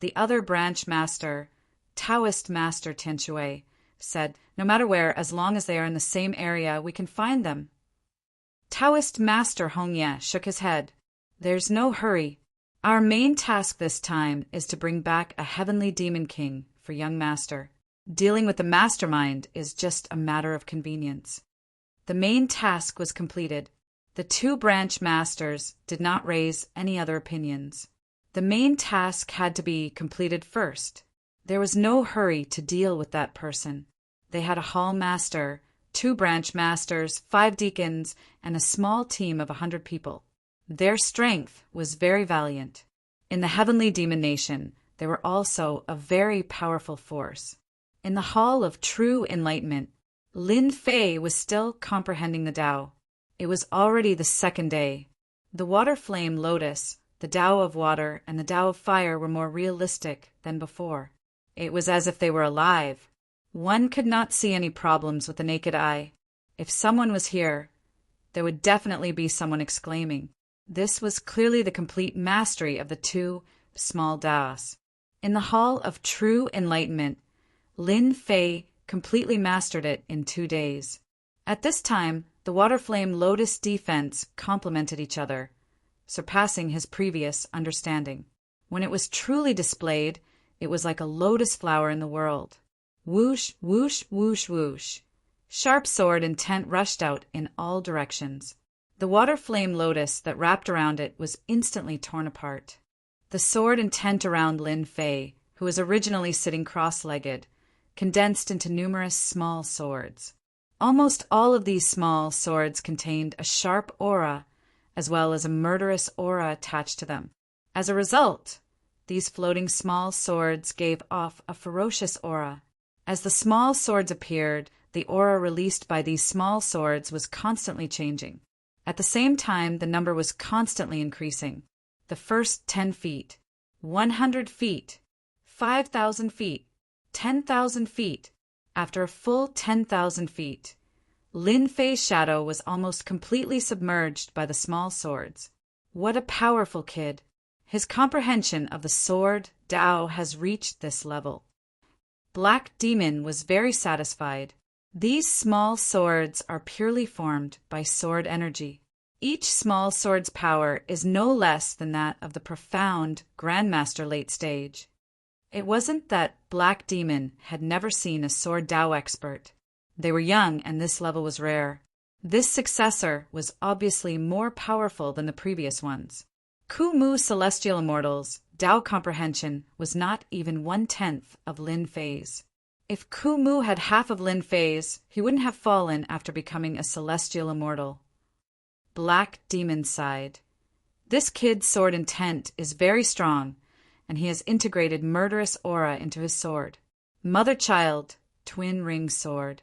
The other branch master, Taoist Master Tianxue, said, no matter where, as long as they are in the same area, we can find them. Taoist Master Hongye shook his head. There's no hurry. Our main task this time is to bring back a heavenly demon king for young master. Dealing with the mastermind is just a matter of convenience. The main task was completed. The 2 branch masters did not raise any other opinions. The main task had to be completed first. There was no hurry to deal with that person. They had a hall master, 2 branch masters, 5 deacons, and a small team of 100 people. Their strength was very valiant. In the heavenly demon nation, they were also a very powerful force. In the Hall of True Enlightenment, Lin Fei was still comprehending the Tao. It was already the 2nd day. The water flame lotus, the Tao of water, and the Tao of fire were more realistic than before. It was as if they were alive. One could not see any problems with the naked eye. If someone was here, there would definitely be someone exclaiming. This was clearly the complete mastery of the 2 small Taos. In the Hall of True Enlightenment, Lin Fei completely mastered it in 2 days. At this time, the water flame lotus defense complemented each other, surpassing his previous understanding. When it was truly displayed, it was like a lotus flower in the world. Whoosh, whoosh, whoosh, whoosh. Sharp sword intent rushed out in all directions. The water flame lotus that wrapped around it was instantly torn apart. The sword intent around Lin Fei, who was originally sitting cross-legged, condensed into numerous small swords. Almost all of these small swords contained a sharp aura, as well as a murderous aura attached to them. As a result, these floating small swords gave off a ferocious aura. As the small swords appeared, the aura released by these small swords was constantly changing. At the same time, the number was constantly increasing. The first 10 feet, 100 feet, 5,000 feet, 10,000 feet. After a full 10,000 feet, Lin Fei's shadow was almost completely submerged by the small swords. What a powerful kid! His comprehension of the sword Tao has reached this level. Black Demon was very satisfied. These small swords are purely formed by sword energy. Each small sword's power is no less than that of the profound Grandmaster late stage. It wasn't that Black Demon had never seen a sword Tao expert. They were young and this level was rare. This successor was obviously more powerful than the previous ones. Ku-Mu Celestial Immortals' Tao comprehension was not even 1/10 of Lin Fei's. If Ku-Mu had half of Lin Fei's, he wouldn't have fallen after becoming a Celestial Immortal. Black Demon sighed. This kid's sword intent is very strong, and he has integrated murderous aura into his sword. Mother-child, twin ring sword.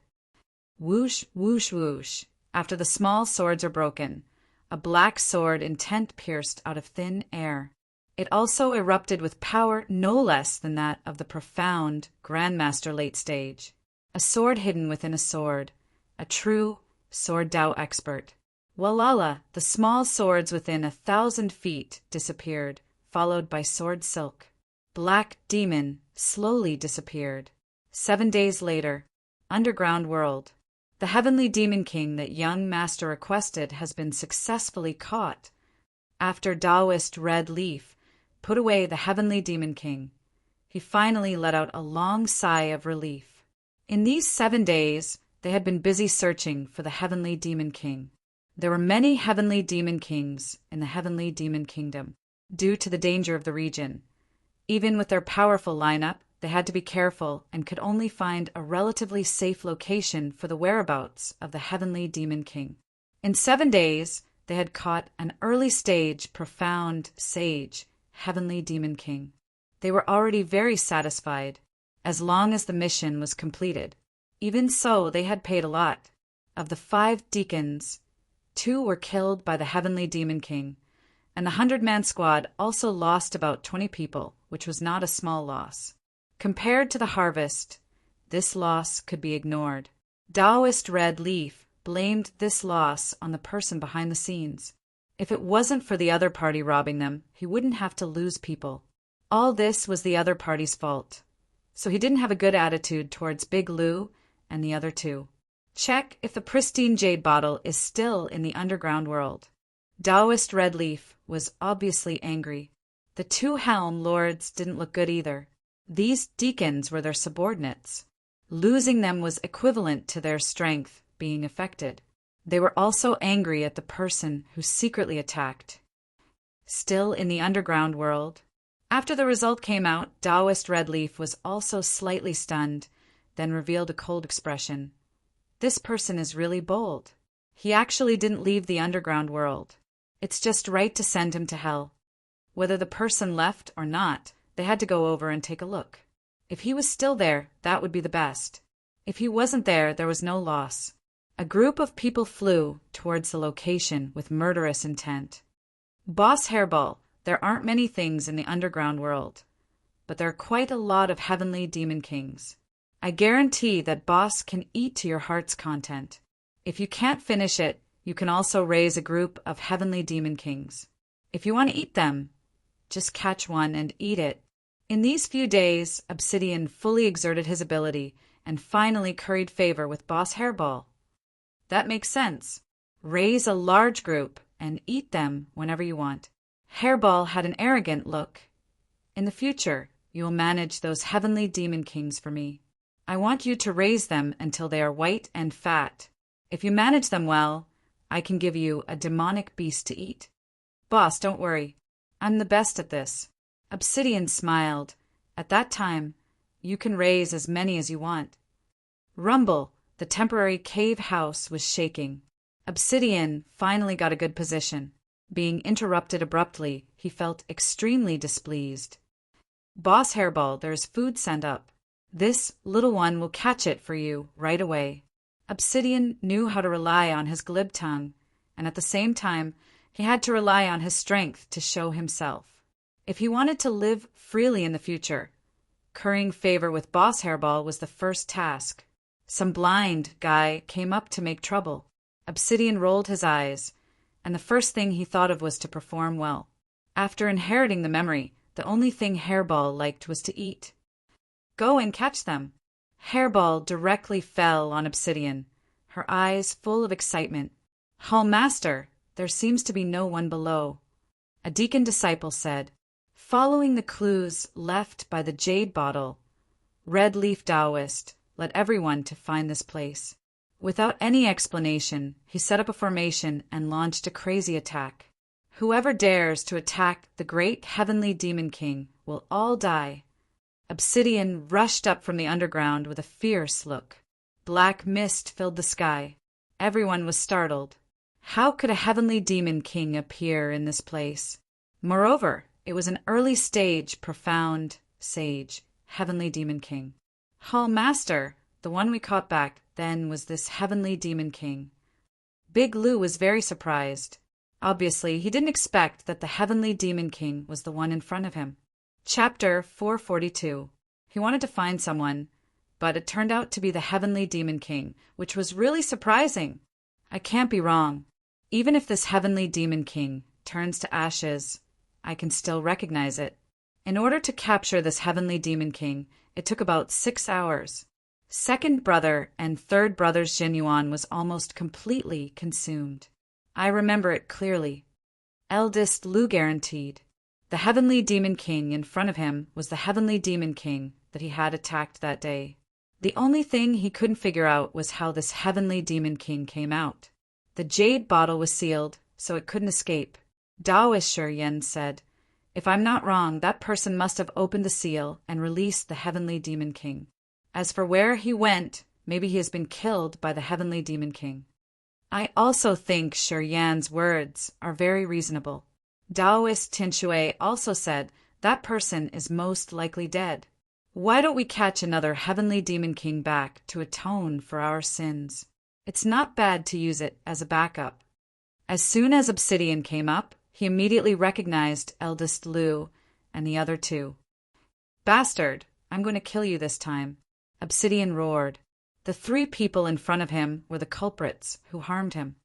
Whoosh, whoosh, whoosh. After the small swords are broken, a black sword intent pierced out of thin air. It also erupted with power no less than that of the profound Grandmaster late stage. A sword hidden within a sword, a true sword Dao expert. Walala, the small swords within 1,000 feet disappeared, followed by sword silk. Black demon slowly disappeared. 7 days later, underground world. The heavenly demon king that young master requested has been successfully caught. After Taoist Red Leaf put away the heavenly demon king, he finally let out a long sigh of relief. In these 7 days, they had been busy searching for the heavenly demon king. There were many heavenly demon kings in the heavenly demon kingdom, due to the danger of the region. Even with their powerful lineup, they had to be careful and could only find a relatively safe location for the whereabouts of the heavenly demon king. In 7 days, they had caught an early-stage, profound sage, heavenly demon king. They were already very satisfied, as long as the mission was completed. Even so, they had paid a lot. Of the 5 deacons, 2 were killed by the heavenly demon king, and the 100-man squad also lost about 20 people, which was not a small loss. Compared to the harvest, this loss could be ignored. Taoist Red Leaf blamed this loss on the person behind the scenes. If it wasn't for the other party robbing them, he wouldn't have to lose people. All this was the other party's fault. So he didn't have a good attitude towards Big Lou and the other 2. Check if the pristine jade bottle is still in the underground world. Taoist Red Leaf was obviously angry. The 2 Helm Lords didn't look good either. These deacons were their subordinates. Losing them was equivalent to their strength being affected. They were also angry at the person who secretly attacked. Still in the underground world, after the result came out, Taoist Red Leaf was also slightly stunned, then revealed a cold expression. This person is really bold. He actually didn't leave the underground world. It's just right to send him to hell. Whether the person left or not, they had to go over and take a look. If he was still there, that would be the best. If he wasn't there, there was no loss. A group of people flew towards the location with murderous intent. Boss Hairball, there aren't many things in the underground world, but there are quite a lot of heavenly demon kings. I guarantee that Boss can eat to your heart's content. If you can't finish it, you can also raise a group of heavenly demon kings. If you want to eat them, just catch one and eat it. In these few days, Obsidian fully exerted his ability and finally curried favor with Boss Hairball. That makes sense. Raise a large group and eat them whenever you want. Hairball had an arrogant look. In the future, you will manage those heavenly demon kings for me. I want you to raise them until they are white and fat. If you manage them well, I can give you a demonic beast to eat. Boss, don't worry. I'm the best at this. Obsidian smiled. At that time, you can raise as many as you want. Rumble, the temporary cave house, was shaking. Obsidian finally got a good position. Being interrupted abruptly, he felt extremely displeased. Boss Hairball, there's food sent up. This little one will catch it for you right away. Obsidian knew how to rely on his glib tongue, and at the same time, he had to rely on his strength to show himself. If he wanted to live freely in the future, currying favor with Boss Hairball was the first task. Some blind guy came up to make trouble. Obsidian rolled his eyes, and the first thing he thought of was to perform well. After inheriting the memory, the only thing Hairball liked was to eat. Go and catch them. Hairball directly fell on Obsidian, her eyes full of excitement. Hall Master, there seems to be no one below. A deacon disciple said, following the clues left by the jade bottle, Red Leaf Taoist led everyone to find this place. Without any explanation, he set up a formation and launched a crazy attack. Whoever dares to attack the great heavenly demon king will all die. Obsidian rushed up from the underground with a fierce look. Black mist filled the sky. Everyone was startled. How could a heavenly demon king appear in this place? Moreover, it was an early stage, profound sage, heavenly demon king. Hall Master, the one we caught back then, was this heavenly demon king. Big Lou was very surprised. Obviously, he didn't expect that the heavenly demon king was the one in front of him. Chapter 442. He wanted to find someone, but it turned out to be the heavenly demon king, which was really surprising. I can't be wrong. Even if this heavenly demon king turns to ashes, I can still recognize it. In order to capture this heavenly demon king, it took about 6 hours. Second brother and third brother's Jinyuan was almost completely consumed. I remember it clearly. Eldest Lu guaranteed. The heavenly demon king in front of him was the heavenly demon king that he had attacked that day. The only thing he couldn't figure out was how this heavenly demon king came out. The jade bottle was sealed, so it couldn't escape. Taoist Shi Yan said, "If I'm not wrong, that person must have opened the seal and released the heavenly demon king. As for where he went, maybe he has been killed by the heavenly demon king." I also think Shi Yan's words are very reasonable. Taoist Tinshui also said that person is most likely dead. Why don't we catch another heavenly demon king back to atone for our sins? It's not bad to use it as a backup. As soon as Obsidian came up, he immediately recognized eldest Lu and the other two. "Bastard, I'm going to kill you this time," Obsidian roared. The 3 people in front of him were the culprits who harmed him.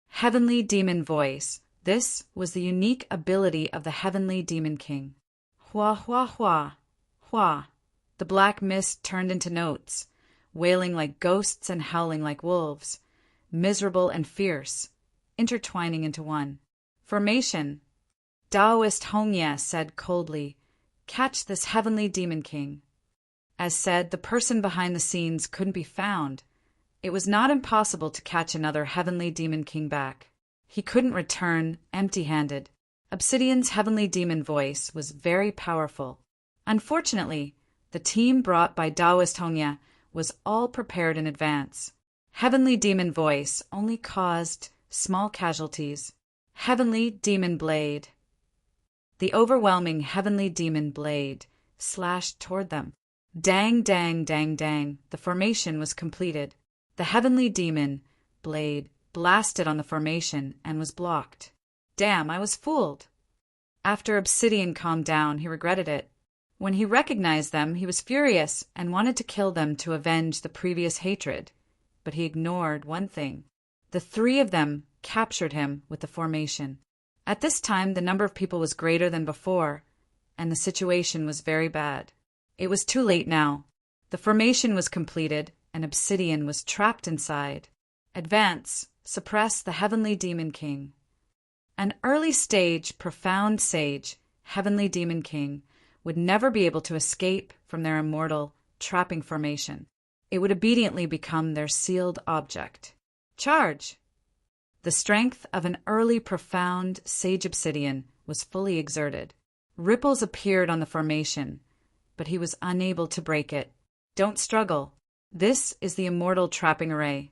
Heavenly demon voice. This was the unique ability of the heavenly demon king. Hua hua hua, hua. The black mist turned into notes, wailing like ghosts and howling like wolves, miserable and fierce, intertwining into one. Formation. Taoist Hongye said coldly, "Catch this heavenly demon king." As said, the person behind the scenes couldn't be found. It was not impossible to catch another heavenly demon king back. He couldn't return empty-handed. Obsidian's heavenly demon voice was very powerful. Unfortunately, the team brought by Taoist Hongye was all prepared in advance. Heavenly demon voice only caused small casualties. Heavenly demon blade. The overwhelming heavenly demon blade slashed toward them. Dang, dang, dang, dang. The formation was completed. The heavenly demon blade blasted on the formation and was blocked. Damn, I was fooled. After Obsidian calmed down, he regretted it. When he recognized them, he was furious and wanted to kill them to avenge the previous hatred. But he ignored one thing. The 3 of them captured him with the formation. At this time, the number of people was greater than before, and the situation was very bad. It was too late now. The formation was completed, and Obsidian was trapped inside. Advance, suppress the heavenly demon king. An early stage, profound sage, heavenly demon king, would never be able to escape from their immortal, trapping formation. It would obediently become their sealed object. Charge! The strength of an early, profound sage Obsidian was fully exerted. Ripples appeared on the formation, but he was unable to break it. Don't struggle. This is the immortal trapping array.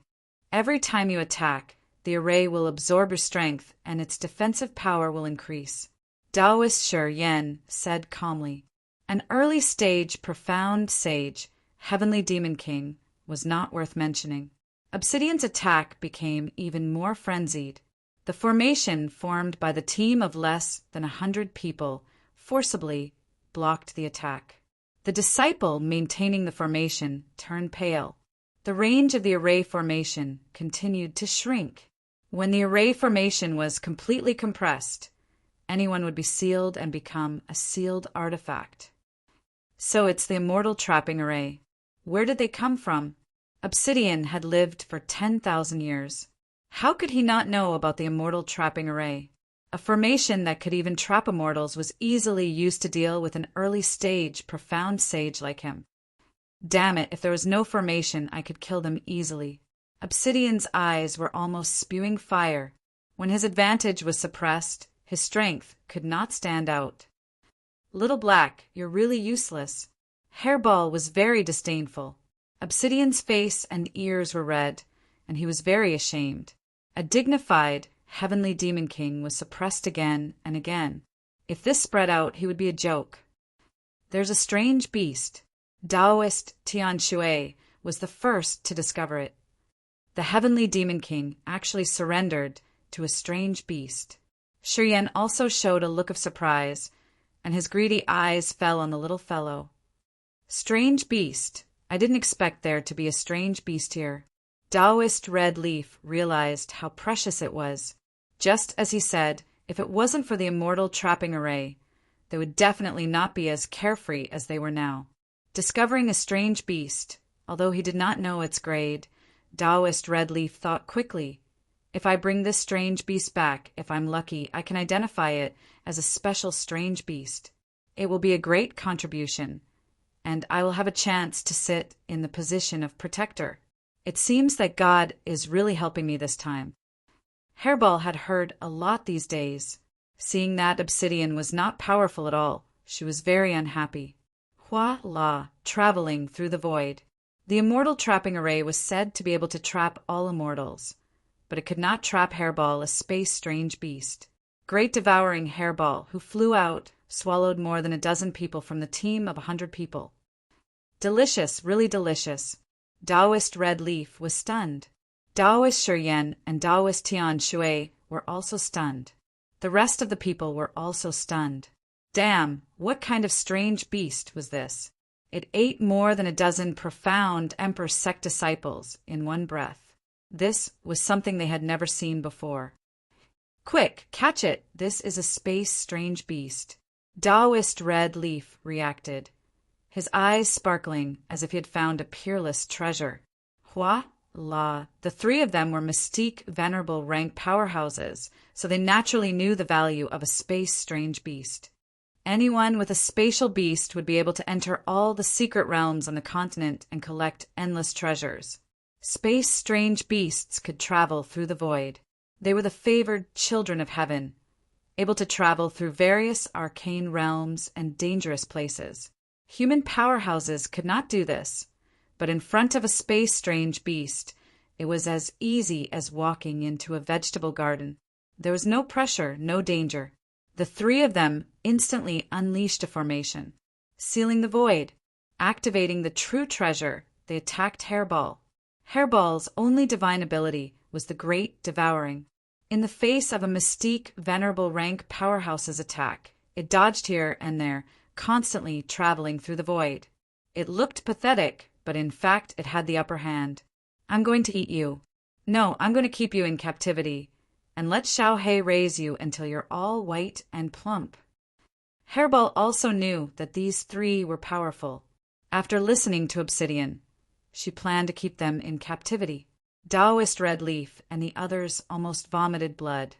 Every time you attack, the array will absorb your strength and its defensive power will increase. Taoist Shi Yan said calmly. An early stage, profound sage, heavenly demon king, was not worth mentioning. Obsidian's attack became even more frenzied. The formation formed by the team of less than 100 people forcibly blocked the attack. The disciple maintaining the formation turned pale. The range of the array formation continued to shrink. When the array formation was completely compressed, anyone would be sealed and become a sealed artifact. So it's the immortal trapping array. Where did they come from? Obsidian had lived for 10,000 years. How could he not know about the immortal trapping array? A formation that could even trap immortals was easily used to deal with an early stage, profound sage like him. Damn it, if there was no formation, I could kill them easily. Obsidian's eyes were almost spewing fire. When his advantage was suppressed, his strength could not stand out. Little Black, you're really useless. Hairball was very disdainful. Obsidian's face and ears were red, and he was very ashamed. A dignified, heavenly demon king was suppressed again and again. If this spread out, he would be a joke. There's a strange beast. Taoist Tian Shui was the first to discover it. The heavenly demon king actually surrendered to a strange beast. Shi Yan also showed a look of surprise, and his greedy eyes fell on the little fellow. Strange beast. I didn't expect there to be a strange beast here. Taoist Red Leaf realized how precious it was. Just as he said, if it wasn't for the immortal trapping array, they would definitely not be as carefree as they were now. Discovering a strange beast, although he did not know its grade, Taoist Red Leaf thought quickly, if I bring this strange beast back, if I'm lucky, I can identify it as a special strange beast. It will be a great contribution, and I will have a chance to sit in the position of protector. It seems that God is really helping me this time. Hairball had heard a lot these days. Seeing that obsidian was not powerful at all, she was very unhappy. Hua La, traveling through the void. The immortal trapping array was said to be able to trap all immortals, but it could not trap Hairball, a space-strange beast. Great devouring Hairball, who flew out, swallowed more than a dozen people from the team of 100 people. Delicious, really delicious. Taoist Red Leaf was stunned. Taoist Shuryen and Taoist Tian Shui were also stunned. The rest of the people were also stunned. Damn, what kind of strange beast was this? It ate more than a dozen profound Emperor sect disciples in one breath. This was something they had never seen before. Quick, catch it! This is a space-strange beast. Taoist Red Leaf reacted, his eyes sparkling as if he had found a peerless treasure. Hua La. The three of them were mystique, venerable rank powerhouses, so they naturally knew the value of a space-strange beast. Anyone with a spatial beast would be able to enter all the secret realms on the continent and collect endless treasures. Space-strange beasts could travel through the void. They were the favored children of heaven, able to travel through various arcane realms and dangerous places. Human powerhouses could not do this, but in front of a space-strange beast, it was as easy as walking into a vegetable garden. There was no pressure, no danger. The three of them instantly unleashed a formation. Sealing the void, activating the true treasure, they attacked Hairball. Hairball's only divine ability was the Great Devouring. In the face of a mystique, venerable rank powerhouse's attack, it dodged here and there, constantly traveling through the void. It looked pathetic, but in fact it had the upper hand. I'm going to eat you. No, I'm going to keep you in captivity, and let Xiaohei raise you until you're all white and plump. Hairball also knew that these three were powerful. After listening to Obsidian, she planned to keep them in captivity. Taoist Red Leaf and the others almost vomited blood.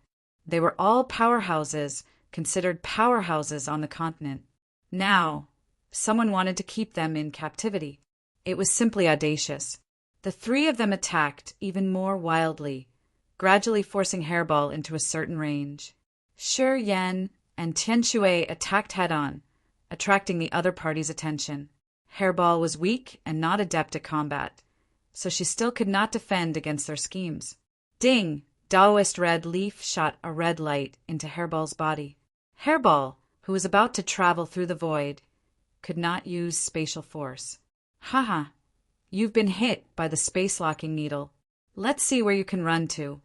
They were all powerhouses, considered powerhouses on the continent. Now, someone wanted to keep them in captivity. It was simply audacious. The three of them attacked even more wildly, gradually forcing Hairball into a certain range. Shi Yan and Tian Shui attacked head-on, attracting the other party's attention. Hairball was weak and not adept at combat, so she still could not defend against their schemes. Ding! Taoist Red Leaf shot a red light into Hairball's body. Hairball, who was about to travel through the void, could not use spatial force. Haha, you've been hit by the space-locking needle. Let's see where you can run to.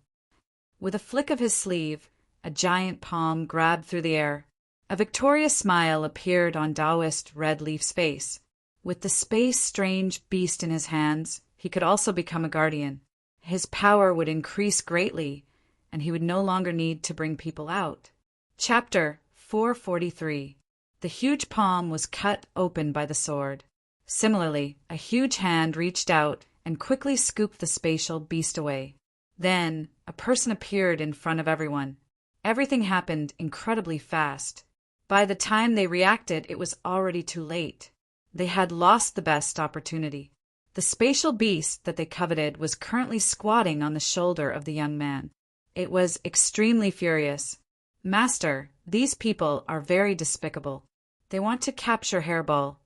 With a flick of his sleeve, a giant palm grabbed through the air. A victorious smile appeared on Taoist Red Leaf's face. With the space-strange beast in his hands, he could also become a guardian. His power would increase greatly, and he would no longer need to bring people out. Chapter 443. The huge palm was cut open by the sword. Similarly, a huge hand reached out and quickly scooped the spatial beast away. Then, a person appeared in front of everyone. Everything happened incredibly fast. By the time they reacted, it was already too late. They had lost the best opportunity. The spatial beast that they coveted was currently squatting on the shoulder of the young man. It was extremely furious. Master, these people are very despicable. They want to capture Hairball.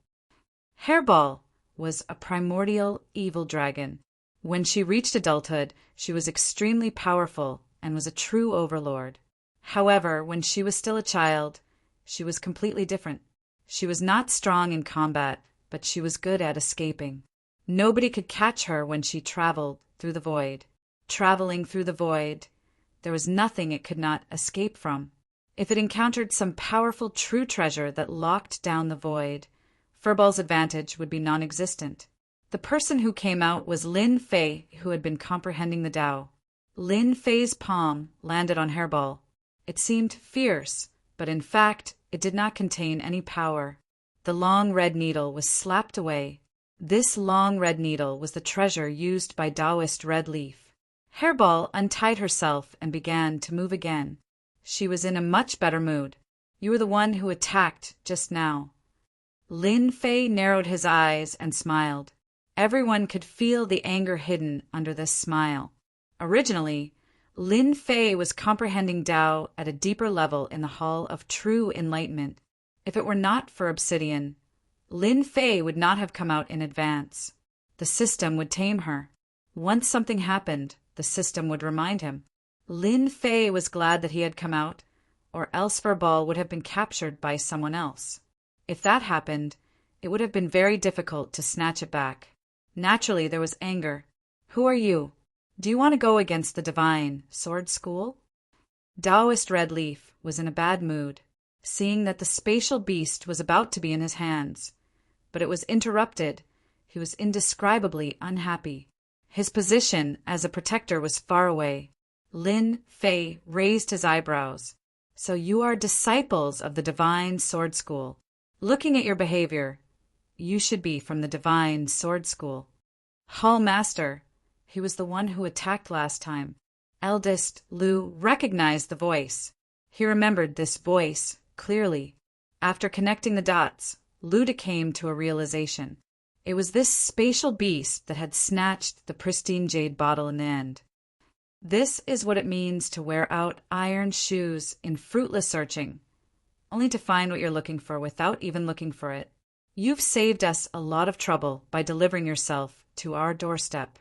Hairball was a primordial evil dragon. When she reached adulthood, she was extremely powerful and was a true overlord. However, when she was still a child, she was completely different. She was not strong in combat, but she was good at escaping. Nobody could catch her when she traveled through the void. Traveling through the void, there was nothing it could not escape from. If it encountered some powerful true treasure that locked down the void, Furball's advantage would be non-existent. The person who came out was Lin Fei, who had been comprehending the Tao. Lin Fei's palm landed on Hairball. It seemed fierce, but in fact it did not contain any power. The long red needle was slapped away. This long red needle was the treasure used by Taoist Red Leaf. Hairball untied herself and began to move again. She was in a much better mood. You were the one who attacked just now. Lin Fei narrowed his eyes and smiled. Everyone could feel the anger hidden under this smile. Originally, Lin Fei was comprehending Tao at a deeper level in the Hall of True Enlightenment. If it were not for Obsidian, Lin Fei would not have come out in advance. The system would tame her. Once something happened, the system would remind him. Lin Fei was glad that he had come out, or else Hairball would have been captured by someone else. If that happened, it would have been very difficult to snatch it back. Naturally, there was anger. Who are you? Do you want to go against the divine sword school? Taoist Red Leaf was in a bad mood, seeing that the spatial beast was about to be in his hands. But it was interrupted. He was indescribably unhappy. His position as a protector was far away. Lin Fei raised his eyebrows. So you are disciples of the divine sword school. Looking at your behavior, you should be from the divine sword school. Hall Master, he was the one who attacked last time. Eldest Lu recognized the voice. He remembered this voice clearly. After connecting the dots, Luda came to a realization. It was this spatial beast that had snatched the pristine jade bottle in the end. This is what it means to wear out iron shoes in fruitless searching, only to find what you're looking for without even looking for it. You've saved us a lot of trouble by delivering yourself to our doorstep.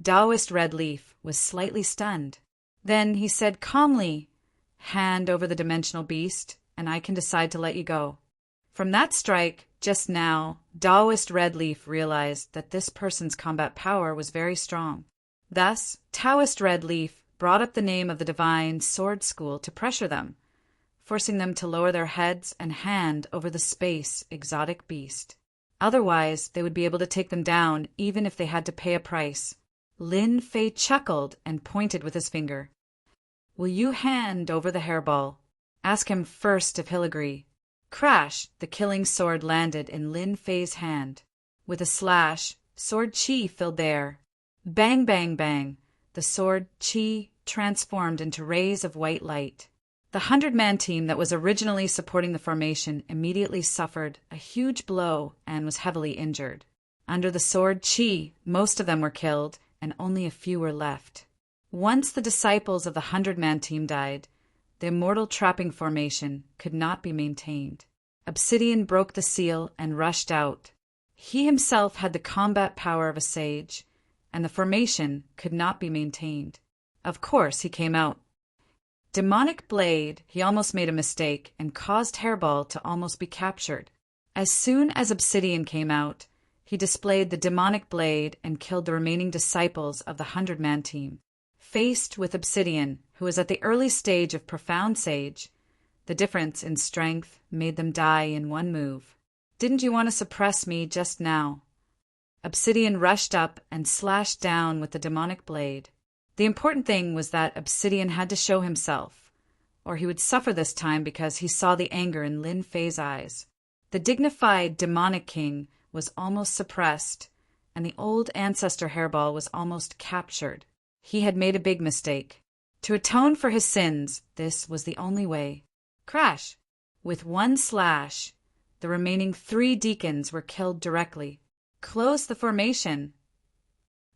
Taoist Red Leaf was slightly stunned. Then he said calmly, "Hand over the dimensional beast, and I can decide to let you go." From that strike, just now, Taoist Red Leaf realized that this person's combat power was very strong. Thus, Taoist Red Leaf brought up the name of the divine sword school to pressure them, forcing them to lower their heads and hand over the space exotic beast. Otherwise, they would be able to take them down even if they had to pay a price. Lin Fei chuckled and pointed with his finger. "Will you hand over the hairball? Ask him first if he'll agree." Crash! The killing sword landed in Lin Fei's hand. With a slash, sword chi filled the air. Bang, bang, bang! The sword chi transformed into rays of white light. The 100-man team that was originally supporting the formation immediately suffered a huge blow and was heavily injured. Under the sword chi, most of them were killed, and only a few were left. Once the disciples of the 100-man team died, the immortal trapping formation could not be maintained. Obsidian broke the seal and rushed out. He himself had the combat power of a sage, and the formation could not be maintained. Of course, he came out. Demonic Blade, he almost made a mistake and caused Hairball to almost be captured. As soon as Obsidian came out, he displayed the Demonic Blade and killed the remaining disciples of the 100-man team. Faced with Obsidian, who was at the early stage of Profound Sage, the difference in strength made them die in one move. "Didn't you want to suppress me just now?" Obsidian rushed up and slashed down with the Demonic Blade. The important thing was that Obsidian had to show himself, or he would suffer this time because he saw the anger in Lin Fei's eyes. The dignified Demonic King was almost suppressed, and the old ancestor Hairball was almost captured. He had made a big mistake. To atone for his sins, this was the only way. Crash! With one slash, the remaining 3 deacons were killed directly. Close the formation.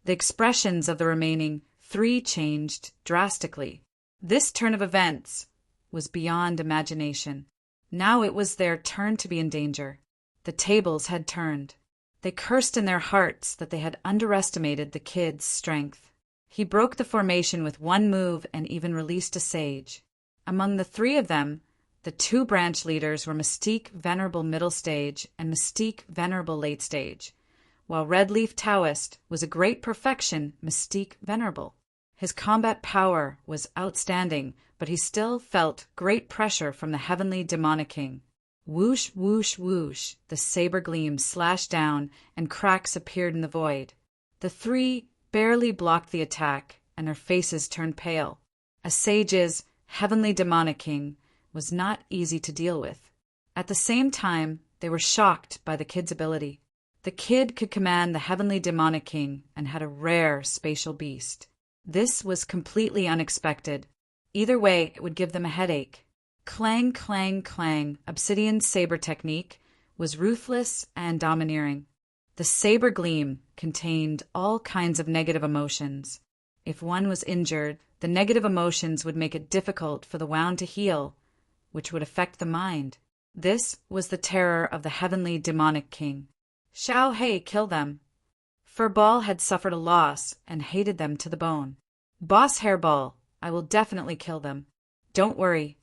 The expressions of the remaining 3 changed drastically. This turn of events was beyond imagination. Now it was their turn to be in danger. The tables had turned. They cursed in their hearts that they had underestimated the kid's strength. He broke the formation with one move and even released a sage. Among the 3 of them, the 2 branch leaders were Mystique Venerable Middle Stage and Mystique Venerable Late Stage, while Red Leaf Taoist was a great perfection Mystique Venerable. His combat power was outstanding, but he still felt great pressure from the heavenly Demonic King. Whoosh, whoosh, whoosh, the saber gleam slashed down, and cracks appeared in the void. The three barely blocked the attack, and their faces turned pale. A sage's heavenly demonic king was not easy to deal with. At the same time, they were shocked by the kid's ability. The kid could command the heavenly demonic king and had a rare spatial beast. This was completely unexpected. Either way, it would give them a headache. Clang, clang, clang, Obsidian's saber technique was ruthless and domineering. The saber gleam contained all kinds of negative emotions. If one was injured, the negative emotions would make it difficult for the wound to heal, which would affect the mind. This was the terror of the heavenly demonic king. Xiao He, kill them. Furball had suffered a loss and hated them to the bone. Boss Hairball, I will definitely kill them. Don't worry.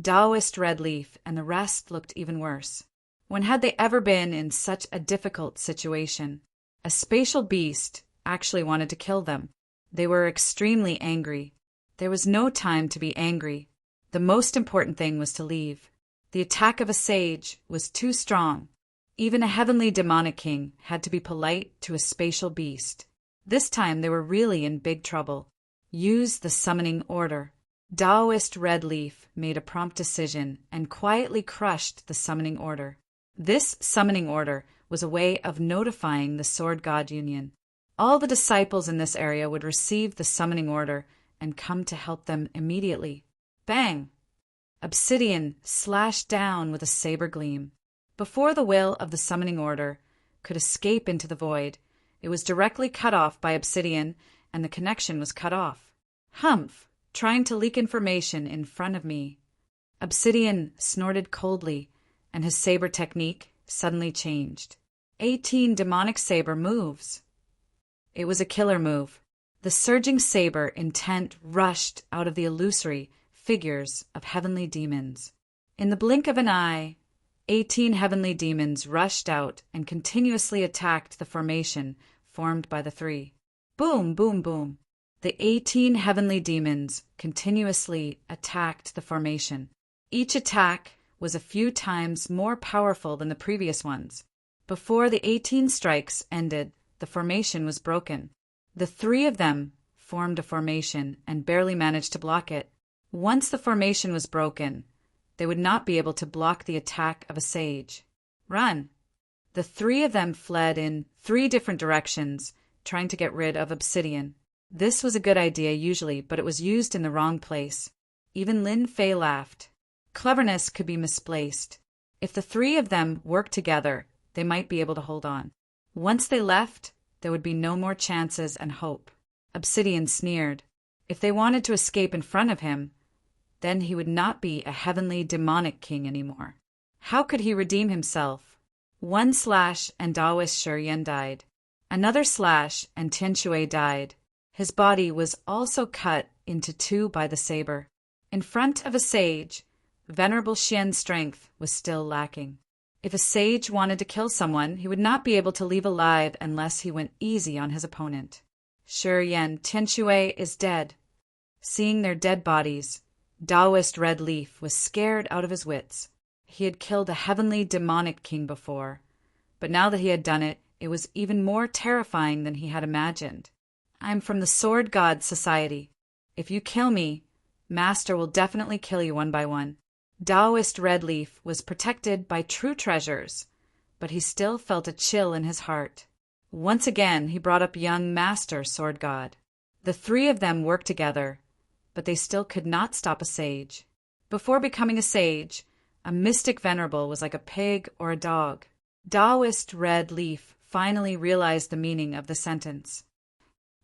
Taoist Redleaf and the rest looked even worse. When had they ever been in such a difficult situation? A spatial beast actually wanted to kill them. They were extremely angry. There was no time to be angry. The most important thing was to leave. The attack of a sage was too strong. Even a heavenly demonic king had to be polite to a spatial beast. This time they were really in big trouble. Use the summoning order. Taoist Redleaf made a prompt decision and quietly crushed the summoning order. This summoning order was a way of notifying the Sword God Union. All the disciples in this area would receive the summoning order and come to help them immediately. Bang! Obsidian slashed down with a saber gleam. Before the will of the summoning order could escape into the void, it was directly cut off by Obsidian, and the connection was cut off. Humph! Trying to leak information in front of me. Obsidian snorted coldly, and his saber technique suddenly changed. 18 demonic saber moves. It was a killer move. The surging saber intent rushed out of the illusory figures of heavenly demons. In the blink of an eye, 18 heavenly demons rushed out and continuously attacked the formation formed by the three. Boom, boom, boom. The 18 heavenly demons continuously attacked the formation. Each attack was a few times more powerful than the previous ones. Before the 18 strikes ended, the formation was broken. The three of them formed a formation and barely managed to block it. Once the formation was broken, they would not be able to block the attack of a sage. Run! The three of them fled in 3 different directions, trying to get rid of Obsidian. This was a good idea usually, but it was used in the wrong place. Even Lin Fei laughed. Cleverness could be misplaced. If the 3 of them worked together, they might be able to hold on. Once they left, there would be no more chances and hope. Obsidian sneered. If they wanted to escape in front of him, then he would not be a heavenly demonic king anymore. How could he redeem himself? 1 slash and Taoist Shuryen died. Another slash and Tianshui died. His body was also cut into 2 by the saber. In front of a sage, Venerable Xian's strength was still lacking. If a sage wanted to kill someone, he would not be able to leave alive unless he went easy on his opponent. Shuryen Tianshui is dead. Seeing their dead bodies, Taoist Redleaf was scared out of his wits. He had killed a heavenly demonic king before, but now that he had done it, it was even more terrifying than he had imagined. I'm from the Sword God Society. If you kill me, Master will definitely kill you one by one. Taoist Redleaf was protected by true treasures, but he still felt a chill in his heart. Once again, he brought up young Master Sword God. The 3 of them worked together, but they still could not stop a sage. Before becoming a sage, a mystic venerable was like a pig or a dog. Taoist Redleaf finally realized the meaning of the sentence.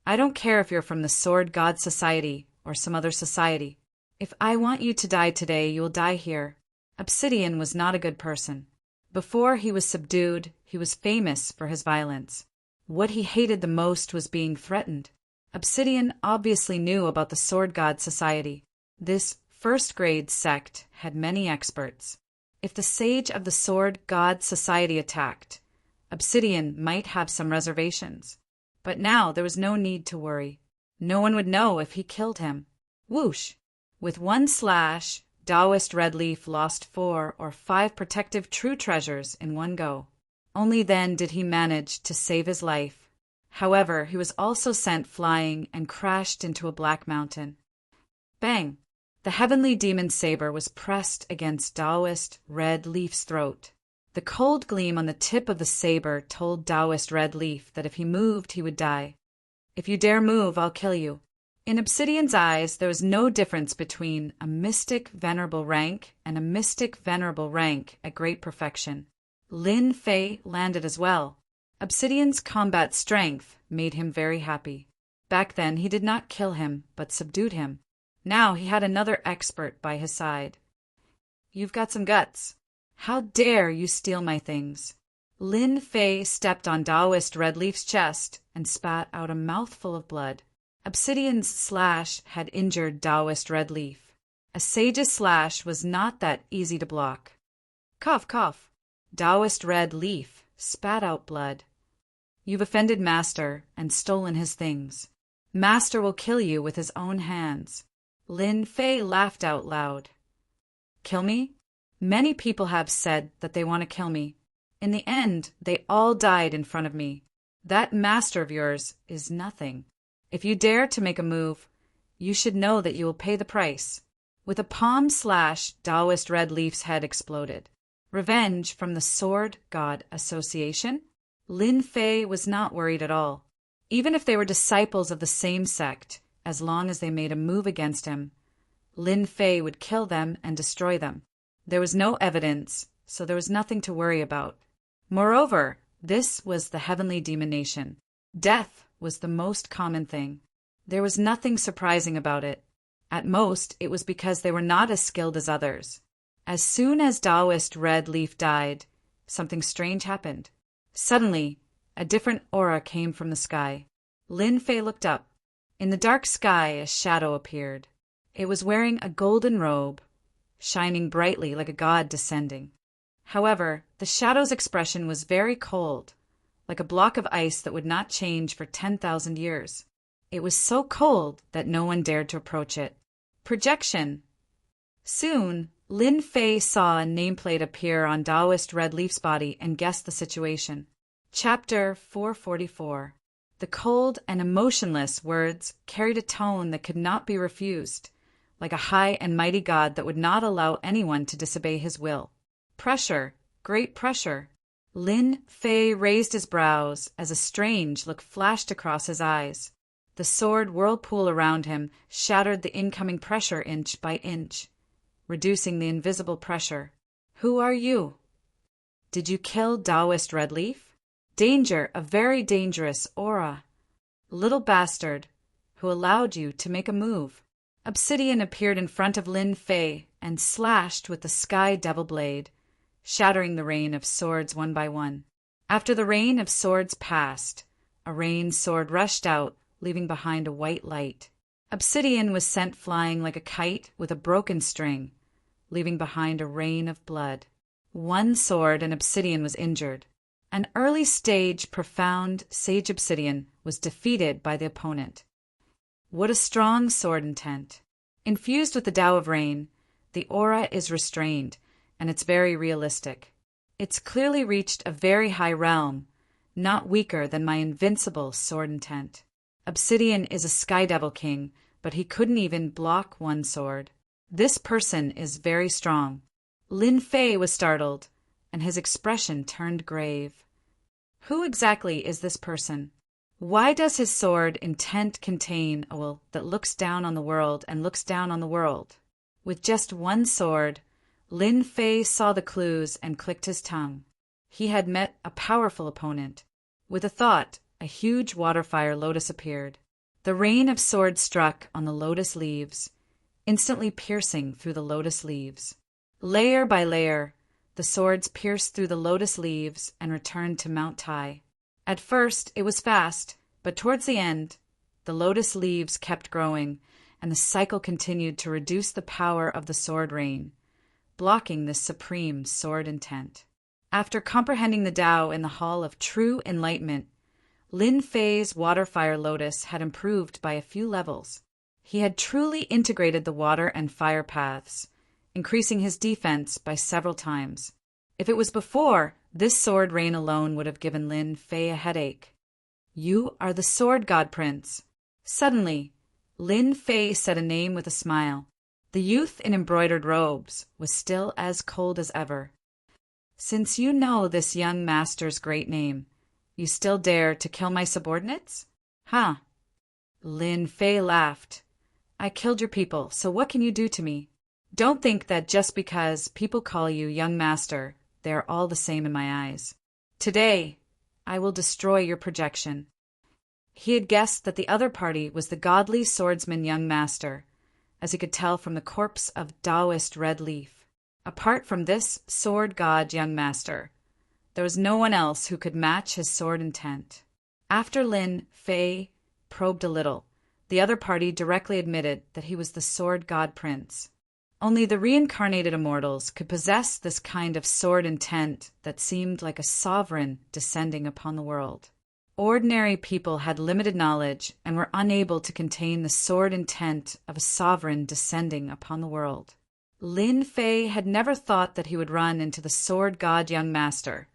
I don't care if you're from the Sword God Society or some other society. If I want you to die today, you will die here. Obsidian was not a good person. Before he was subdued, he was famous for his violence. What he hated the most was being threatened. Obsidian obviously knew about the Sword God Society. This first-grade sect had many experts. If the sage of the Sword God Society attacked, Obsidian might have some reservations. But now there was no need to worry. No one would know if he killed him. Whoosh! With 1 slash, Taoist Redleaf lost 4 or 5 protective true treasures in one go. Only then did he manage to save his life. However, he was also sent flying and crashed into a black mountain. Bang! The heavenly demon saber was pressed against Taoist Redleaf's throat. The cold gleam on the tip of the saber told Taoist Redleaf that if he moved, he would die. "If you dare move, I'll kill you." In Obsidian's eyes, there was no difference between a mystic venerable rank and a mystic venerable rank at great perfection. Lin Fei landed as well. Obsidian's combat strength made him very happy. Back then, he did not kill him, but subdued him. Now he had another expert by his side. "You've got some guts. How dare you steal my things?" Lin Fei stepped on Taoist Redleaf's chest and spat out a mouthful of blood. Obsidian's slash had injured Taoist Redleaf. A sage's slash was not that easy to block. Cough, cough. Taoist Redleaf spat out blood. "You've offended Master and stolen his things. Master will kill you with his own hands." Lin Fei laughed out loud. "Kill me? Many people have said that they want to kill me. In the end, they all died in front of me. That master of yours is nothing. If you dare to make a move, you should know that you will pay the price." With a palm slash, Taoist Redleaf's head exploded. Revenge from the Sword God Association? Lin Fei was not worried at all. Even if they were disciples of the same sect, as long as they made a move against him, Lin Fei would kill them and destroy them. There was no evidence, so there was nothing to worry about. Moreover, this was the heavenly demon nation. Death was the most common thing. There was nothing surprising about it. At most, it was because they were not as skilled as others. As soon as Taoist Redleaf died, something strange happened. Suddenly, a different aura came from the sky. Lin Fei looked up. In the dark sky, a shadow appeared. It was wearing a golden robe, shining brightly like a god descending. However, the shadow's expression was very cold, like a block of ice that would not change for 10,000 years. It was so cold that no one dared to approach it. Projection. Soon, Lin Fei saw a nameplate appear on Taoist Redleaf's body and guessed the situation. Chapter 444. The cold and emotionless words carried a tone that could not be refused, like a high and mighty God that would not allow anyone to disobey his will. Pressure, great pressure. Lin Fei raised his brows as a strange look flashed across his eyes. The sword whirlpool around him shattered the incoming pressure inch by inch, reducing the invisible pressure. "Who are you? Did you kill Taoist Redleaf? Danger, a very dangerous aura. Little bastard, who allowed you to make a move." Obsidian appeared in front of Lin Fei and slashed with the sky devil blade, shattering the rain of swords one by one. After the rain of swords passed, a rain sword rushed out, leaving behind a white light. Obsidian was sent flying like a kite with a broken string, leaving behind a rain of blood. One sword and Obsidian was injured. An early stage profound sage Obsidian was defeated by the opponent. What a strong sword intent. Infused with the Tao of Rain, the aura is restrained, and it's very realistic. It's clearly reached a very high realm, not weaker than my invincible sword intent. Obsidian is a Sky Devil King, but he couldn't even block one sword. This person is very strong. Lin Fei was startled, and his expression turned grave. Who exactly is this person? Why does his sword intent contain a will that looks down on the world and looks down on the world? With just one sword, Lin Fei saw the clues and clicked his tongue. He had met a powerful opponent. With a thought, a huge water-fire lotus appeared. The rain of swords struck on the lotus leaves, instantly piercing through the lotus leaves. Layer by layer, the swords pierced through the lotus leaves and returned to Mount Tai. At first, it was fast, but towards the end, the lotus leaves kept growing, and the cycle continued to reduce the power of the sword rain, blocking this supreme sword intent. After comprehending the Tao in the Hall of True Enlightenment, Lin Fei's water-fire lotus had improved by a few levels. He had truly integrated the water and fire paths, increasing his defense by several times. If it was before, this sword rain alone would have given Lin Fei a headache. "You are the sword god prince." Suddenly, Lin Fei said a name with a smile. The youth in embroidered robes was still as cold as ever. "Since you know this young master's great name, you still dare to kill my subordinates? Huh?" Lin Fei laughed. "I killed your people, so what can you do to me? Don't think that just because people call you young master, they are all the same in my eyes. Today, I will destroy your projection." He had guessed that the other party was the godly swordsman young master, as he could tell from the corpse of Taoist Red Leaf. Apart from this sword god young master, there was no one else who could match his sword intent. After Lin Fei probed a little, the other party directly admitted that he was the sword god prince. Only the reincarnated immortals could possess this kind of sword intent that seemed like a sovereign descending upon the world. Ordinary people had limited knowledge and were unable to contain the sword intent of a sovereign descending upon the world. Lin Fei had never thought that he would run into the sword god young master,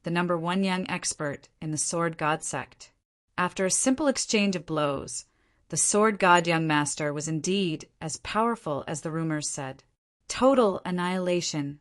the #1 young expert in the sword god sect. After a simple exchange of blows, the sword god young master was indeed as powerful as the rumors said. Total annihilation.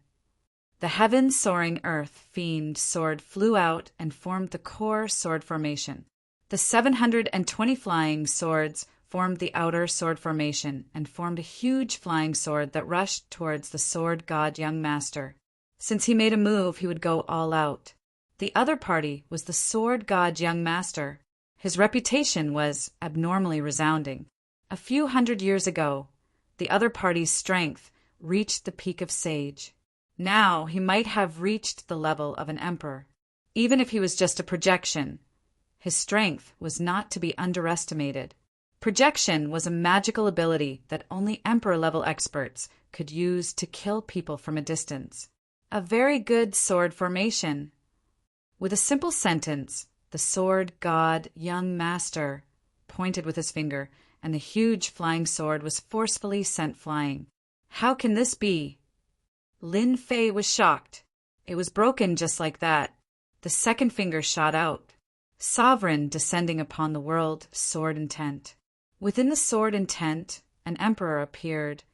The heaven-soaring earth fiend sword flew out and formed the core sword formation. The 720 flying swords formed the outer sword formation and formed a huge flying sword that rushed towards the sword god young master. Since he made a move, he would go all out. The other party was the sword god young master. His reputation was abnormally resounding. A few hundred years ago, the other party's strength reached the peak of sage. Now he might have reached the level of an emperor. Even if he was just a projection, his strength was not to be underestimated. Projection was a magical ability that only emperor-level experts could use to kill people from a distance. A very good sword formation. With a simple sentence, the sword god young master pointed with his finger, and the huge flying sword was forcefully sent flying. How can this be? Lin Fei was shocked. It was broken just like that. The second finger shot out. Sovereign descending upon the world, sword intent. Within the sword intent, an emperor appeared,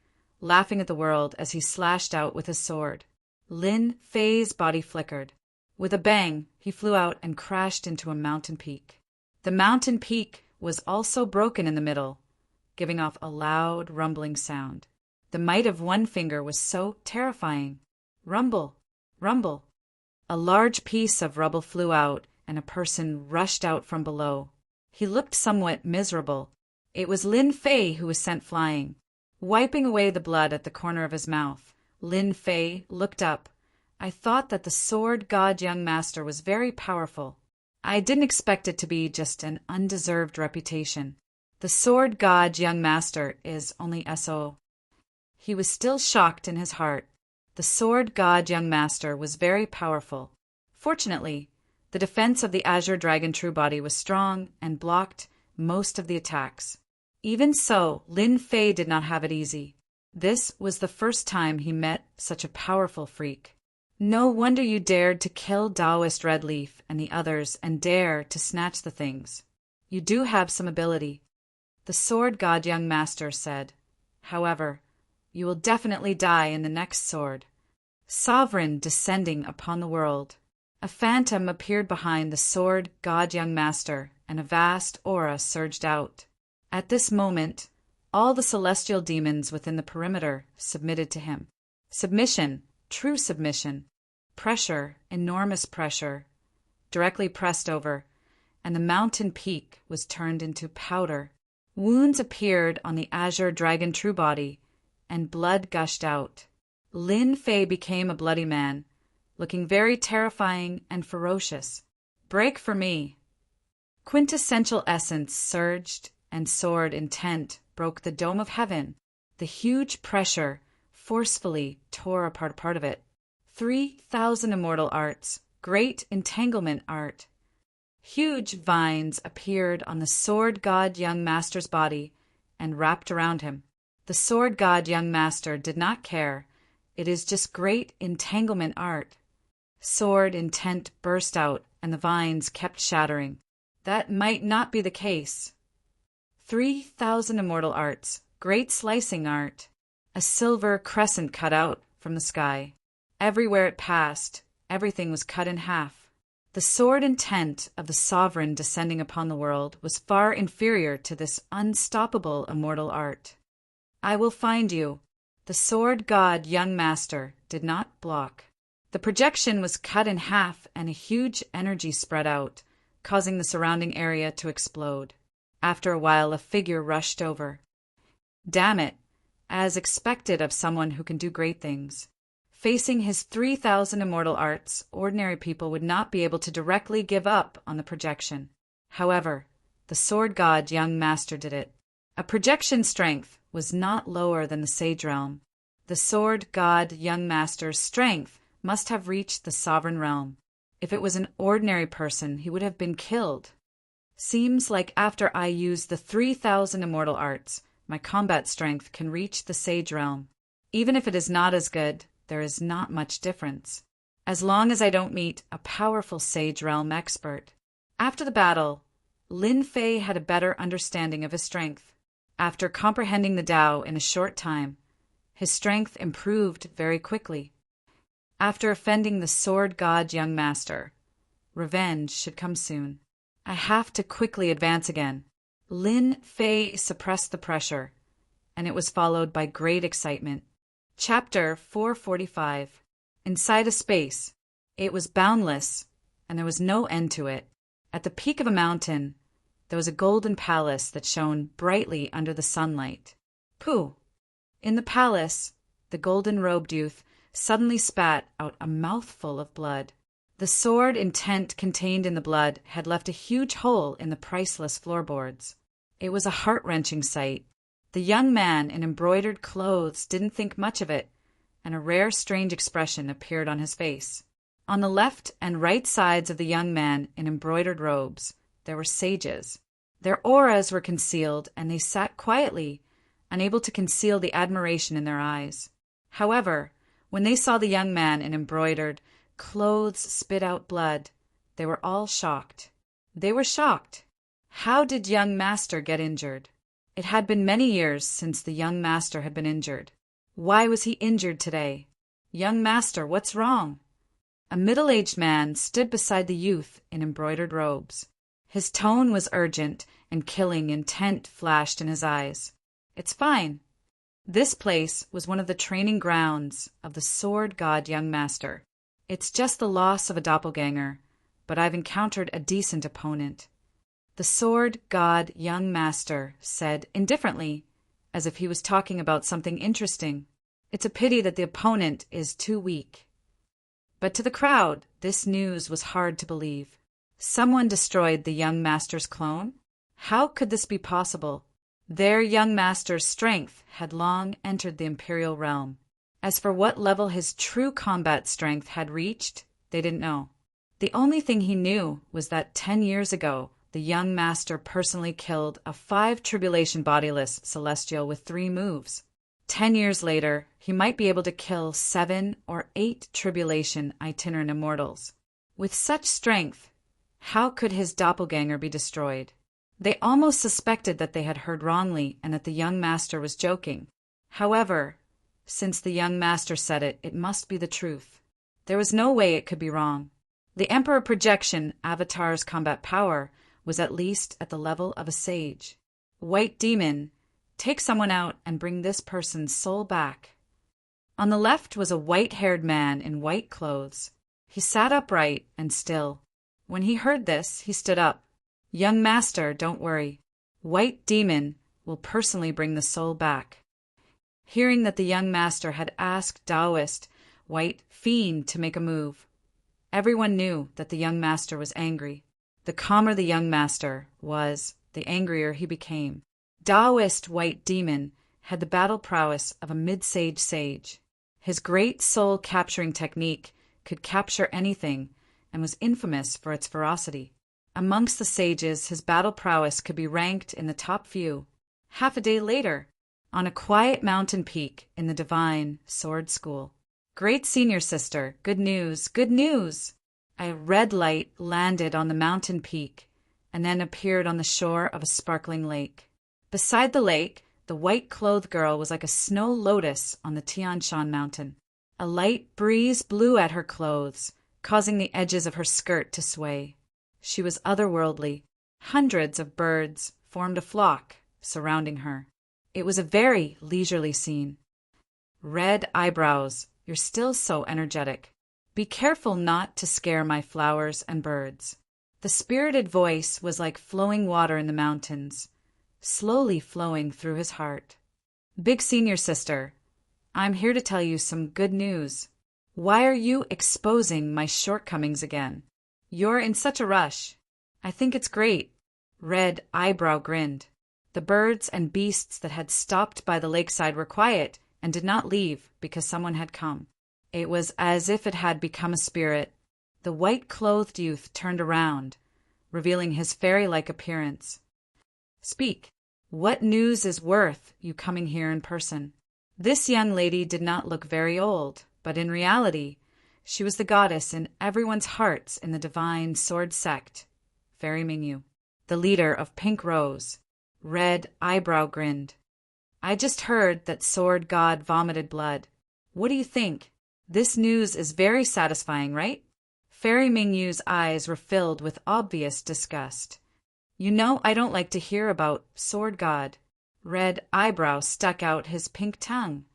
laughing at the world as he slashed out with his sword. Lin Fei's body flickered. With a bang, he flew out and crashed into a mountain peak. The mountain peak was also broken in the middle, giving off a loud, rumbling sound. The might of one finger was so terrifying. Rumble, rumble. A large piece of rubble flew out, and a person rushed out from below. He looked somewhat miserable. It was Lin Fei who was sent flying. Wiping away the blood at the corner of his mouth, Lin Fei looked up. "I thought that the sword god young master was very powerful. I didn't expect it to be just an undeserved reputation. The sword god young master is only SO." He was still shocked in his heart. The sword god young master was very powerful. Fortunately, the defense of the Azure Dragon True Body was strong and blocked most of the attacks. Even so, Lin Fei did not have it easy. This was the first time he met such a powerful freak. No wonder you dared to kill Taoist Red Leaf and the others and dare to snatch the things. You do have some ability, the sword god young master said. However, you will definitely die in the next sword. Sovereign descending upon the world. A phantom appeared behind the sword god young master, and a vast aura surged out. At this moment, all the celestial demons within the perimeter submitted to him. Submission, true submission. Pressure, enormous pressure, directly pressed over, and the mountain peak was turned into powder. Wounds appeared on the Azure Dragon True Body, and blood gushed out. Lin Fei became a bloody man, looking very terrifying and ferocious. "Break for me." Quintessential essence surged, and sword intent broke the dome of heaven. The huge pressure forcefully tore apart a part of it. 3,000 immortal arts, great entanglement art. Huge vines appeared on the sword god young master's body and wrapped around him. The sword god young master did not care It is just great entanglement art. Sword intent burst out, and the vines kept shattering. That might not be the case. 3,000 immortal arts, great slicing art. A silver crescent cut out from the sky. Everywhere it passed, everything was cut in half. The sword intent of the sovereign descending upon the world was far inferior to this unstoppable immortal art. I will find you. The sword god young master did not block. The projection was cut in half and a huge energy spread out, causing the surrounding area to explode. After a while, a figure rushed over. Damn it, as expected of someone who can do great things. Facing his 3,000 immortal arts, ordinary people would not be able to directly give up on the projection. However, the sword god young master did it. A projection strength was not lower than the sage realm. The sword god young master's strength must have reached the sovereign realm. If it was an ordinary person, he would have been killed. Seems like after I use the 3,000 immortal arts, my combat strength can reach the sage realm. Even if it is not as good, there is not much difference, as long as I don't meet a powerful sage realm expert. After the battle, Lin Fei had a better understanding of his strength. After comprehending the Tao in a short time, his strength improved very quickly. After offending the sword god young master, revenge should come soon. I have to quickly advance again. Lin Fei suppressed the pressure, and it was followed by great excitement. Chapter 445. Inside a space. It was boundless, and there was no end to it. At the peak of a mountain, there was a golden palace that shone brightly under the sunlight. Pooh! In the palace, the golden-robed youth suddenly spat out a mouthful of blood. The sword intent contained in the blood had left a huge hole in the priceless floorboards. It was a heart-wrenching sight. The young man in embroidered clothes didn't think much of it, and a rare strange expression appeared on his face. On the left and right sides of the young man in embroidered robes, there were sages. Their auras were concealed, and they sat quietly, unable to conceal the admiration in their eyes. However, when they saw the young man in embroidered clothes spit out blood, they were all shocked. They were shocked. How did young master get injured? It had been many years since the young master had been injured. Why was he injured today? Young master, what's wrong? A middle-aged man stood beside the youth in embroidered robes. His tone was urgent, and killing intent flashed in his eyes. It's fine. This place was one of the training grounds of the sword god young master. It's just the loss of a doppelganger, but I've encountered a decent opponent. The sword god young master said indifferently, as if he was talking about something interesting. It's a pity that the opponent is too weak. But to the crowd, this news was hard to believe. Someone destroyed the young master's clone? How could this be possible? Their young master's strength had long entered the imperial realm. As for what level his true combat strength had reached, they didn't know. The only thing he knew was that 10 years ago, the young master personally killed a 5 tribulation bodiless celestial with 3 moves. 10 years later, he might be able to kill 7 or 8 tribulation itinerant immortals. With such strength, how could his doppelganger be destroyed? They almost suspected that they had heard wrongly and that the young master was joking. However, since the young master said it, it must be the truth. There was no way it could be wrong. The Emperor Projection Avatar's combat power was at least at the level of a sage. White Demon, take someone out and bring this person's soul back. On the left was a white-haired man in white clothes. He sat upright and still. When he heard this, he stood up. Young master, don't worry. White Demon will personally bring the soul back. Hearing that the young master had asked Taoist White Fiend to make a move, everyone knew that the young master was angry. The calmer the young master was, the angrier he became. Taoist White Demon had the battle prowess of a mid-sage sage. His great soul-capturing technique could capture anything and was infamous for its ferocity. Amongst the sages, his battle prowess could be ranked in the top few. Half a day later, on a quiet mountain peak in the divine sword school, Great senior sister, good news, good news! A red light landed on the mountain peak and then appeared on the shore of a sparkling lake. Beside the lake, the white-clothed girl was like a snow lotus on the Tian Shan mountain. A light breeze blew at her clothes, causing the edges of her skirt to sway. She was otherworldly. Hundreds of birds formed a flock surrounding her. It was a very leisurely scene. Red eyebrows, you're still so energetic. Be careful not to scare my flowers and birds. The spirited voice was like flowing water in the mountains, slowly flowing through his heart. Big senior sister, I'm here to tell you some good news. Why are you exposing my shortcomings again? You're in such a rush. I think it's great. Red eyebrow grinned. The birds and beasts that had stopped by the lakeside were quiet and did not leave because someone had come. It was as if it had become a spirit. The white-clothed youth turned around, revealing his fairy-like appearance. Speak. What news is worth you coming here in person? This young lady did not look very old, but in reality, she was the goddess in everyone's hearts in the divine sword sect, Fairy Mingyu, the leader of Pink Rose. Red eyebrow grinned. I just heard that sword god vomited blood. What do you think? This news is very satisfying, right? Fairy Mingyu's eyes were filled with obvious disgust. You know I don't like to hear about sword god. Red eyebrow stuck out his pink tongue.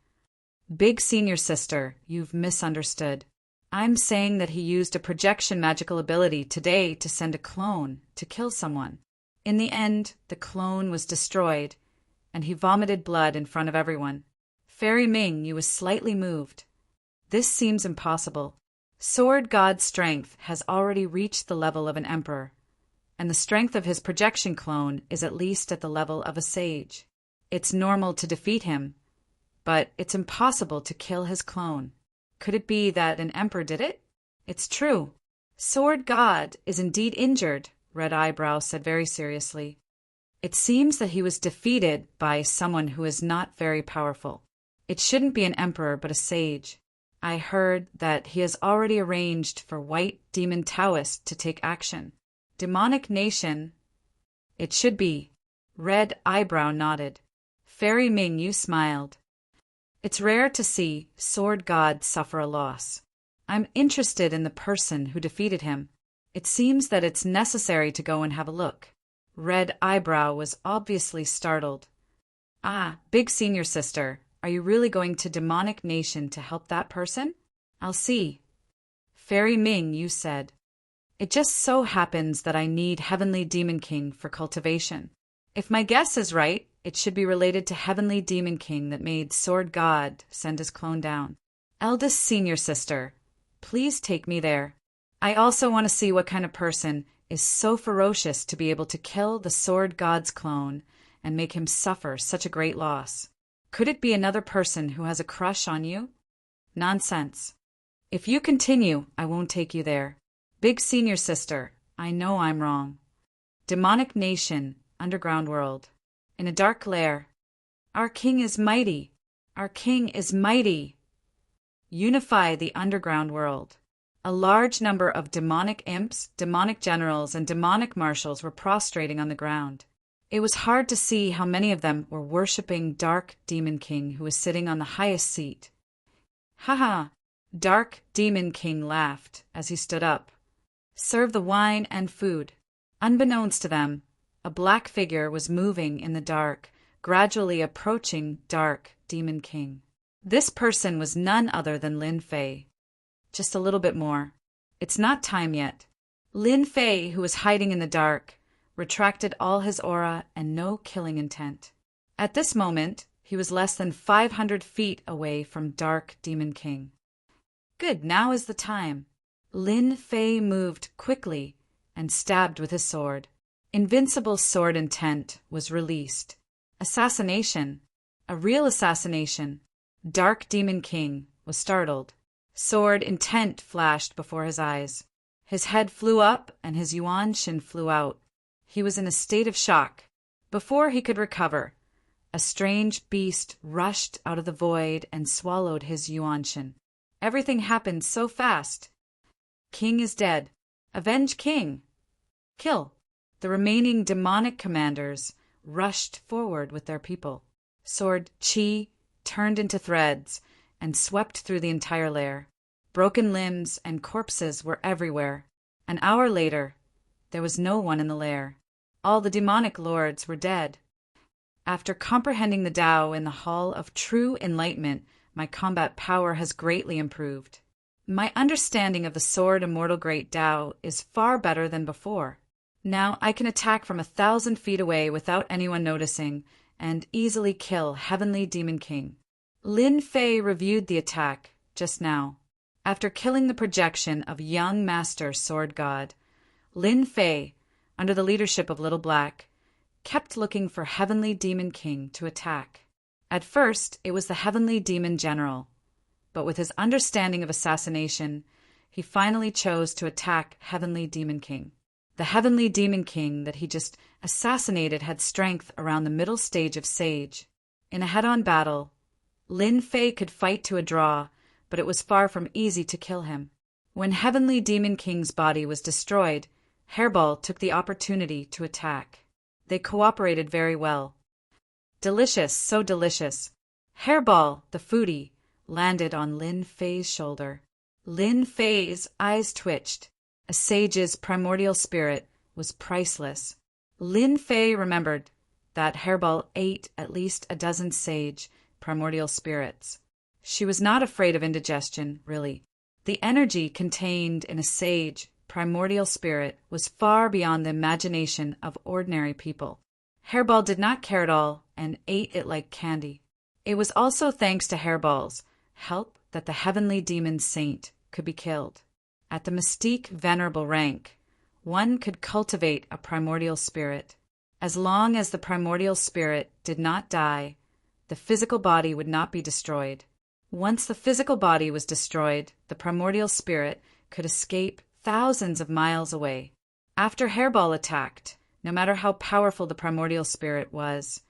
Big senior sister, you've misunderstood. I'm saying that he used a projection magical ability today to send a clone to kill someone. In the end, the clone was destroyed, and he vomited blood in front of everyone. Fairy Ming was slightly moved. This seems impossible. Sword God's strength has already reached the level of an emperor, and the strength of his projection clone is at least at the level of a sage. It's normal to defeat him, but it's impossible to kill his clone. Could it be that an emperor did it? It's true. Sword God is indeed injured, Red Eyebrow said very seriously. It seems that he was defeated by someone who is not very powerful. It shouldn't be an emperor, but a sage. I heard that he has already arranged for White Demon Taoist to take action. Demonic Nation. It should be. Red Eyebrow nodded. Fairy Mingyu smiled. It's rare to see Sword God suffer a loss. I'm interested in the person who defeated him. It seems that it's necessary to go and have a look. Red Eyebrow was obviously startled. Ah, big senior sister, are you really going to Demonic Nation to help that person? I'll see. Fairy Mingyu said. It just so happens that I need Heavenly Demon King for cultivation. If my guess is right, it should be related to Heavenly Demon King that made Sword God send his clone down. Eldest senior sister, please take me there. I also want to see what kind of person is so ferocious to be able to kill the Sword God's clone and make him suffer such a great loss. Could it be another person who has a crush on you? Nonsense. If you continue, I won't take you there. Big senior sister, I know I'm wrong. Demonic Nation, underground world. In a dark lair. Our king is mighty. Our king is mighty. Unify the underground world. A large number of demonic imps, demonic generals, and demonic marshals were prostrating on the ground. It was hard to see how many of them were worshipping Dark Demon King, who was sitting on the highest seat. Ha! Dark Demon King laughed as he stood up. Serve the wine and food. Unbeknownst to them, a black figure was moving in the dark, gradually approaching Dark Demon King. This person was none other than Lin Fei. Just a little bit more. It's not time yet. Lin Fei, who was hiding in the dark, retracted all his aura and no killing intent. At this moment, he was less than 500 feet away from Dark Demon King. Good, now is the time. Lin Fei moved quickly and stabbed with his sword. Invincible sword intent was released. Assassination. A real assassination. Dark Demon King was startled. Sword intent flashed before his eyes. His head flew up and his yuan-shin flew out. He was in a state of shock. Before he could recover, a strange beast rushed out of the void and swallowed his yuan-shin. Everything happened so fast. King is dead. Avenge King. Kill. The remaining demonic commanders rushed forward with their people. Sword Chi turned into threads and swept through the entire lair. Broken limbs and corpses were everywhere. An hour later, there was no one in the lair. All the demonic lords were dead. After comprehending the Tao in the Hall of True Enlightenment, my combat power has greatly improved. My understanding of the Sword Immortal Great Tao is far better than before. Now I can attack from 1,000 feet away without anyone noticing and easily kill Heavenly Demon King. Lin Fei reviewed the attack just now. After killing the projection of young Master Sword God, Lin Fei, under the leadership of Little Black, kept looking for Heavenly Demon King to attack. At first, it was the Heavenly Demon General, but with his understanding of assassination, he finally chose to attack Heavenly Demon King. The Heavenly Demon King that he just assassinated had strength around the middle stage of Sage. In a head-on battle, Lin Fei could fight to a draw, but it was far from easy to kill him. When Heavenly Demon King's body was destroyed, Hairball took the opportunity to attack. They cooperated very well. Delicious, so delicious. Hairball, the foodie, landed on Lin Fei's shoulder. Lin Fei's eyes twitched. A sage's primordial spirit was priceless. Lin Fei remembered that Hairball ate at least a dozen sage primordial spirits. She was not afraid of indigestion, really. The energy contained in a sage primordial spirit was far beyond the imagination of ordinary people. Hairball did not care at all and ate it like candy. It was also thanks to Hairball's help that the Heavenly Demon Saint could be killed. At the mystique venerable rank, one could cultivate a primordial spirit. As long as the primordial spirit did not die, the physical body would not be destroyed. Once the physical body was destroyed, the primordial spirit could escape thousands of miles away. After Hairball attacked, no matter how powerful the primordial spirit was,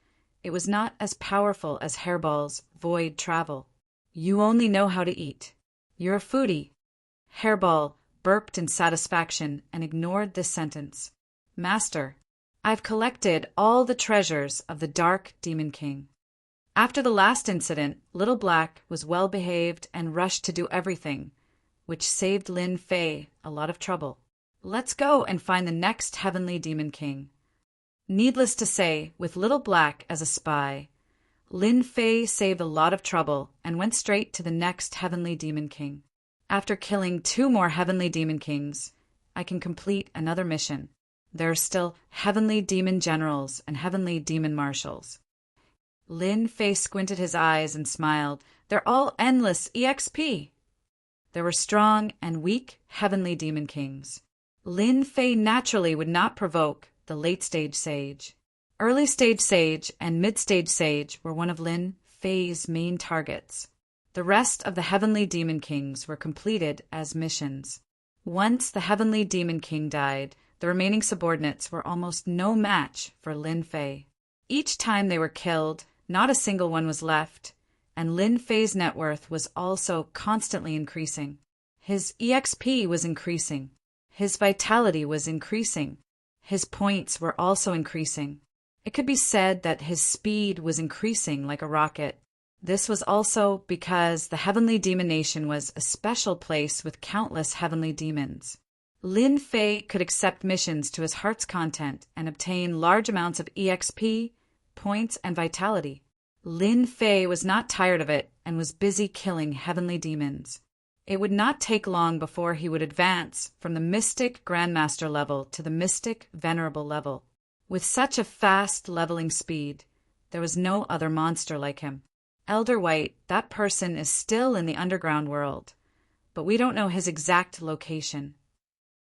it was not as powerful as Hairball's void travel. You only know how to eat. You're a foodie. Hairball burped in satisfaction and ignored this sentence. Master, I've collected all the treasures of the Dark Demon King. After the last incident, Little Black was well behaved and rushed to do everything, which saved Lin Fei a lot of trouble. Let's go and find the next Heavenly Demon King. Needless to say, with Little Black as a spy, Lin Fei saved a lot of trouble and went straight to the next Heavenly Demon King. After killing 2 more Heavenly Demon Kings, I can complete another mission. There are still Heavenly Demon Generals and Heavenly Demon Marshals. Lin Fei squinted his eyes and smiled. They're all endless EXP. There were strong and weak Heavenly Demon Kings. Lin Fei naturally would not provoke the late-stage sage. Early-stage sage and mid-stage sage were one of Lin Fei's main targets. The rest of the Heavenly Demon Kings were completed as missions. Once the Heavenly Demon King died, the remaining subordinates were almost no match for Lin Fei. Each time they were killed, not a single one was left, and Lin Fei's net worth was also constantly increasing. His EXP was increasing. His vitality was increasing. His points were also increasing. It could be said that his speed was increasing like a rocket. This was also because the Heavenly Demon Nation was a special place with countless heavenly demons. Lin Fei could accept missions to his heart's content and obtain large amounts of EXP, points, and vitality. Lin Fei was not tired of it and was busy killing heavenly demons. It would not take long before he would advance from the Mystic Grandmaster level to the Mystic Venerable level. With such a fast leveling speed, there was no other monster like him. Elder White, that person is still in the underground world, but we don't know his exact location.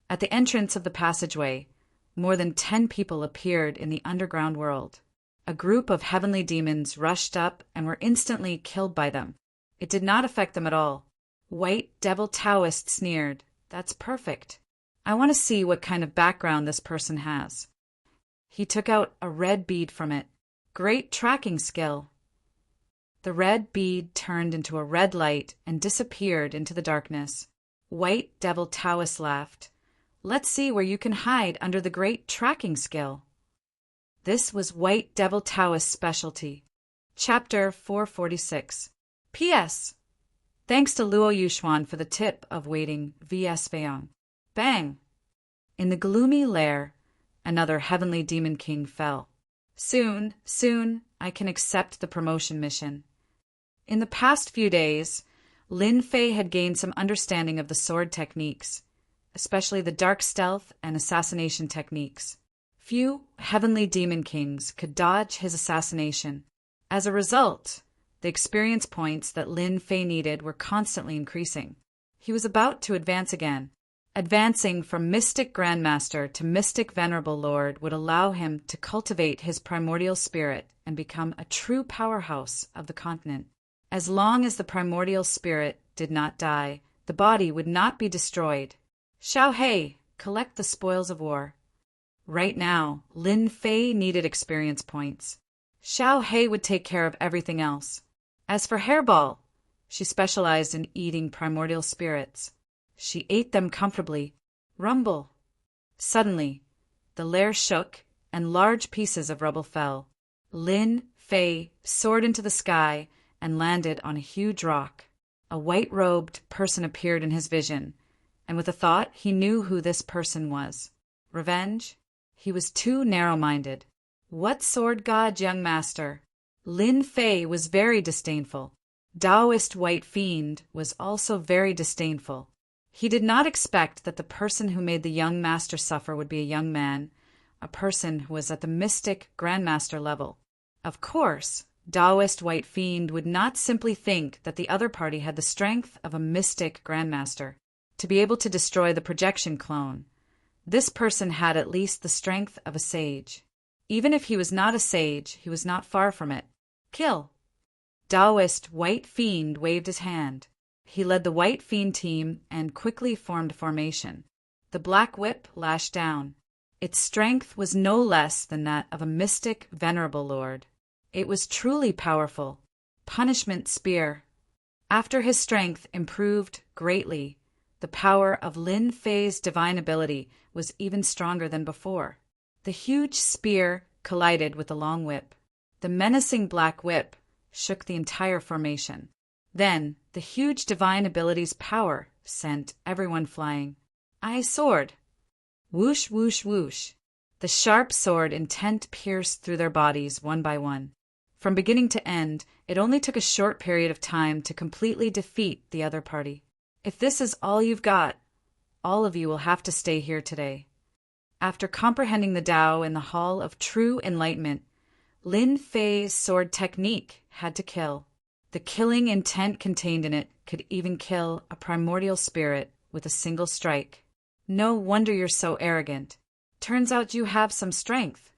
At the entrance of the passageway, more than 10 people appeared in the underground world. A group of heavenly demons rushed up and were instantly killed by them. It did not affect them at all. White Devil Taoist sneered, "That's perfect. I want to see what kind of background this person has." He took out a red bead from it. Great tracking skill. The red bead turned into a red light and disappeared into the darkness. White Devil Taoist laughed. Let's see where you can hide under the great tracking skill. This was White Devil Taoist's specialty. Chapter 446. P.S. Thanks to Luo Yuxuan for the tip of waiting V.S. Feyong. Bang! In the gloomy lair, another heavenly demon king fell. Soon, I can accept the promotion mission. In the past few days, Lin Fei had gained some understanding of the sword techniques, especially the dark stealth and assassination techniques. Few heavenly demon kings could dodge his assassination. As a result, the experience points that Lin Fei needed were constantly increasing. He was about to advance again. Advancing from Mystic Grandmaster to Mystic Venerable Lord would allow him to cultivate his primordial spirit and become a true powerhouse of the continent. As long as the primordial spirit did not die, the body would not be destroyed. Xiao He, collect the spoils of war. Right now, Lin Fei needed experience points. Xiao He would take care of everything else. As for Hairball, she specialized in eating primordial spirits. She ate them comfortably. Rumble! Suddenly, the lair shook and large pieces of rubble fell. Lin Fei soared into the sky and landed on a huge rock. A white-robed person appeared in his vision, and with a thought he knew who this person was. Revenge? He was too narrow-minded. What sword god, young master? Lin Fei was very disdainful. Taoist White Fiend was also very disdainful. He did not expect that the person who made the young master suffer would be a young man, a person who was at the mystic grandmaster level. Of course, Taoist White Fiend would not simply think that the other party had the strength of a mystic grandmaster to be able to destroy the projection clone. This person had at least the strength of a sage. Even if he was not a sage, he was not far from it. Kill! Taoist White Fiend waved his hand. He led the White Fiend team and quickly formed a formation. The black whip lashed down. Its strength was no less than that of a mystic venerable lord. It was truly powerful. Punishment spear. After his strength improved greatly, the power of Lin Fei's divine ability was even stronger than before. The huge spear collided with the long whip. The menacing black whip shook the entire formation. Then, the huge divine ability's power sent everyone flying. Sword! Whoosh, whoosh, whoosh. The sharp sword intent pierced through their bodies one by one. From beginning to end, it only took a short period of time to completely defeat the other party. If this is all you've got, all of you will have to stay here today. After comprehending the Tao in the Hall of True Enlightenment, Lin Fei's sword technique had to kill. The killing intent contained in it could even kill a primordial spirit with a single strike. No wonder you're so arrogant. Turns out you have some strength.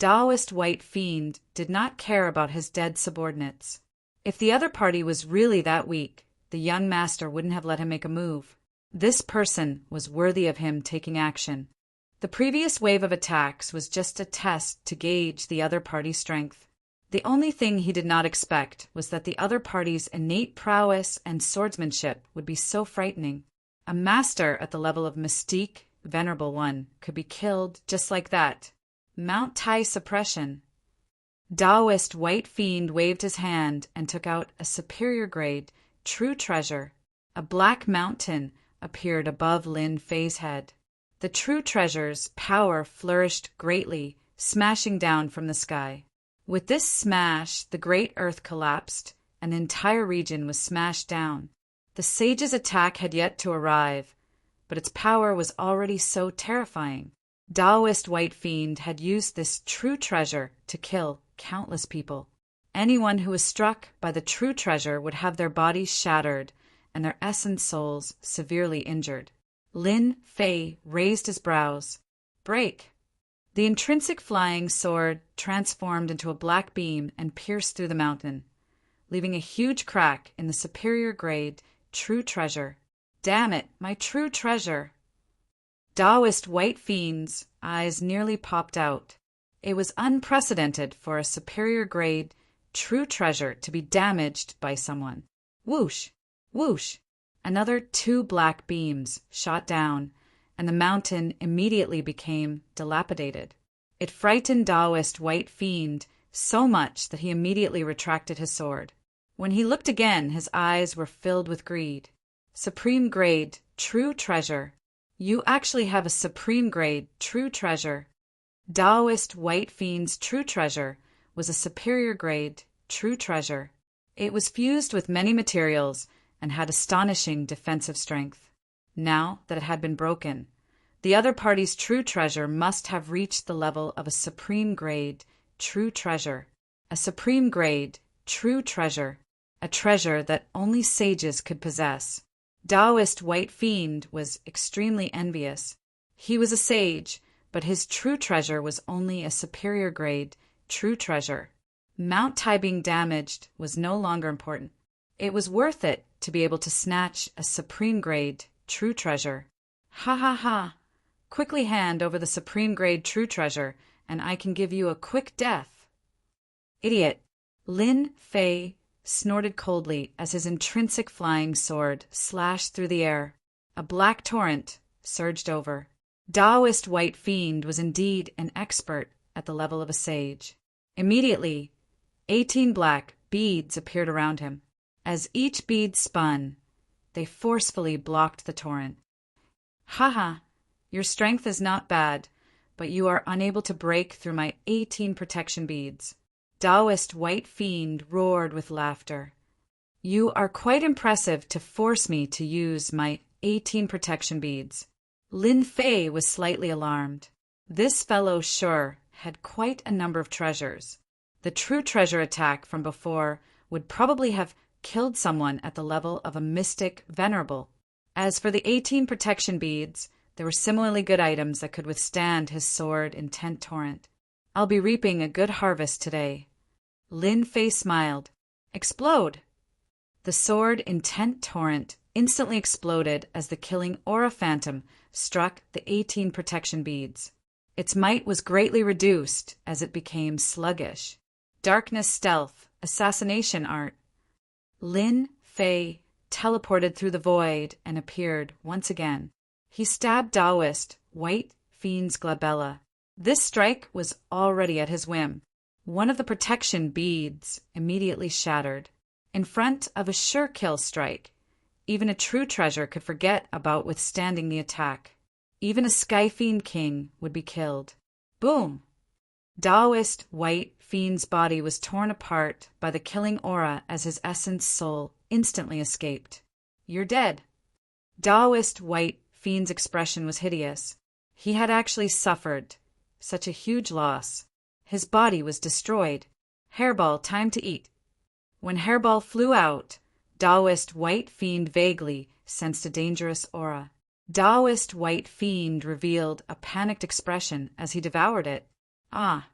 Taoist White Fiend did not care about his dead subordinates. If the other party was really that weak, the young master wouldn't have let him make a move. This person was worthy of him taking action. The previous wave of attacks was just a test to gauge the other party's strength. The only thing he did not expect was that the other party's innate prowess and swordsmanship would be so frightening. A master at the level of Mystique Venerable One could be killed just like that. Mount Tai suppression. Taoist White Fiend waved his hand and took out a superior grade, true treasure. A black mountain appeared above Lin Fei's head. The true treasure's power flourished greatly, smashing down from the sky. With this smash, the great earth collapsed, and the entire region was smashed down. The sage's attack had yet to arrive, but its power was already so terrifying. Taoist White Fiend had used this true treasure to kill countless people. Anyone who was struck by the true treasure would have their bodies shattered and their essence souls severely injured. Lin Fei raised his brows. Break! The intrinsic flying sword transformed into a black beam and pierced through the mountain, leaving a huge crack in the superior grade true treasure. Damn it, my true treasure! Taoist White Fiend's eyes nearly popped out. It was unprecedented for a superior grade true treasure to be damaged by someone. Whoosh! Whoosh! Another 2 black beams shot down, and the mountain immediately became dilapidated. It frightened Taoist White Fiend so much that he immediately retracted his sword. When he looked again, his eyes were filled with greed. Supreme grade, true treasure. You actually have a supreme grade, true treasure. Taoist White Fiend's true treasure was a superior grade, true treasure. It was fused with many materials and had astonishing defensive strength. Now that it had been broken, the other party's true treasure must have reached the level of a supreme grade, true treasure. A supreme grade, true treasure. A treasure that only sages could possess. Taoist White Fiend was extremely envious. He was a sage, but his true treasure was only a superior grade, true treasure. Mount Tai being damaged was no longer important. It was worth it to be able to snatch a supreme grade, true treasure. Ha ha ha! Quickly hand over the supreme grade true treasure, and I can give you a quick death. Idiot! Lin Fei snorted coldly as his intrinsic flying sword slashed through the air. A black torrent surged over. Taoist White Fiend was indeed an expert at the level of a sage. Immediately, 18 black beads appeared around him. As each bead spun, they forcefully blocked the torrent. Haha, your strength is not bad, but you are unable to break through my 18 protection beads. Taoist White Fiend roared with laughter. You are quite impressive to force me to use my 18 protection beads. Lin Fei was slightly alarmed. This fellow sure had quite a number of treasures. The true treasure attack from before would probably have killed someone at the level of a mystic venerable. As for the 18 protection beads, there were similarly good items that could withstand his sword intent torrent. I'll be reaping a good harvest today. Lin Fei smiled. Explode! The sword intent torrent instantly exploded as the killing aura phantom struck the 18 protection beads. Its might was greatly reduced as it became sluggish. Darkness stealth, assassination art. Lin Fei teleported through the void and appeared once again. He stabbed Taoist White Fiend's glabella. This strike was already at his whim. One of the protection beads immediately shattered. In front of a sure kill strike, even a true treasure could forget about withstanding the attack. Even a Sky Fiend King would be killed. Boom! Taoist White Fiend's body was torn apart by the killing aura as his essence soul instantly escaped. You're dead. Taoist White Fiend's expression was hideous. He had actually suffered such a huge loss. His body was destroyed. Hairball, time to eat. When Hairball flew out, Taoist White Fiend vaguely sensed a dangerous aura. Taoist White Fiend revealed a panicked expression as he devoured it. Ah!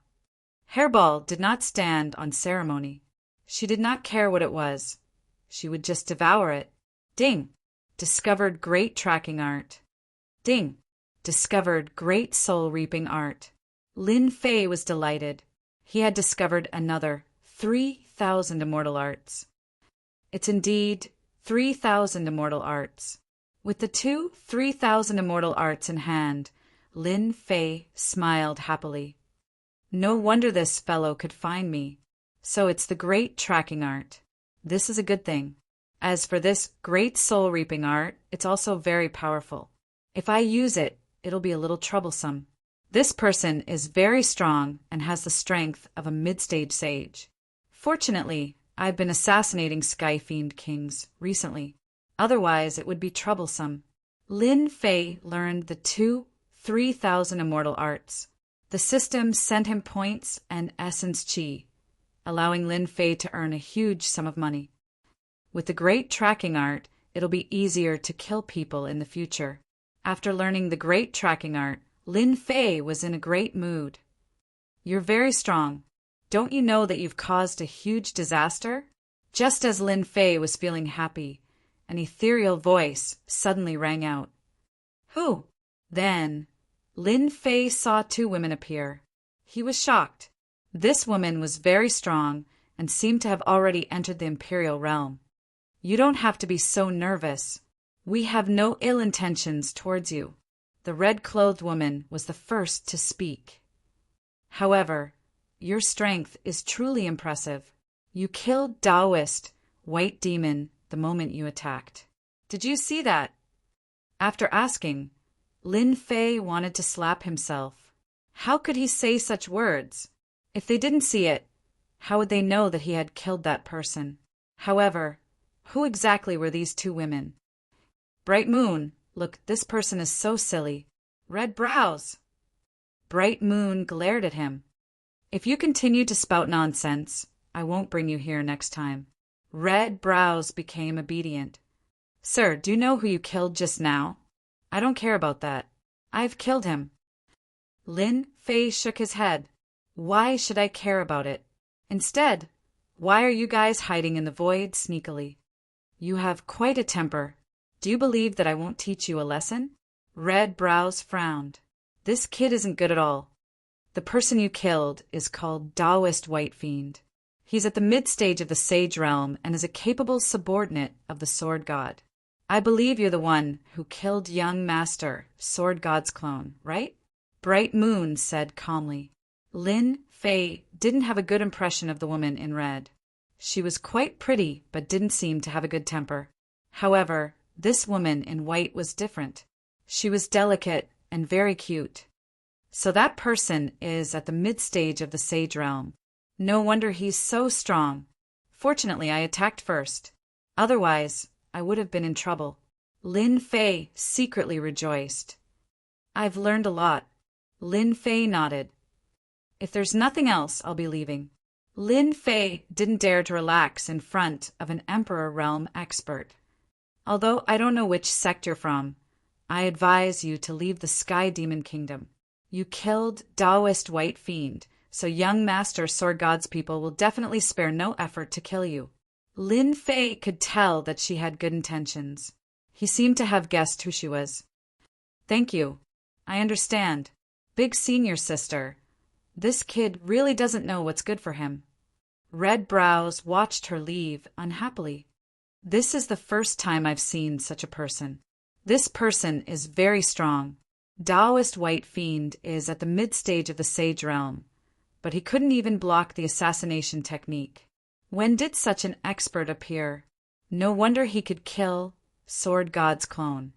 Hairball did not stand on ceremony. She did not care what it was. She would just devour it. Ding! Discovered great tracking art. Ding! Discovered great soul-reaping art. Lin Fei was delighted. He had discovered another 3,000 immortal arts. It's indeed 3,000 immortal arts. With the 3,000 immortal arts in hand, Lin Fei smiled happily. No wonder this fellow could find me. So it's the great tracking art. This is a good thing. As for this great soul-reaping art, it's also very powerful. If I use it, it'll be a little troublesome. This person is very strong and has the strength of a mid-stage sage. Fortunately, I've been assassinating Sky Fiend Kings recently. Otherwise, it would be troublesome. Lin Fei learned the 3,000 immortal arts. The system sent him points and essence chi, allowing Lin Fei to earn a huge sum of money. With the great tracking art, it'll be easier to kill people in the future. After learning the great tracking art, Lin Fei was in a great mood. You're very strong. Don't you know that you've caused a huge disaster? Just as Lin Fei was feeling happy, an ethereal voice suddenly rang out. Who? Then, Lin Fei saw 2 women appear. He was shocked. This woman was very strong and seemed to have already entered the Imperial realm. You don't have to be so nervous. We have no ill intentions towards you. The red-clothed woman was the first to speak. However, your strength is truly impressive. You killed Taoist, White Demon, the moment you attacked. Did you see that? After asking, Lin Fei wanted to slap himself. How could he say such words? If they didn't see it, how would they know that he had killed that person? However, who exactly were these two women? Bright Moon, look, this person is so silly. Red brows. Bright Moon glared at him. If you continue to spout nonsense, I won't bring you here next time. Red brows became obedient. Sir, do you know who you killed just now? I don't care about that. I've killed him. Lin Fei shook his head. Why should I care about it? Instead, why are you guys hiding in the void sneakily? You have quite a temper. Do you believe that I won't teach you a lesson? Red brows frowned. This kid isn't good at all. The person you killed is called Taoist White Fiend. He's at the mid-stage of the Sage Realm and is a capable subordinate of the Sword God. I believe you're the one who killed young Master, Sword God's clone, right? Bright Moon said calmly. Lin Fei didn't have a good impression of the woman in red. She was quite pretty but didn't seem to have a good temper. However, this woman in white was different. She was delicate and very cute. So that person is at the mid-stage of the Sage Realm. No wonder he's so strong. Fortunately, I attacked first. Otherwise, I would have been in trouble. Lin Fei secretly rejoiced. I've learned a lot. Lin Fei nodded. If there's nothing else, I'll be leaving. Lin Fei didn't dare to relax in front of an Emperor Realm expert. Although I don't know which sect you're from, I advise you to leave the Sky Demon Kingdom. You killed Taoist White Fiend, so young Master Sword God's people will definitely spare no effort to kill you. Lin Fei could tell that she had good intentions. He seemed to have guessed who she was. Thank you. I understand. Big senior sister. This kid really doesn't know what's good for him. Red brows watched her leave unhappily. This is the first time I've seen such a person. This person is very strong. Taoist White Fiend is at the mid-stage of the Sage Realm, but he couldn't even block the assassination technique. When did such an expert appear? No wonder he could kill Sword God's clone.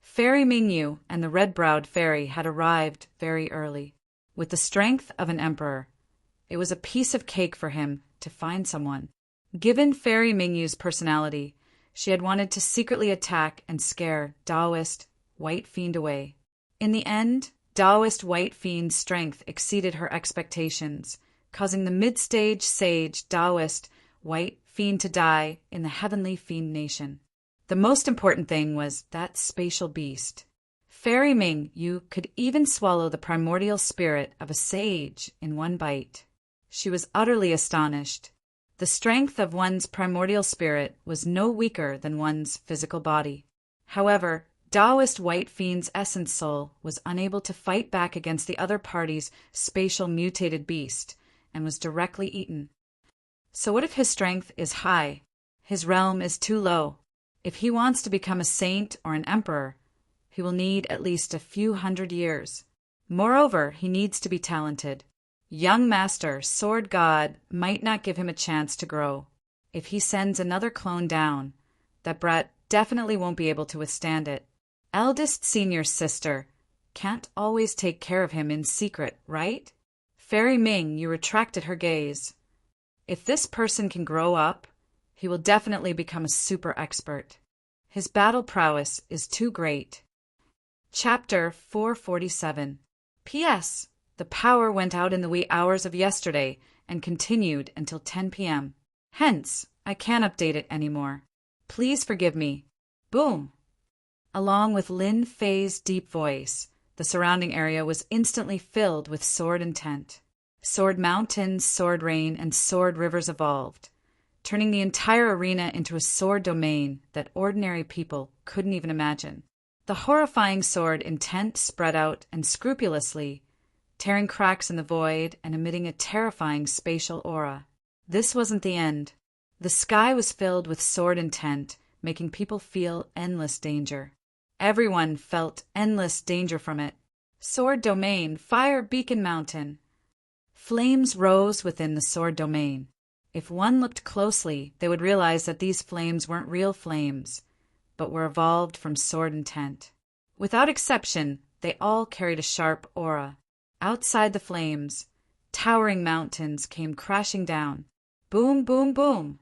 Fairy Mingyu and the red-browed fairy had arrived very early. With the strength of an emperor, it was a piece of cake for him to find someone. Given Fairy Mingyu's personality, she had wanted to secretly attack and scare Taoist White Fiend away. In the end, Taoist White Fiend's strength exceeded her expectations, causing the mid-stage sage Taoist White Fiend to die in the Heavenly Fiend Nation. The most important thing was that spatial beast. Fairy Mingyu could even swallow the primordial spirit of a sage in one bite. She was utterly astonished. The strength of one's primordial spirit was no weaker than one's physical body. However, Taoist White Fiend's essence soul was unable to fight back against the other party's spatial mutated beast and was directly eaten. So what if his strength is high? His realm is too low. If he wants to become a saint or an emperor, he will need at least a few hundred years. Moreover, he needs to be talented. Young Master, Sword God, might not give him a chance to grow. If he sends another clone down, that brat definitely won't be able to withstand it. Eldest senior sister can't always take care of him in secret, right? Fairy Ming, you retracted her gaze. If this person can grow up, he will definitely become a super expert. His battle prowess is too great. Chapter 447. P.S. The power went out in the wee hours of yesterday and continued until 10 p.m. Hence, I can't update it anymore. Please forgive me. Boom! Along with Lin Fei's deep voice, the surrounding area was instantly filled with sword intent. Sword mountains, sword rain, and sword rivers evolved, turning the entire arena into a sword domain that ordinary people couldn't even imagine. The horrifying sword intent spread out and scrupulously, tearing cracks in the void and emitting a terrifying spatial aura. This wasn't the end. The sky was filled with sword intent, making people feel endless danger. Everyone felt endless danger from it. Sword domain, fire beacon mountain. Flames rose within the sword domain. If one looked closely, they would realize that these flames weren't real flames, but were evolved from sword intent. Without exception, they all carried a sharp aura. Outside the flames, towering mountains came crashing down. Boom, boom, boom.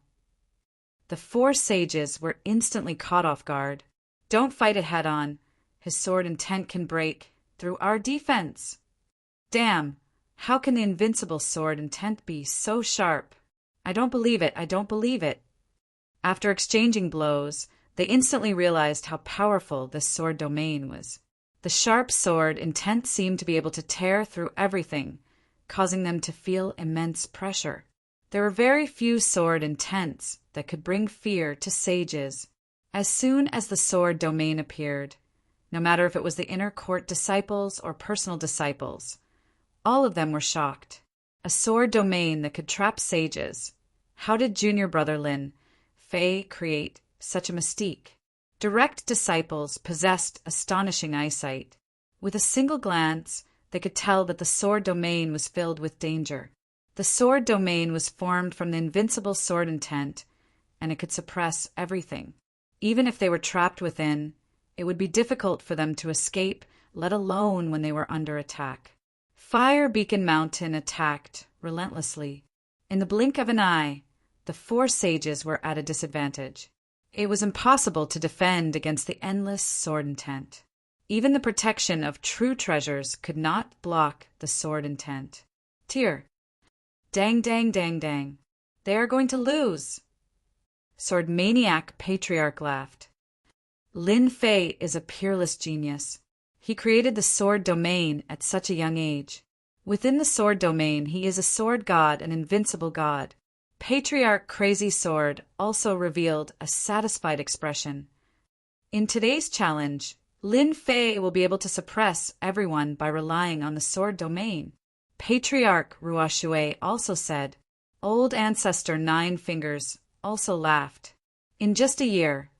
The 4 sages were instantly caught off guard. Don't fight it head on. His sword intent can break through our defense. Damn, how can the invincible sword intent be so sharp? I don't believe it, I don't believe it. After exchanging blows, they instantly realized how powerful this sword domain was. The sharp sword intent seemed to be able to tear through everything, causing them to feel immense pressure. There were very few sword intents that could bring fear to sages. As soon as the sword domain appeared, no matter if it was the inner court disciples or personal disciples, all of them were shocked. A sword domain that could trap sages. How did junior brother Lin Fei create such a mystique? Direct disciples possessed astonishing eyesight. With a single glance, they could tell that the sword domain was filled with danger. The sword domain was formed from the invincible sword intent, and it could suppress everything. Even if they were trapped within, it would be difficult for them to escape, let alone when they were under attack. Fire Beacon Mountain attacked relentlessly. In the blink of an eye, the 4 sages were at a disadvantage. It was impossible to defend against the endless sword intent. Even the protection of true treasures could not block the sword intent. Tear. Dang, dang, dang, dang. They are going to lose. Sword Maniac Patriarch laughed. Lin Fei is a peerless genius. He created the sword domain at such a young age. Within the sword domain, he is a sword god, an invincible god. Patriarch Crazy Sword also revealed a satisfied expression. In today's challenge, Lin Fei will be able to suppress everyone by relying on the sword domain. Patriarch Ruoshui also said. Old Ancestor 9 Fingers also laughed. In just a year,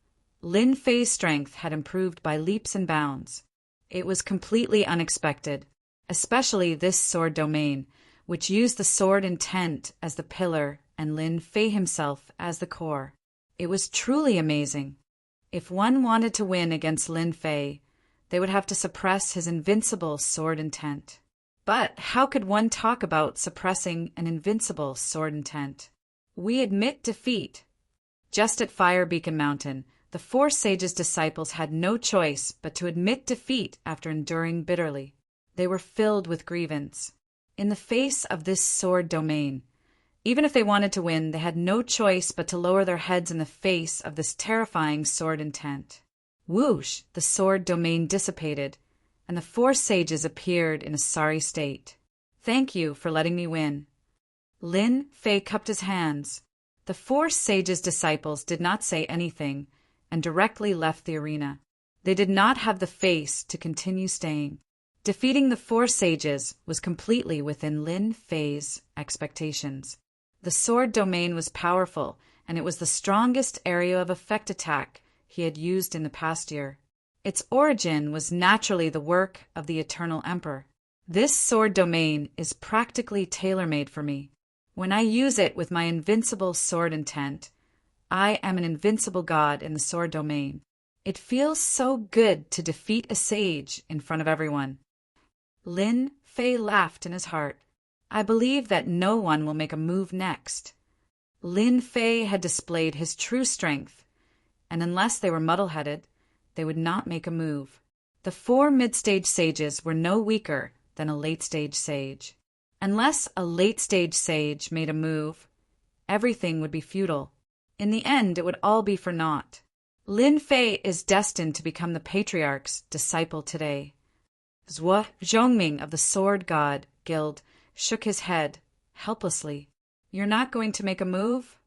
Lin Fei's strength had improved by leaps and bounds. It was completely unexpected, especially this sword domain, which used the sword intent as the pillar and Lin Fei himself as the core. It was truly amazing. If one wanted to win against Lin Fei, they would have to suppress his invincible sword intent. But how could one talk about suppressing an invincible sword intent? We admit defeat. Just at Fire Beacon Mountain, the 4 sages' disciples had no choice but to admit defeat after enduring bitterly. They were filled with grievance. In the face of this sword domain, even if they wanted to win, they had no choice but to lower their heads in the face of this terrifying sword intent. Whoosh! The sword domain dissipated, and the 4 sages appeared in a sorry state. Thank you for letting me win. Lin Fei cupped his hands. The 4 sages' disciples did not say anything and directly left the arena. They did not have the face to continue staying. Defeating the 4 sages was completely within Lin Fei's expectations. The sword domain was powerful, and it was the strongest area of effect attack he had used in the past year. Its origin was naturally the work of the Eternal Emperor. This sword domain is practically tailor-made for me. When I use it with my invincible sword intent, I am an invincible god in the sword domain. It feels so good to defeat a sage in front of everyone. Lin Fei laughed in his heart. I believe that no one will make a move next. Lin Fei had displayed his true strength, and unless they were muddle-headed, they would not make a move. The 4 mid-stage sages were no weaker than a late-stage sage. Unless a late-stage sage made a move, everything would be futile. In the end, it would all be for naught. Lin Fei is destined to become the Patriarch's disciple today. Zhuo Zhongming of the Sword God Guild shook his head, helplessly. You're not going to make a move?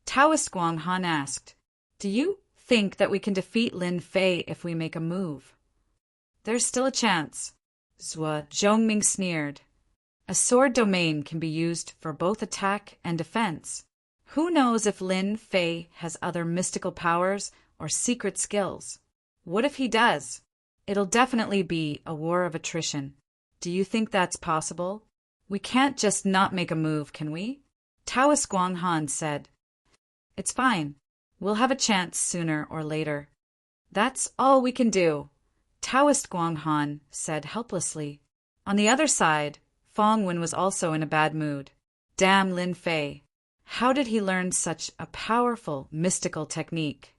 Taoist Guang Han asked, Do you think that we can defeat Lin Fei if we make a move? There's still a chance. Zhuo Zhongming sneered. A sword domain can be used for both attack and defense. Who knows if Lin Fei has other mystical powers or secret skills? What if he does? It'll definitely be a war of attrition. Do you think that's possible? We can't just not make a move, can we? Taoist Guanghan said. It's fine. We'll have a chance sooner or later. That's all we can do, Taoist Guanghan said helplessly. On the other side, Fong Wen was also in a bad mood. Damn Lin Fei. How did he learn such a powerful, mystical technique?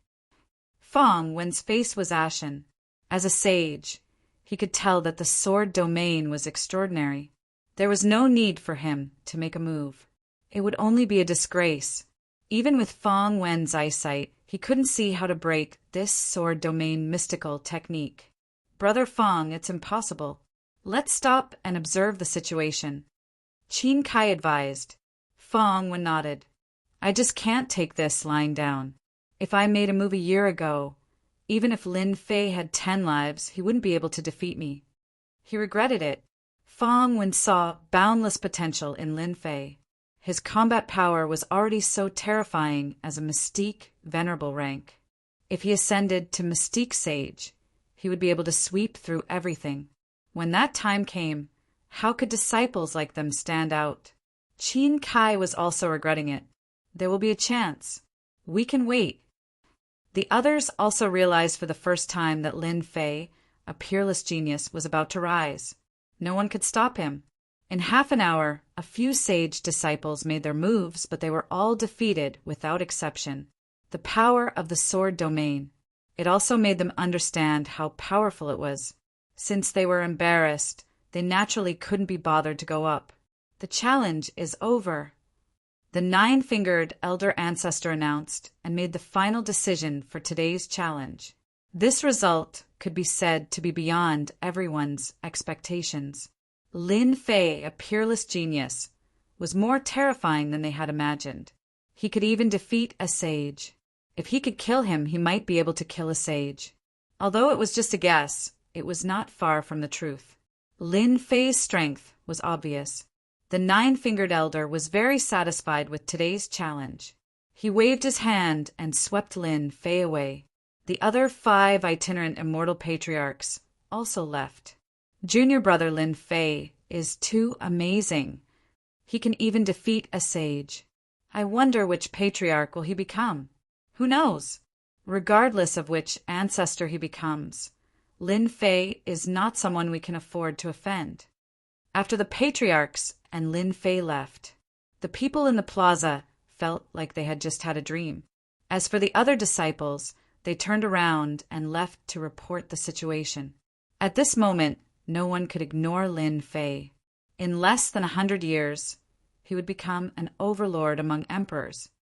Fong Wen's face was ashen. As a sage, he could tell that the sword domain was extraordinary. There was no need for him to make a move. It would only be a disgrace. Even with Fong Wen's eyesight, he couldn't see how to break this sword domain mystical technique. Brother Fong, it's impossible. Let's stop and observe the situation, Qin Kai advised. Fong Wen nodded. I just can't take this lying down. If I made a move a year ago, even if Lin Fei had 10 lives, he wouldn't be able to defeat me. He regretted it. Fong Wen saw boundless potential in Lin Fei. His combat power was already so terrifying as a Mystique Venerable rank. If he ascended to Mystique Sage, he would be able to sweep through everything. When that time came, how could disciples like them stand out? Qin Kai was also regretting it. There will be a chance. We can wait. The others also realized for the first time that Lin Fei, a peerless genius, was about to rise. No one could stop him. In half an hour, a few sage disciples made their moves, but they were all defeated without exception. The power of the sword domain. It also made them understand how powerful it was. Since they were embarrassed, they naturally couldn't be bothered to go up. The challenge is over. The 9-fingered elder ancestor announced and made the final decision for today's challenge. This result could be said to be beyond everyone's expectations. Lin Fei, a peerless genius, was more terrifying than they had imagined. He could even defeat a sage. If he could kill him, he might be able to kill a sage. Although it was just a guess, it was not far from the truth. Lin Fei's strength was obvious. The 9-fingered elder was very satisfied with today's challenge. He waved his hand and swept Lin Fei away. The other 5 itinerant immortal patriarchs also left. Junior brother Lin Fei is too amazing. He can even defeat a sage. I wonder which patriarch will he become. Who knows? Regardless of which ancestor he becomes, Lin Fei is not someone we can afford to offend. After the patriarchs and Lin Fei left, the people in the plaza felt like they had just had a dream. As for the other disciples, they turned around and left to report the situation. At this moment, no one could ignore Lin Fei. In less than 100 years, he would become an overlord among emperors.